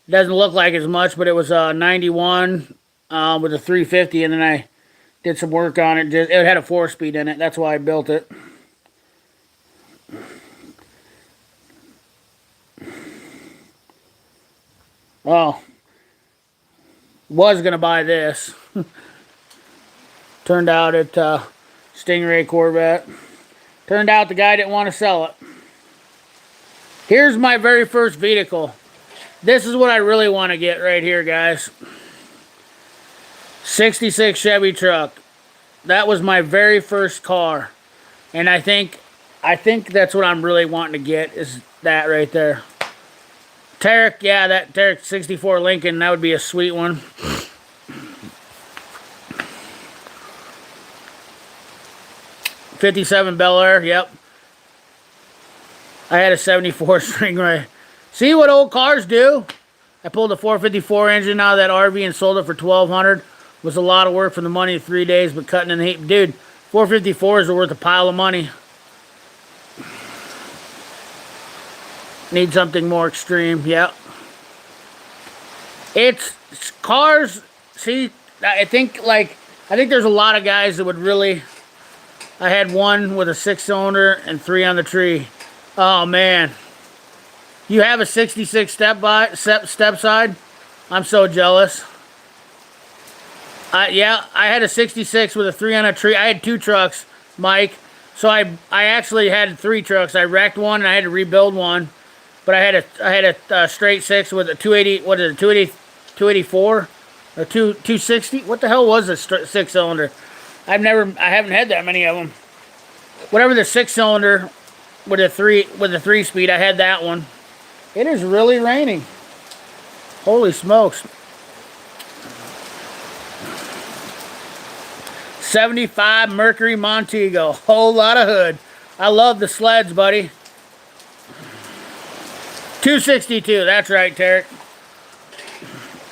It doesn't look like as much, but it was a 91 with a 350, and then I did some work on it. It had a 4-speed in it. That's why I built it. Well, was gonna buy this. Turned out it Stingray Corvette. Turned out the guy didn't want to sell it. Here's my very first vehicle. This is what I really want to get right here, guys. 66 Chevy truck. That was my very first car. And I think that's what I'm really wanting to get, is that right there. Tarek, yeah, that Tarek 64 Lincoln, that would be a sweet one. '57 Bel Air, yep. I had a 74 Stingray. See what old cars do? I pulled a 454 engine out of that RV and sold it for $1,200. Was a lot of work for the money of 3 days, but cutting in the heat. Dude, 454s are worth a pile of money. Need something more extreme, yep. It's cars, see, I think there's a lot of guys that would really... I had one with a 6-cylinder and 3 on the tree. Oh, man. You have a 66 step side? I'm so jealous. Yeah, I had a 66 with a 3 on a tree. I had 2 trucks, Mike. So I actually had 3 trucks. I wrecked one and I had to rebuild one. But I had a straight 6 with a 280, what is it, 284? Or 260? What the hell was a 6-cylinder? I haven't had that many of them. Whatever the 6-cylinder... With a 3-speed, I had that one. It is really raining. Holy smokes. 75 Mercury Montego. Whole lot of hood. I love the sleds, buddy. 262, that's right, Tarek.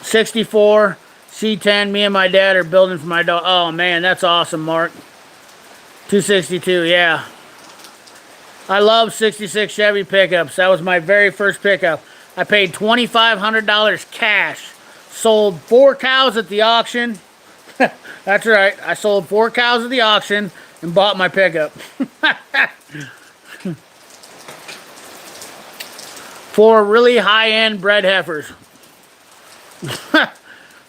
64 C10. Me and my dad are building for my dog. Oh man, that's awesome, Mark. 262, yeah. I love 66 Chevy pickups. That was my very first pickup. I paid $2,500 cash. Sold 4 cows at the auction. That's right. I sold 4 cows at the auction and bought my pickup. 4 really high-end bred heifers. A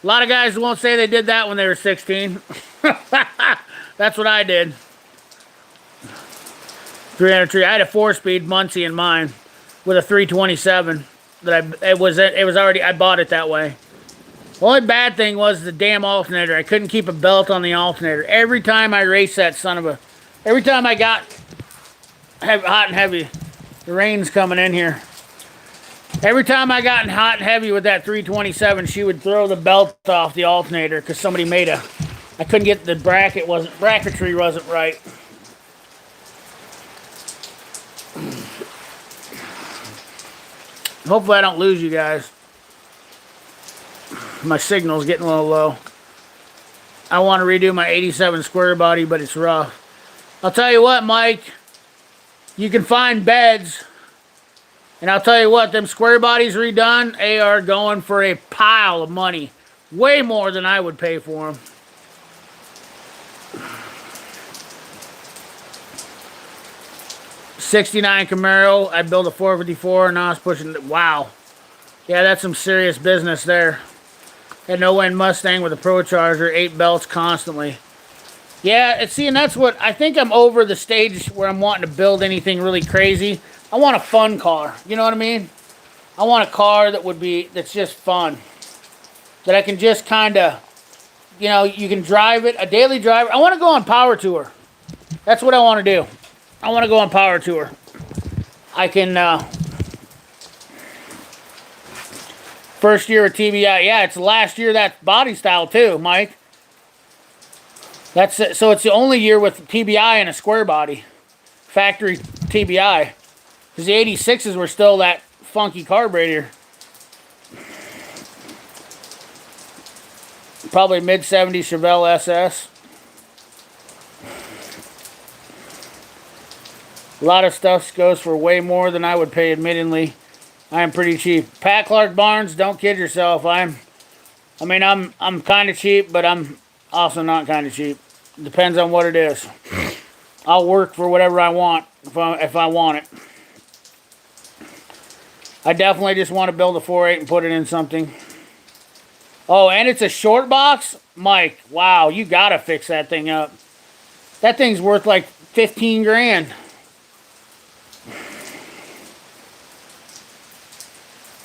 lot of guys won't say they did that when they were 16. That's what I did. 300 tree. I had a 4-speed Muncie in mine with a 327 that I bought it that way. The only bad thing was the damn alternator. I couldn't keep a belt on the alternator. Every time I raced that every time I got hot and heavy, the rain's coming in here. Every time I got hot and heavy with that 327, she would throw the belt off the alternator because somebody I couldn't get the bracketry wasn't right. Hopefully I don't lose you guys. My signal's getting a little low. I want to redo my 87 square body, but it's rough. I'll tell you what, Mike. You can find beds. And I'll tell you what, them square bodies redone, they are going for a pile of money. Way more than I would pay for them. '69 Camaro, I built a 454, and now it's pushing, wow. Yeah, that's some serious business there. Had no-end Mustang with a ProCharger, 8 belts constantly. Yeah, and that's what, I think I'm over the stage where I'm wanting to build anything really crazy. I want a fun car, you know what I mean? I want a car that's just fun. That I can just kind of, you can drive it, a daily driver. I want to go on power tour. That's what I want to do. I want to go on power tour. I can, first year of TBI. Yeah, it's the last year of that body style too, Mike. That's it. So it's the only year with TBI and a square body. Factory TBI. Because the 86s were still that funky carburetor. Probably mid-70s Chevelle SS. A lot of stuff goes for way more than I would pay, admittedly. I am pretty cheap. Pat Clark Barnes, don't kid yourself. I'm kind of cheap, but I'm also not kind of cheap. Depends on what it is. I'll work for whatever I want if I want it. I definitely just want to build a 4.8 and put it in something. Oh, and it's a short box? Mike, wow, you gotta fix that thing up. That thing's worth like 15 grand.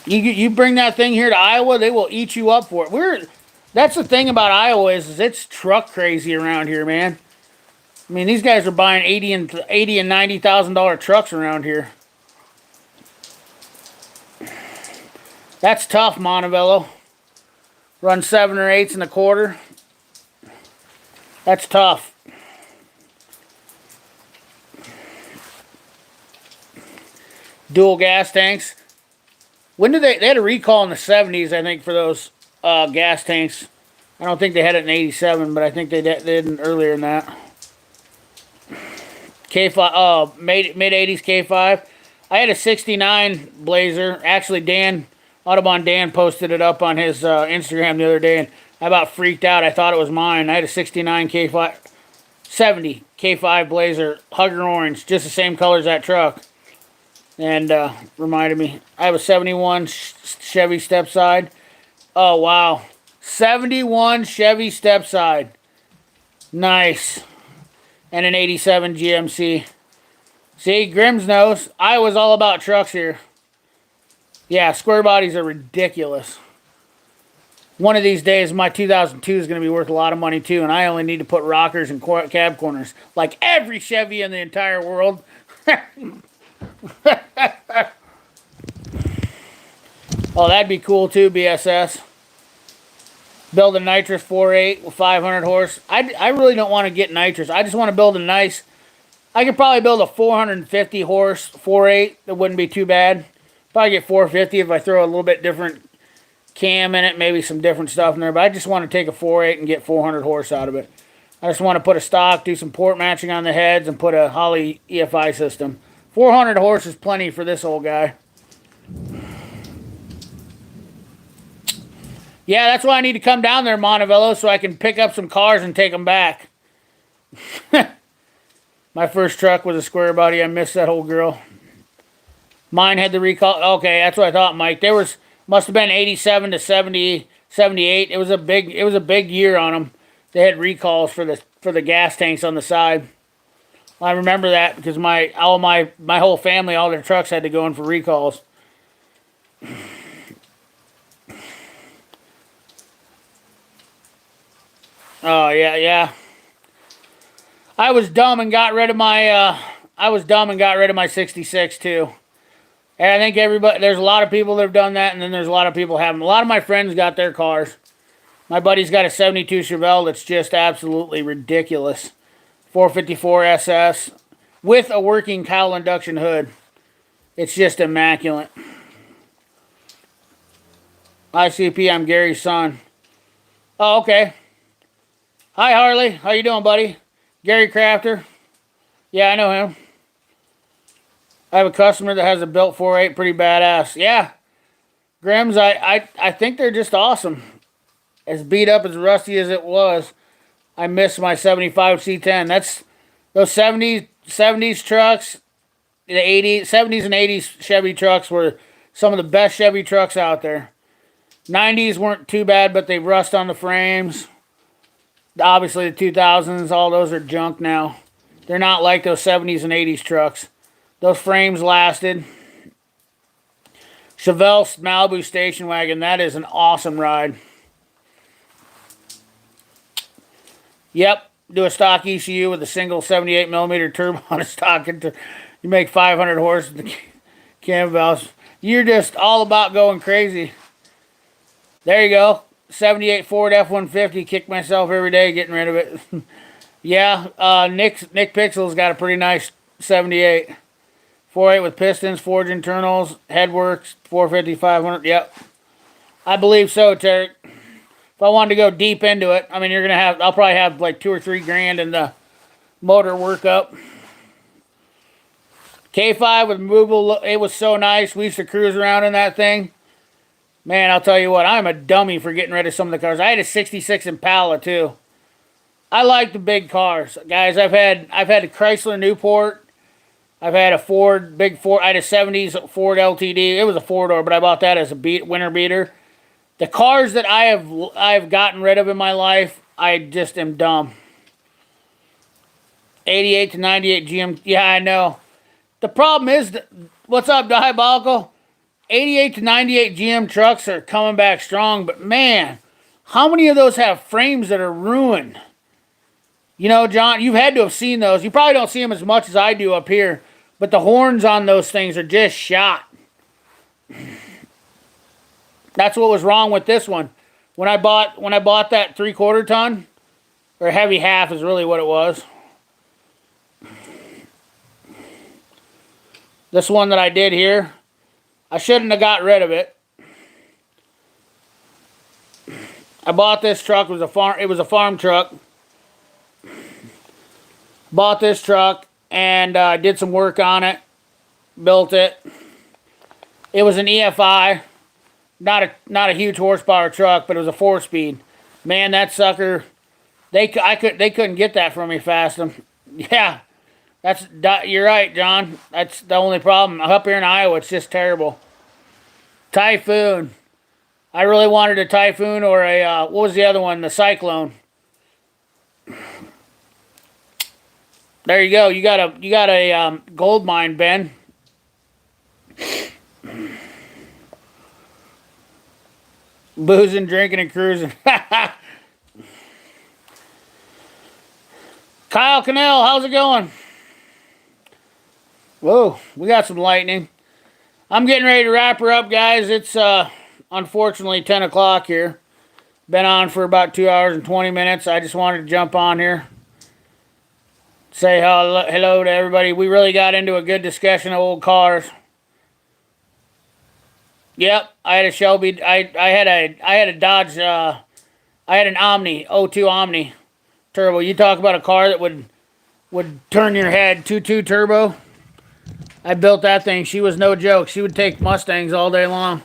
You bring that thing here to Iowa, they will eat you up for it. That's the thing about Iowa is it's truck crazy around here, man. I mean, these guys are buying $80,000 and $90,000 trucks around here. That's tough, Montevello. Run 7 or 8s and a quarter. That's tough. Dual gas tanks. When did they had a recall in the 70s, I think, for those gas tanks. I don't think they had it in 87, but I think they did earlier than that. K5, mid-80s K5. I had a 69 Blazer. Actually, Autobahn Dan posted it up on his Instagram the other day, and I about freaked out. I thought it was mine. I had a 69 K5, 70 K5 Blazer, Hugger Orange, just the same color as that truck. And reminded me, I have a 71 Chevy Stepside. Oh, wow. 71 Chevy Stepside. Nice. And an 87 GMC. See, Grimm's knows. I was all about trucks here. Yeah, square bodies are ridiculous. One of these days, my 2002 is going to be worth a lot of money too, and I only need to put rockers and cab corners, like every Chevy in the entire world. Oh, that'd be cool too, BSS. Build a nitrous 4.8 with 500 horse. I really don't want to get nitrous. I just want to build a nice... I could probably build a 450 horse 4.8. That wouldn't be too bad. Probably get 450 if I throw a little bit different cam in it, maybe some different stuff in there. But I just want to take a 4.8 and get 400 horse out of it. I just want to put a stock, do some port matching on the heads, and put a Holley EFI system. 400 horse is plenty for this old guy. Yeah, that's why I need to come down there, Montevello, so I can pick up some cars and take them back. My first truck was a square body. I missed that whole girl. Mine had the recall. Okay, that's what I thought, Mike. There must have been 87 to 70, 78. It was a big year on them. They had recalls for the gas tanks on the side. I remember that because my whole family, all their trucks had to go in for recalls. Oh yeah. I was dumb and got rid of my 66 too. And I think there's a lot of people that have done that, and then there's a lot of people haven't. A lot of my friends got their cars. My buddy's got a 72 Chevelle that's just absolutely ridiculous. 454 SS with a working cowl induction hood. It's just immaculate. ICP, I'm Gary's son. Oh, okay. Hi, Harley. How you doing, buddy? Gary Crafter. Yeah, I know him. I have a customer that has a built 4.8, pretty badass. Yeah. Grimm's, I think they're just awesome. As beat up, as rusty as it was, I miss my 75 C10. That's those 70s trucks, the 70s and 80s Chevy trucks were some of the best Chevy trucks out there. 90s weren't too bad, but they rust on the frames. Obviously, the 2000s, all those are junk now. They're not like those 70s and 80s trucks. Those frames lasted. Chevelle Malibu station wagon. That is an awesome ride. Yep. Do a stock ECU with a single 78 millimeter turbo on a stock. You make 500 horse with the cam valves. You're just all about going crazy. There you go. 78 Ford F-150. Kick myself every day getting rid of it. Yeah, Nick Pixel's got a pretty nice 78. 4.8 with pistons, forged internals, headworks, 450, 500. Yep. I believe so, Tarek. If I wanted to go deep into it, I mean, I'll probably have like $2 or $3 grand in the motor workup. K5 with movable, it was so nice. We used to cruise around in that thing. Man, I'll tell you what, I'm a dummy for getting rid of some of the cars. I had a 66 Impala too. I like the big cars. Guys, I've had a Chrysler Newport. I've had a Ford, big Ford. I had a 70s Ford LTD. It was a four-door, but I bought that as a winter beater. The cars that I've gotten rid of in my life, I just am dumb. 88 to 98 GM. Yeah, I know. The problem is, what's up, Diabolical? 88 to 98 GM trucks are coming back strong, but man, how many of those have frames that are ruined? You know, John, you've had to have seen those. You probably don't see them as much as I do up here, but the horns on those things are just shot. That's what was wrong with this one. When I bought that 3/4 ton, or heavy half is really what it was. This one that I did here, I shouldn't have got rid of it. I bought this truck. It was a farm truck. Bought this truck and did some work on it. Built it. It was an EFI. Not a huge horsepower truck, but it was a 4-speed. Man, that sucker, they couldn't get that from me fast. Yeah, you're right, John. That's the only problem. Up here in Iowa, it's just terrible. Typhoon. I really wanted a Typhoon or a what was the other one? The Cyclone. There you go. You got a gold mine, Ben. Boozing, drinking, and cruising. Kyle Cannell, how's it going? Whoa, we got some lightning. I'm getting ready to wrap her up, guys. It's unfortunately 10 o'clock here. Been on for about 2 hours and 20 minutes. I just wanted to jump on here. Say hello to everybody. We really got into a good discussion of old cars. Yep, I had a Shelby. I had a Dodge. I had an Omni, 02 Omni turbo. You talk about a car that would turn your head. 2.2 turbo. I built that thing. She was no joke. She would take Mustangs all day long.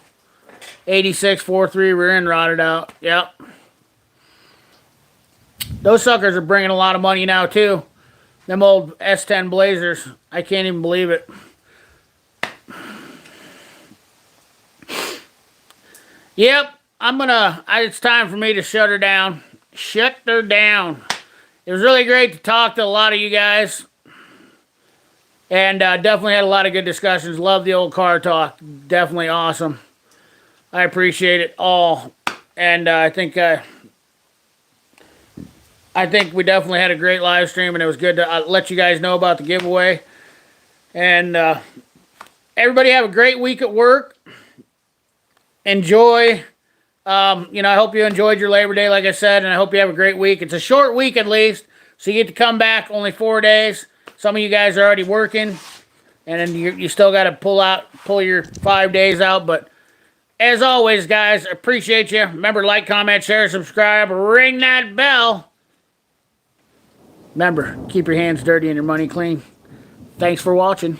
86 4.3 rear end rotted out. Yep. Those suckers are bringing a lot of money now too. Them old S10 Blazers. I can't even believe it. Yep, it's time for me to shut her down. Shut her down. It was really great to talk to a lot of you guys. And definitely had a lot of good discussions. Love the old car talk. Definitely awesome. I appreciate it all. And I think we definitely had a great live stream. And it was good to let you guys know about the giveaway. And everybody have a great week at work. Enjoy. I hope you enjoyed your Labor Day, like I said, and I hope you have a great week. It's a short week at least, so you get to come back only 4 days. Some of you guys are already working, and then you still got to pull your 5 days out. But as always, guys, appreciate you. Remember, like, comment, share, subscribe, ring that bell. Remember, keep your hands dirty and your money clean. Thanks for watching.